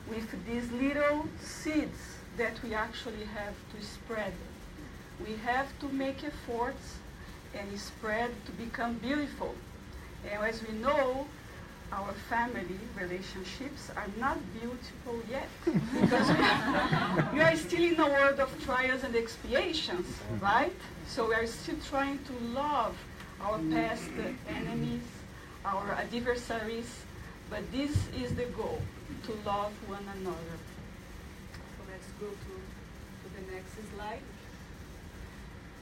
with these little seeds that we actually have to spread. We have to make efforts and spread to become beautiful. And as we know, our family relationships are not beautiful yet, because we are still in a world of trials and expiations, right? So we are still trying to love our past enemies, our adversaries, but this is the goal, to love one another. So let's go to the next slide.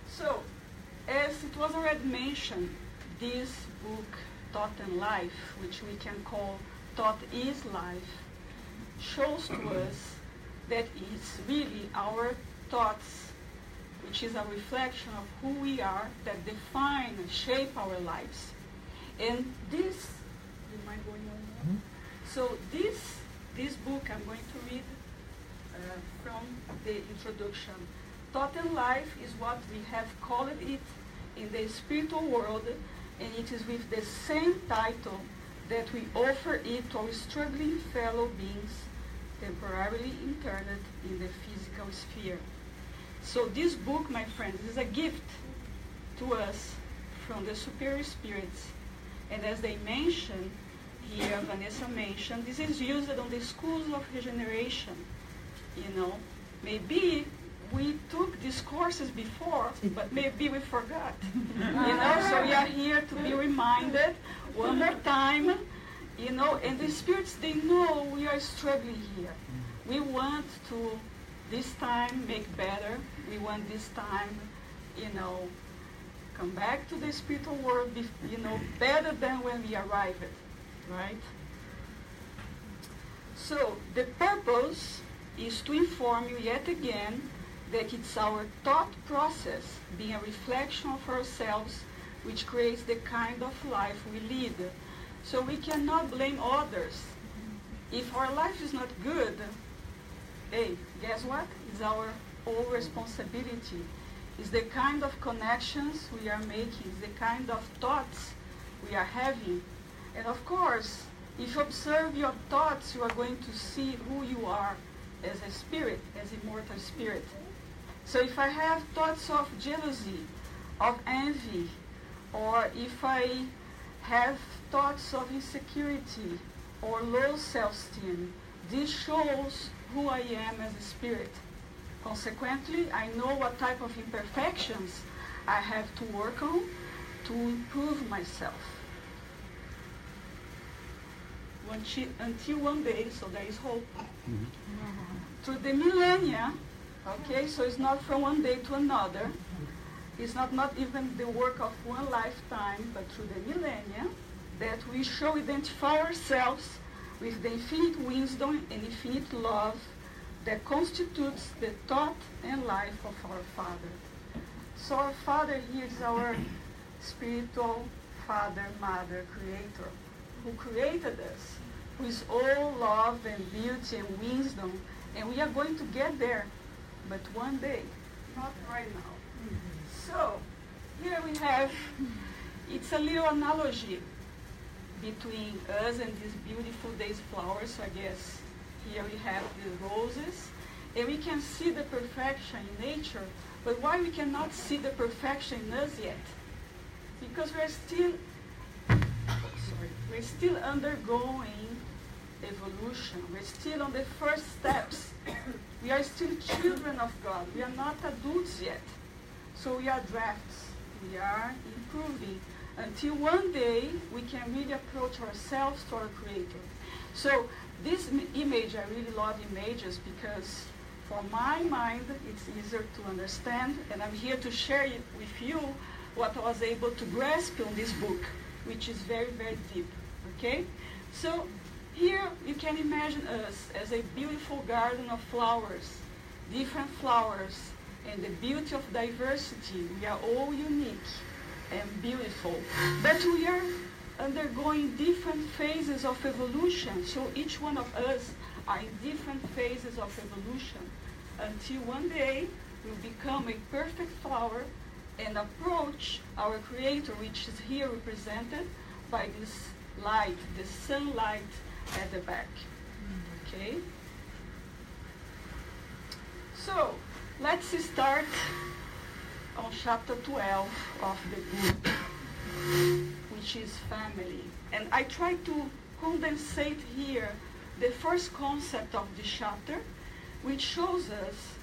So, as it was already mentioned, this book, Thought and Life, which we can call Thought is Life, shows to us that it's really our thoughts, which is a reflection of who we are, that define and shape our lives. And this, do you mind going on? Mm-hmm. So this book I'm going to read from the introduction. Thought and Life is what we have called it in the spiritual world, and it is with the same title that we offer it to our struggling fellow beings temporarily interned in the physical sphere. So this book, my friends, is a gift to us from the superior spirits. And as they mentioned here, Vanessa mentioned, this is used on the schools of regeneration. You know, maybe we took these courses before, but maybe we forgot. You know, so we are here to be reminded one more time, you know, and the spirits, they know we are struggling here. We want to, this time, make better. We want this time, you know, come back to the spiritual world, you know, better than when we arrived, right? So the purpose is to inform you yet again that it's our thought process, being a reflection of ourselves, which creates the kind of life we lead. So we cannot blame others. If our life is not good, hey, guess what? It's our own responsibility. It's the kind of connections we are making, it's the kind of thoughts we are having. And of course, if you observe your thoughts, you are going to see who you are as a spirit, as immortal spirit. So if I have thoughts of jealousy, of envy, or if I have thoughts of insecurity or low self-esteem, this shows who I am as a spirit. Consequently, I know what type of imperfections I have to work on to improve myself. Until one day, so there is hope. Mm-hmm. Through the millennia, okay, so it's not from one day to another. It's not even the work of one lifetime, but through the millennia, that we shall identify ourselves with the infinite wisdom and infinite love that constitutes the thought and life of our Father. So our Father here is our spiritual Father, Mother, Creator, who created us, who is all love and beauty and wisdom, and we are going to get there, but one day, not right now. So, here we have, it's a little analogy between us and these beautiful daisy flowers. So I guess here we have the roses, and we can see the perfection in nature, but why we cannot see the perfection in us yet? Because we're still undergoing evolution. We're still on the first steps. We are still children of God. We are not adults yet. So we are drafts. We are improving until one day we can really approach ourselves to our Creator. So this image, I really love images because for my mind it's easier to understand, and I'm here to share it with you what I was able to grasp on this book, which is very, very deep. Okay? So here you can imagine us as a beautiful garden of flowers, different flowers, and the beauty of diversity. We are all unique and beautiful, but we are undergoing different phases of evolution. So each one of us are in different phases of evolution until one day we'll become a perfect flower and approach our Creator, which is here represented by this light, the sunlight at the back. Okay? So, let's start on chapter 12 of the book, which is family. And I try to condensate here the first concept of this chapter, which shows us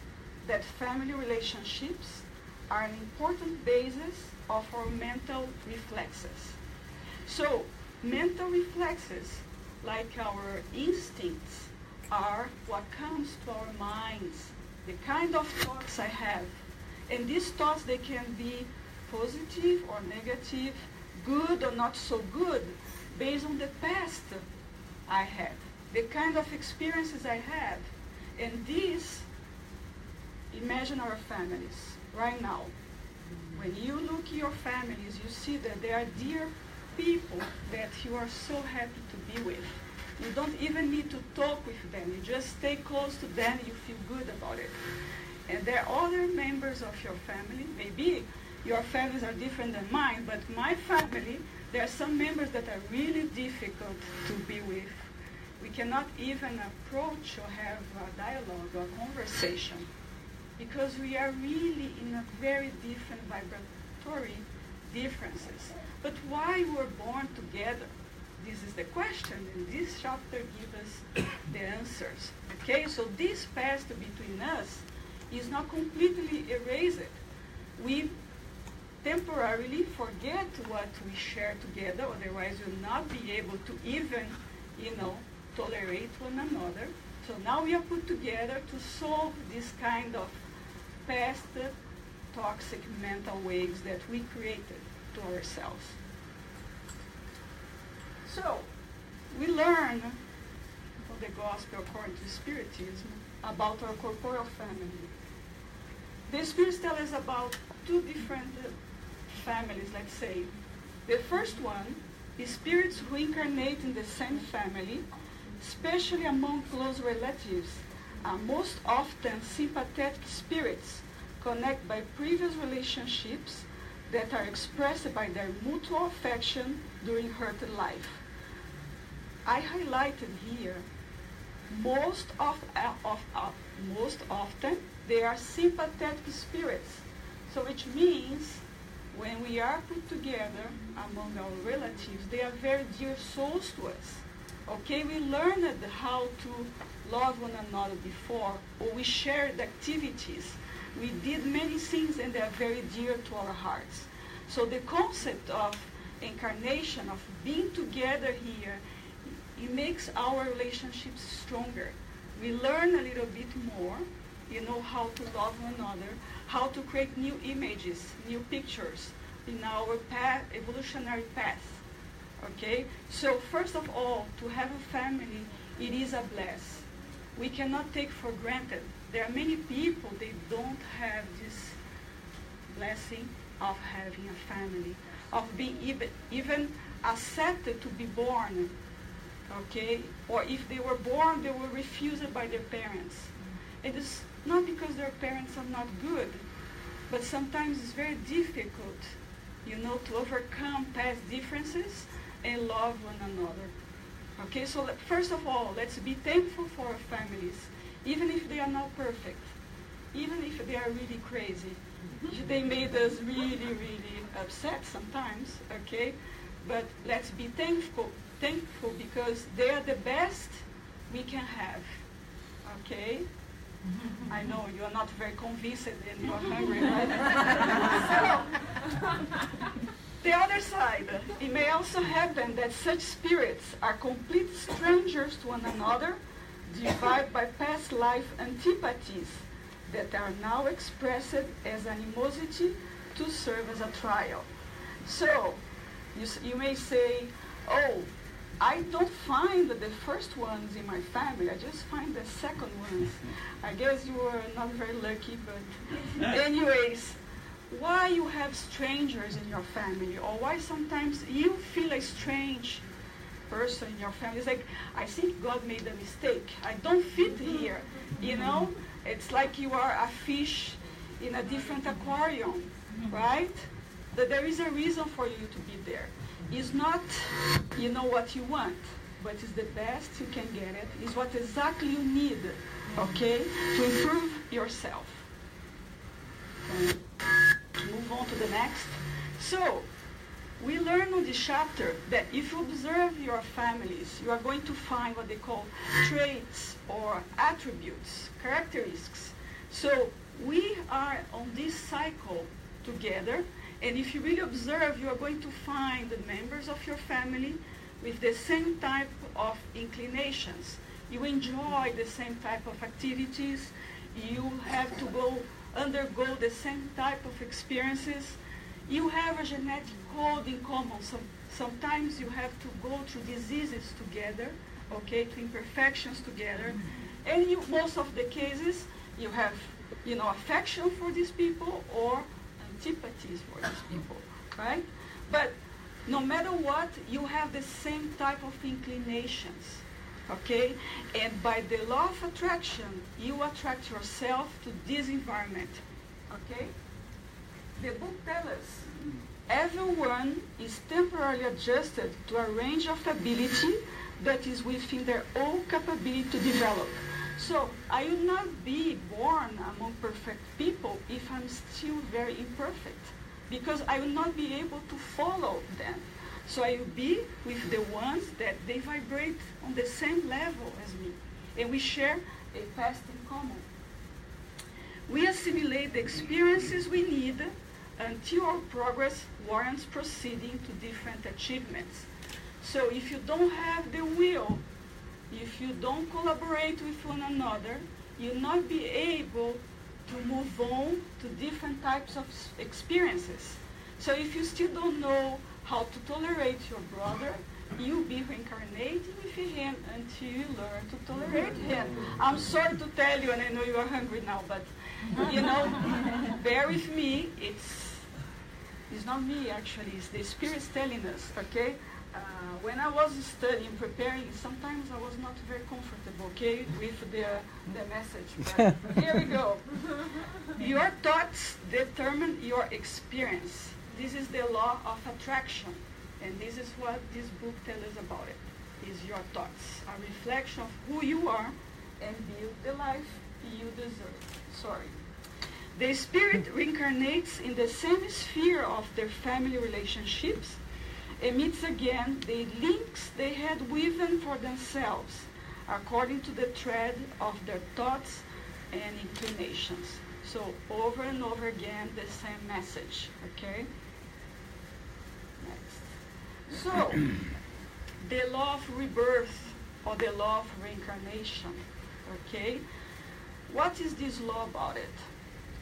that family relationships are an important basis of our mental reflexes. So, mental reflexes, like our instincts, are what comes to our minds, the kind of thoughts I have. And these thoughts, they can be positive or negative, good or not so good, based on the past I had, the kind of experiences I have. And these, imagine our families right now. When you look at your families, you see that they are dear people that you are so happy to be with. You don't even need to talk with them. You just stay close to them and you feel good about it. And there are other members of your family. Maybe your families are different than mine, but my family, there are some members that are really difficult to be with. We cannot even approach or have a dialogue or conversation because we are really in a very different vibratory differences. But why we were born together? This is the question, and this chapter gives us the answers. Okay, so this past between us is not completely erased. We temporarily forget what we share together, otherwise we'll not be able to even, tolerate one another. So now we are put together to solve this kind of past toxic mental waves that we created to ourselves. So, we learn from the gospel according to Spiritism about our corporeal family. The Spirits tell us about two different families, let's say. The first one is spirits who incarnate in the same family, especially among close relatives, are most often sympathetic spirits connected by previous relationships that are expressed by their mutual affection during hurt life. I highlighted here, most often they are sympathetic spirits. So which means when we are put together among our relatives, they are very dear souls to us. Okay, we learned how to love one another before, or we shared activities. We did many things and they are very dear to our hearts. So the concept of incarnation, of being together here, it makes our relationships stronger. We learn a little bit more, how to love one another, how to create new images, new pictures in our evolutionary path. Okay? So first of all, to have a family, it is a bless. We cannot take for granted. There are many people, they don't have this blessing of having a family, of being even accepted to be born. Okay? Or if they were born, they were refused by their parents. It is not because their parents are not good. but sometimes it's very difficult, you know, to overcome past differences and love one another. Okay, so first of all, let's be thankful for our families, even if they are not perfect, even if they are really crazy. They made us really, really upset sometimes, okay? But let's be thankful because they are the best we can have, okay? I know you are not very convinced and you are hungry, right? So, the other side, it may also happen that such spirits are complete strangers to one another, divided by past life antipathies that are now expressed as animosity to serve as a trial. So, you may say, oh, I don't find the first ones in my family, I just find the second ones. I guess you were not very lucky, but anyways, why you have strangers in your family, or why sometimes you feel a strange person in your family. It's like, I think God made a mistake. I don't fit here, you know? It's like you are a fish in a different aquarium, right? That there is a reason for you to be there. It's not, you know, what you want, but it's the best you can get it. It's what exactly you need, okay, to improve yourself. Okay. Move on to the next. So, we learn on this chapter that if you observe your families, you are going to find what they call traits or attributes, characteristics. So we are on this cycle together, and if you really observe, you are going to find the members of your family with the same type of inclinations. You enjoy the same type of activities. You have to undergo the same type of experiences. You have a genetic code in common. Sometimes you have to go through diseases together, okay, to imperfections together. And most of the cases, you have, you know, affection for these people or antipathies for these people, right? But no matter what, you have the same type of inclinations, okay? And by the law of attraction, you attract yourself to this environment, okay? The book tells us everyone is temporarily adjusted to a range of ability that is within their own capability to develop. So I will not be born among perfect people if I'm still very imperfect, because I will not be able to follow them. So I will be with the ones that they vibrate on the same level as me, and we share a past in common. We assimilate the experiences we need until our progress warrants proceeding to different achievements. So if you don't have the will, if you don't collaborate with one another, you'll not be able to move on to different types of experiences. So if you still don't know how to tolerate your brother, you'll be reincarnating with him until you learn to tolerate him. I'm sorry to tell you, and I know you are hungry now, but you know, bear with me. It's not me, actually. It's the Spirit's telling us, okay? When I was studying, preparing, sometimes I was not very comfortable, okay, with the message. But here we go. Your thoughts determine your experience. This is the law of attraction. And this is what this book tells us about it. Is your thoughts a reflection of who you are and build the life you deserve. Sorry. The spirit reincarnates in the same sphere of their family relationships and meets again the links they had woven for themselves according to the thread of their thoughts and inclinations. So over and over again, the same message, okay? Next. So, the law of rebirth or the law of reincarnation, okay? What is this law about it?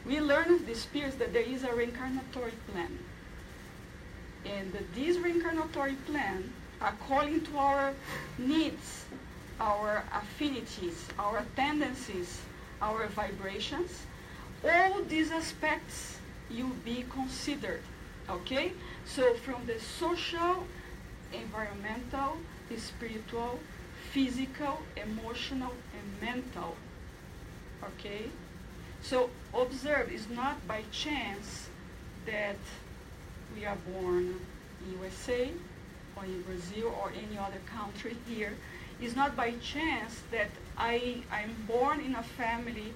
We learn of the spirits that there is a reincarnatory plan. And this reincarnatory plan, according to our needs, our affinities, our tendencies, our vibrations, all these aspects will be considered, okay? So from the social, environmental, spiritual, physical, emotional, and mental, okay? So observe, it's not by chance that we are born in USA or in Brazil or any other country here. It's not by chance that I'm born in a family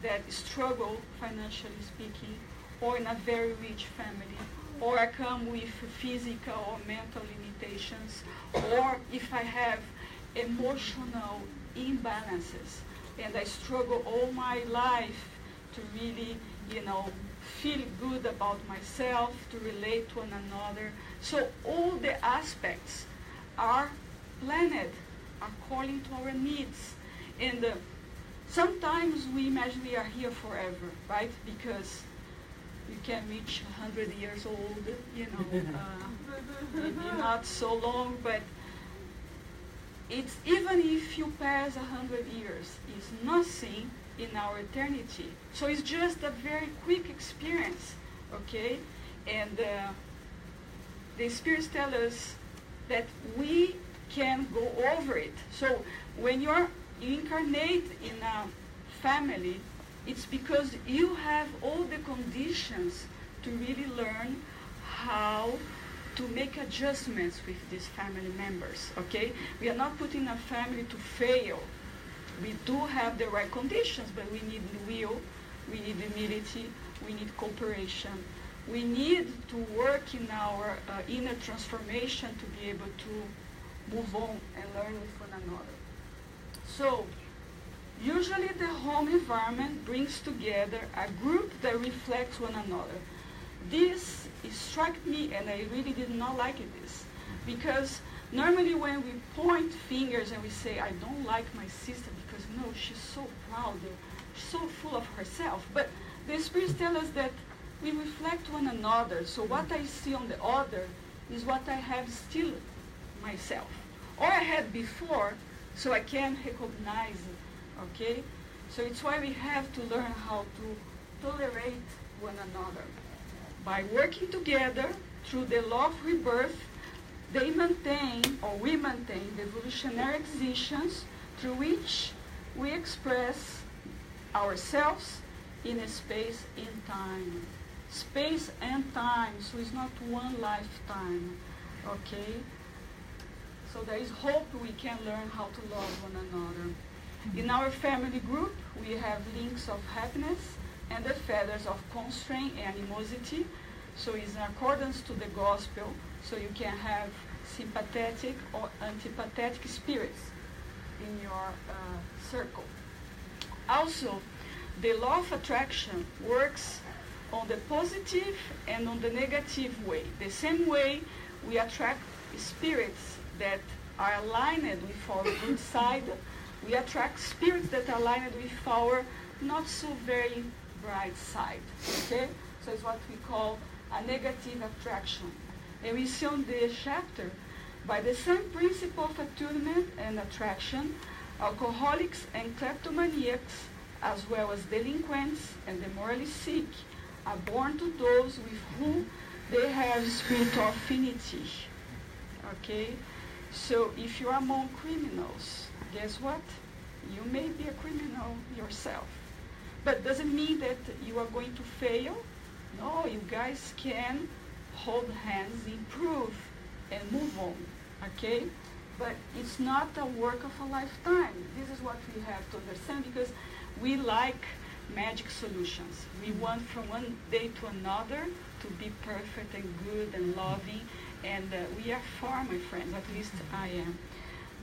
that struggle financially speaking, or in a very rich family, or I come with physical or mental limitations, or if I have emotional imbalances and I struggle all my life to really, feel good about myself, to relate to one another. So all the aspects are planned according to our needs. And sometimes we imagine we are here forever, right? Because you can reach 100 years old, maybe not so long, but it's even if you pass 100 years, it's nothing in our eternity. So it's just a very quick experience, okay? And the spirits tell us that we can go over it. So when you incarnate in a family, it's because you have all the conditions to really learn how to make adjustments with these family members, okay? We are not putting a family to fail. We do have the right conditions, but we need will, we need humility, we need cooperation. We need to work in our inner transformation to be able to move on and learn with one another. So, usually the home environment brings together a group that reflects one another. This struck me, and I really did not like this, because normally when we point fingers and we say, I don't like my sister because, she's so proud, she's so full of herself. But the spirits tell us that we reflect one another. So what I see on the other is what I have still myself, or I had before, so I can recognize it, okay? So it's why we have to learn how to tolerate one another. By working together through the law of rebirth, we maintain the evolutionary existence through which we express ourselves in a space and time. Space and time, so it's not one lifetime, okay? So there is hope we can learn how to love one another. In our family group, we have links of happiness and the feathers of constraint and animosity. So it's in accordance to the gospel, so you can have sympathetic or antipathetic spirits in your circle. Also, the law of attraction works on the positive and on the negative way. The same way we attract spirits that are aligned with our good side, we attract spirits that are aligned with our not so very bright side, okay? So it's what we call a negative attraction. And we see on the chapter, by the same principle of attunement and attraction, alcoholics and kleptomaniacs, as well as delinquents and the morally sick, are born to those with whom they have spiritual affinity. Okay? So if you are among criminals, guess what? You may be a criminal yourself. But doesn't mean that you are going to fail. No, you guys can hold hands, improve, and move on. Okay? But it's not a work of a lifetime. This is what we have to understand, because we like magic solutions. We want from one day to another to be perfect and good and loving, and we are far, my friends, at least I am.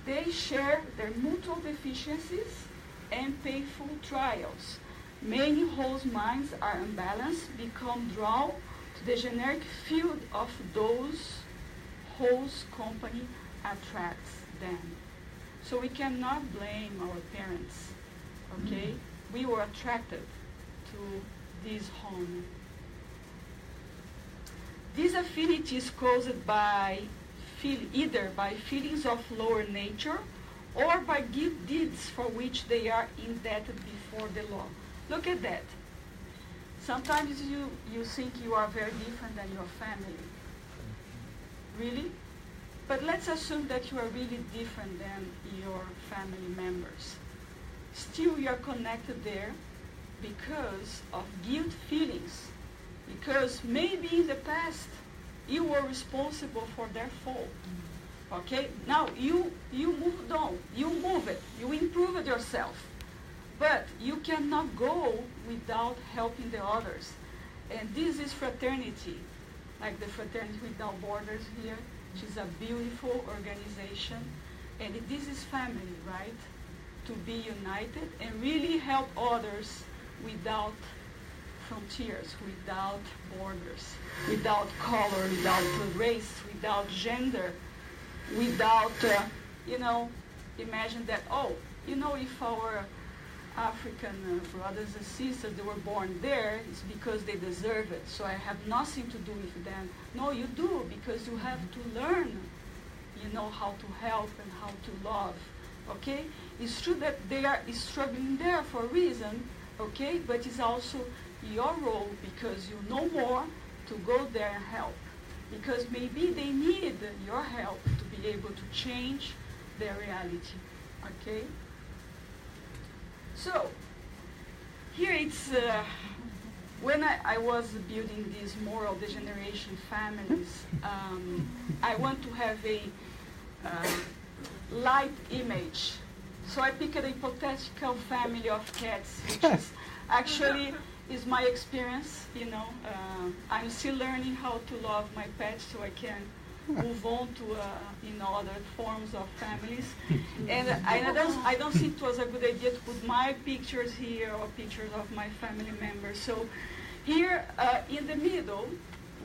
They share their mutual deficiencies and painful trials. Many whose minds are unbalanced become drawn to the generic field of those whose company attracts them. So we cannot blame our parents, okay? We were attracted to this home. This affinity is caused by either by feelings of lower nature or by good deeds for which they are indebted before the law. Look at that. Sometimes you think you are very different than your family. Really? But let's assume that you are really different than your family members. Still, you are connected there because of guilt feelings, because maybe in the past you were responsible for their fault. Okay? Now you moved on, you move it, you improved yourself. But you cannot go without helping the others. And this is fraternity, like the Fraternity Without Borders here. Which is a beautiful organization. And this is family, right? To be united and really help others without frontiers, without borders, without color, without race, without gender, without, imagine that, if our African brothers and sisters, they were born there, it's because they deserve it, so I have nothing to do with them. No, you do, because you have to learn, how to help and how to love, okay? It's true that they are struggling there for a reason, okay? But it's also your role, because you know more, to go there and help. Because maybe they need your help to be able to change their reality, okay? So, here it's, when I was building these moral degeneration families, I want to have a light image. So I picked a hypothetical family of cats, which is actually is my experience, I'm still learning how to love my pets so I can move on to other forms of families. And I don't think it was a good idea to put my pictures here or pictures of my family members. So here in the middle,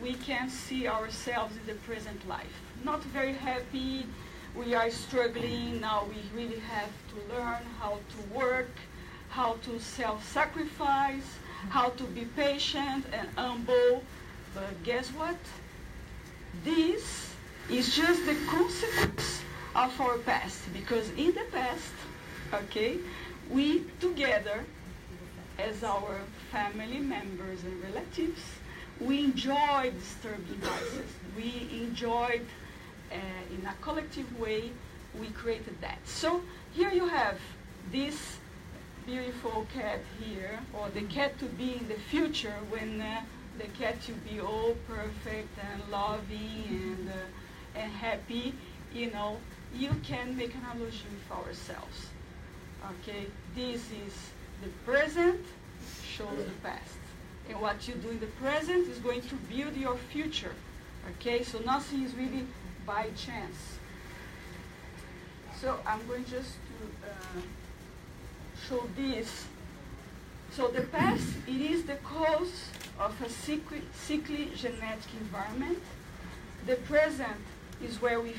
we can see ourselves in the present life. Not very happy, we are struggling, now we really have to learn how to work, how to self-sacrifice, how to be patient and humble. But guess what? This is just the consequence of our past, because in the past, okay, we together, as our family members and relatives, we enjoyed disturbing vices. We enjoyed, in a collective way, we created that. So here you have this beautiful cat here, or the cat to be in the future when the cat to be all perfect and loving and happy, you can make an analogy with ourselves. Okay, this is the present, shows the past. And what you do in the present is going to build your future. Okay, so nothing is really by chance. So I'm going just to show this. So the past, it is the cause of a sickly genetic environment. The present is where we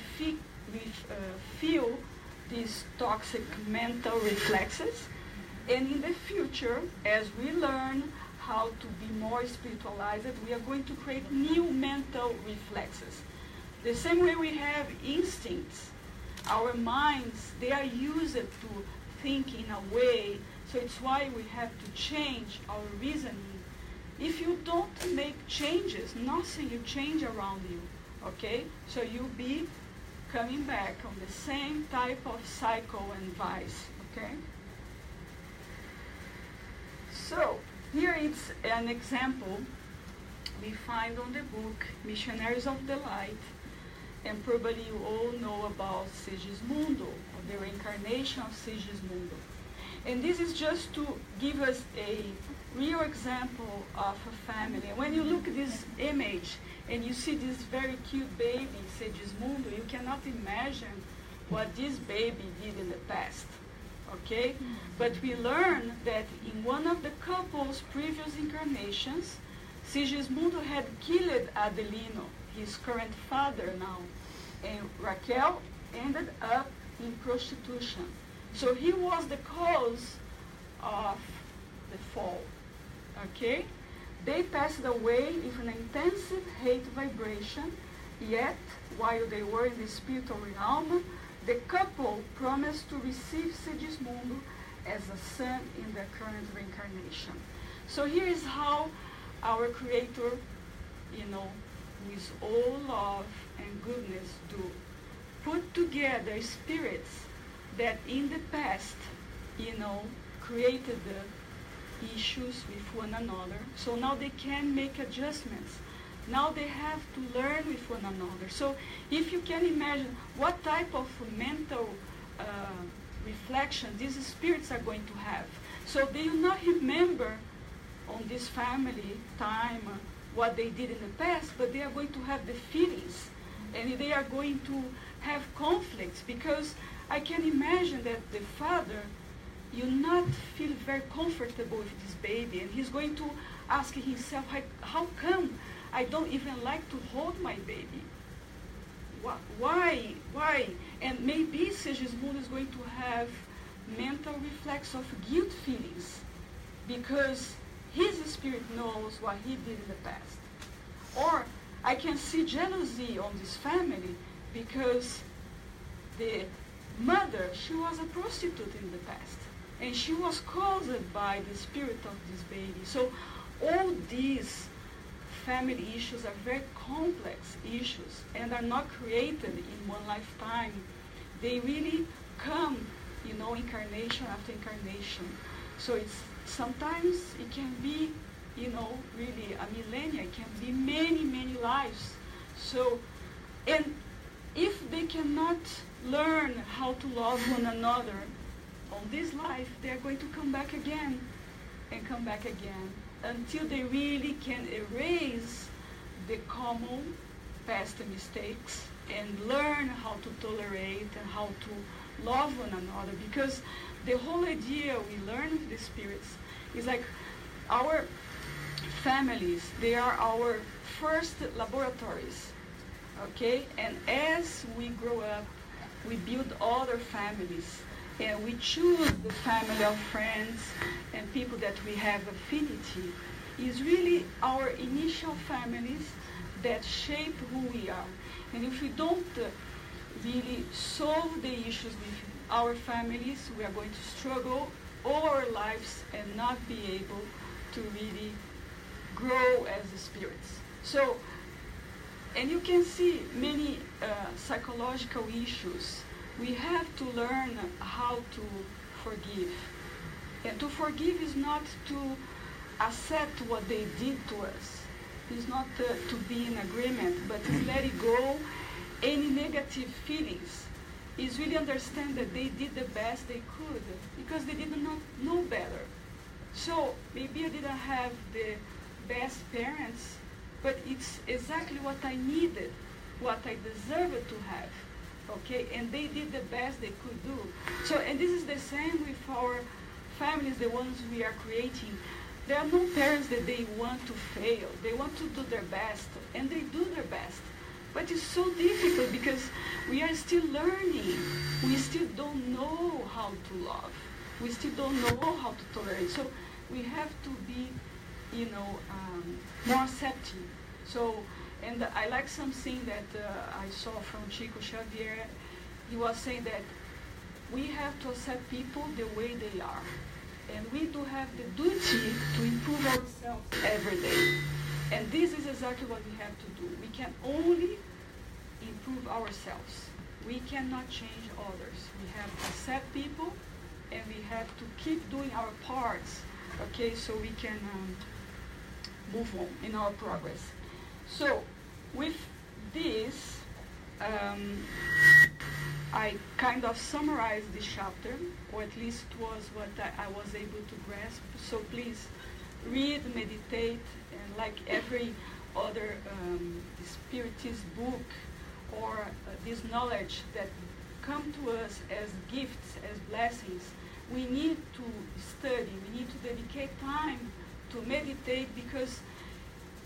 feel these toxic mental reflexes. And in the future, as we learn how to be more spiritualized, we are going to create new mental reflexes. The same way we have instincts, our minds, they are used to think in a way, so it's why we have to change our reasoning. If you don't make changes, nothing will change around you, okay? So you'll be coming back on the same type of cycle and vice, okay? So here is an example we find on the book Missionaries of the Light, and probably you all know about Sigismundo, or the reincarnation of Sigismundo. And this is just to give us a real example of a family. And when you look at this image and you see this very cute baby, Sigismundo, you cannot imagine what this baby did in the past. Okay? But we learn that in one of the couple's previous incarnations, Sigismundo had killed Adelino, his current father now, and Raquel ended up in prostitution. So he was the cause of the fall. Okay? They passed away with an intensive hate vibration, yet while they were in the spiritual realm, the couple promised to receive Sigismundo as a son in their current reincarnation. So here is how our Creator, with all love and goodness, do put together spirits that in the past, created issues with one another. So now they can make adjustments. Now they have to learn with one another. So if you can imagine what type of mental reflection these spirits are going to have. So they will not remember on this family time what they did in the past, but they are going to have the feelings, and they are going to have conflicts, because I can imagine that the father, you not feel very comfortable with this baby, and he's going to ask himself, how come I don't even like to hold my baby? Why? And maybe Sigismund is going to have mental reflex of guilt feelings, because his spirit knows what he did in the past. Or I can see jealousy on this family, because the mother, she was a prostitute in the past, and she was caused by the spirit of this baby. So all these family issues are very complex issues and are not created in one lifetime. They really come, incarnation after incarnation. So it's sometimes it can be, really a millennia. It can be many, many lives. So, and if they cannot learn how to love one another on this life, they are going to come back again and come back again, until they really can erase the common past mistakes and learn how to tolerate and how to love one another. Because the whole idea we learn with the spirits is like our families, they are our first laboratories, okay? And as we grow up, we build other families, and we choose the family of friends and people that we have affinity. Is really our initial families that shape who we are. And if we don't really solve the issues with our families, we are going to struggle all our lives and not be able to really grow as spirits. So, and you can see many psychological issues. We have to learn how to forgive. And to forgive is not to accept what they did to us. It's not to be in agreement, but to let it go. Any negative feelings is really understand that they did the best they could, because they did not know better. So maybe I didn't have the best parents, but it's exactly what I needed, what I deserved to have. Okay, and they did the best they could do. So, and this is the same with our families, the ones we are creating. There are no parents that they want to fail. They want to do their best, and they do their best. But it's so difficult because we are still learning. We still don't know how to love. We still don't know how to tolerate. So we have to be, more accepting. So, and I like something that I saw from Chico Xavier. He was saying that we have to accept people the way they are. And we do have the duty to improve ourselves every day. And this is exactly what we have to do. We can only improve ourselves. We cannot change others. We have to accept people, and we have to keep doing our parts, okay, so we can move on in our progress. So, with this, I kind of summarized this chapter, or at least it was what I was able to grasp. So please read, meditate, and like every other spiritist book or this knowledge that come to us as gifts, as blessings, we need to study, we need to dedicate time to meditate, because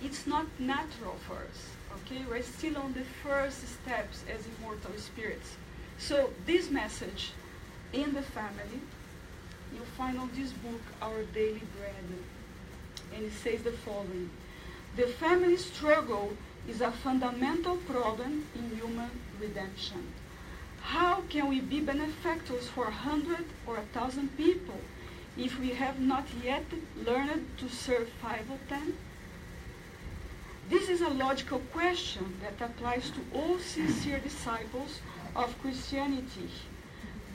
it's not natural for us, okay? We're still on the first steps as immortal spirits. So this message in the family, you'll find on this book, Our Daily Bread, and it says the following: the family struggle is a fundamental problem in human redemption. How can we be benefactors for 100 or 1,000 people if we have not yet learned to serve 5 or 10? This is a logical question that applies to all sincere disciples of Christianity.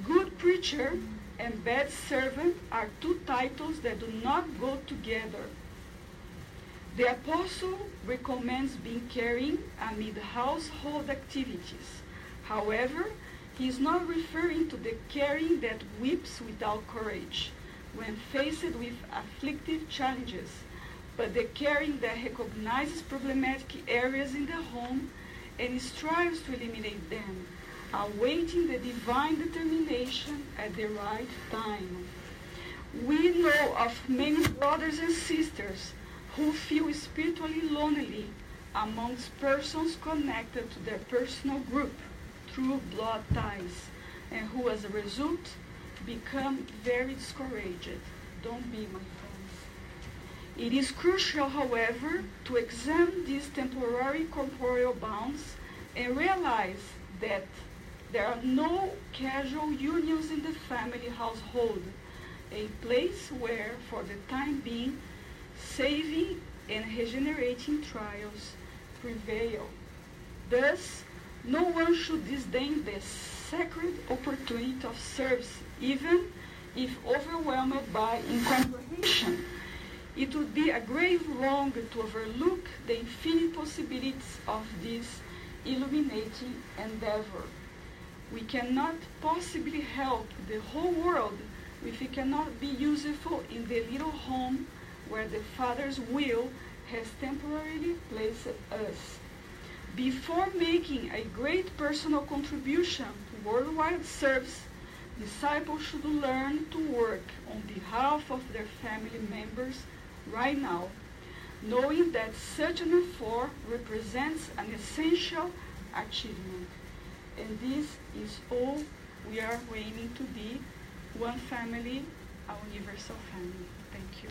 Good preachers and bad servant are two titles that do not go together. The apostle recommends being caring amid household activities. However, he is not referring to the caring that weeps without courage when faced with afflictive challenges, but the caring that recognizes problematic areas in the home and strives to eliminate them, awaiting the divine determination at the right time. We know of many brothers and sisters who feel spiritually lonely amongst persons connected to their personal group through blood ties, and who as a result become very discouraged. Don't be, my friends. It is crucial, however, to examine these temporary corporeal bonds and realize that there are no casual unions in the family household, a place where, for the time being, saving and regenerating trials prevail. Thus, no one should disdain the sacred opportunity of service, even if overwhelmed by incomprehension. It would be a grave wrong to overlook the infinite possibilities of this illuminating endeavor. We cannot possibly help the whole world if it cannot be useful in the little home where the Father's will has temporarily placed us. Before making a great personal contribution to worldwide service, disciples should learn to work on behalf of their family members right now, knowing that such an effort represents an essential achievement. And this is all we are aiming to be, one family, a universal family. Thank you.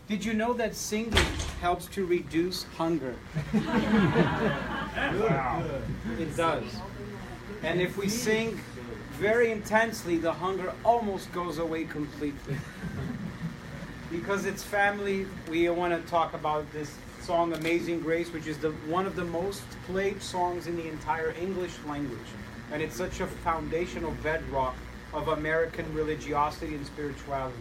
Did you know that singing helps to reduce hunger? Wow. It does. And if we sing very intensely, the hunger almost goes away completely. Because it's family, we want to talk about this song, Amazing Grace, which is one of the most played songs in the entire English language. And it's such a foundational bedrock of American religiosity and spirituality.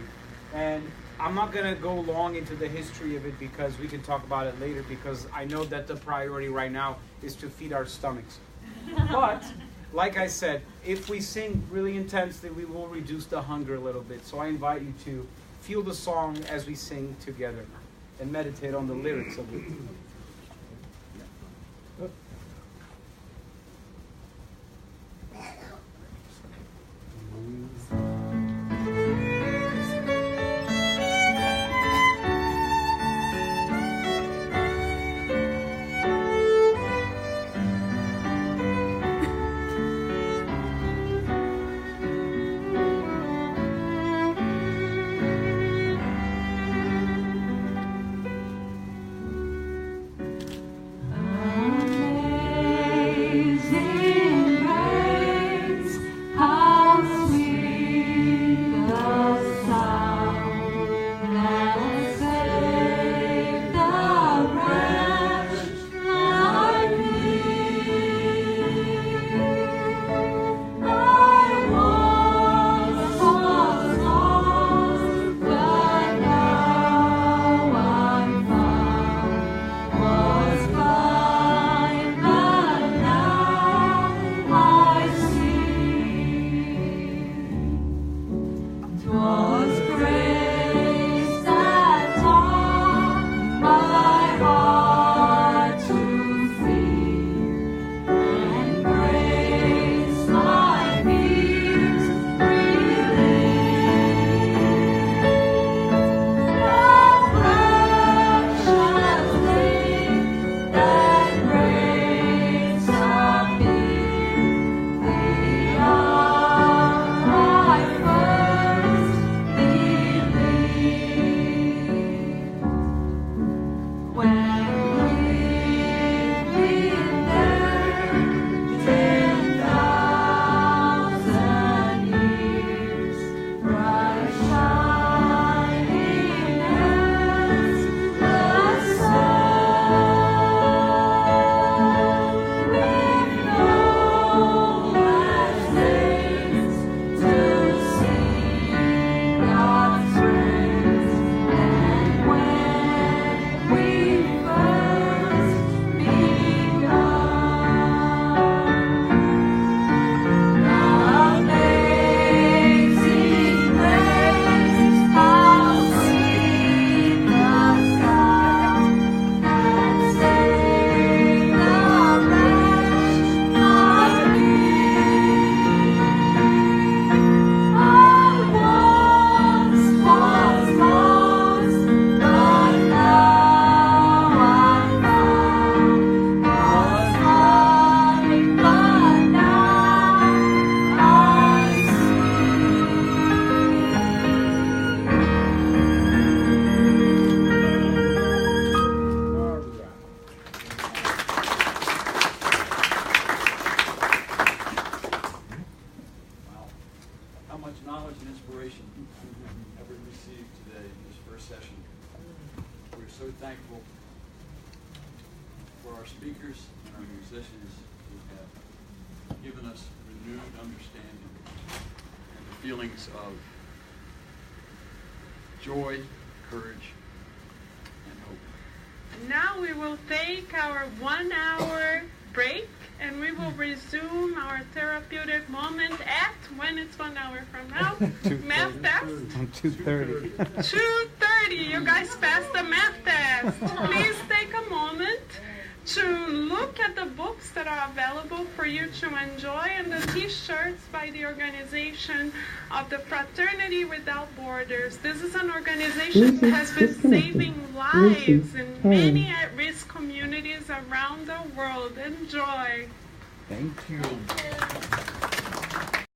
And I'm not going to go long into the history of it because we can talk about it later, because I know that the priority right now is to feed our stomachs. But, like I said, if we sing really intensely, we will reduce the hunger a little bit. So I invite you to feel the song as we sing together and meditate on the lyrics of it. how much knowledge and inspiration have we received today in this first session. We're so thankful for our speakers and our musicians who have given us renewed understanding and the feelings of joy, courage, and hope. Now we will take our 1 hour break and we will resume our therapeutic moment at, when it's 1 hour from now, math test. 2:30. 2:30, you guys passed the math test. Please take a moment to look at the books that are available for you to enjoy and the t-shirts by the organization of the Fraternity Without Borders. This is an organization that has been saving lives in many at-risk communities around the world. Enjoy. Thank you.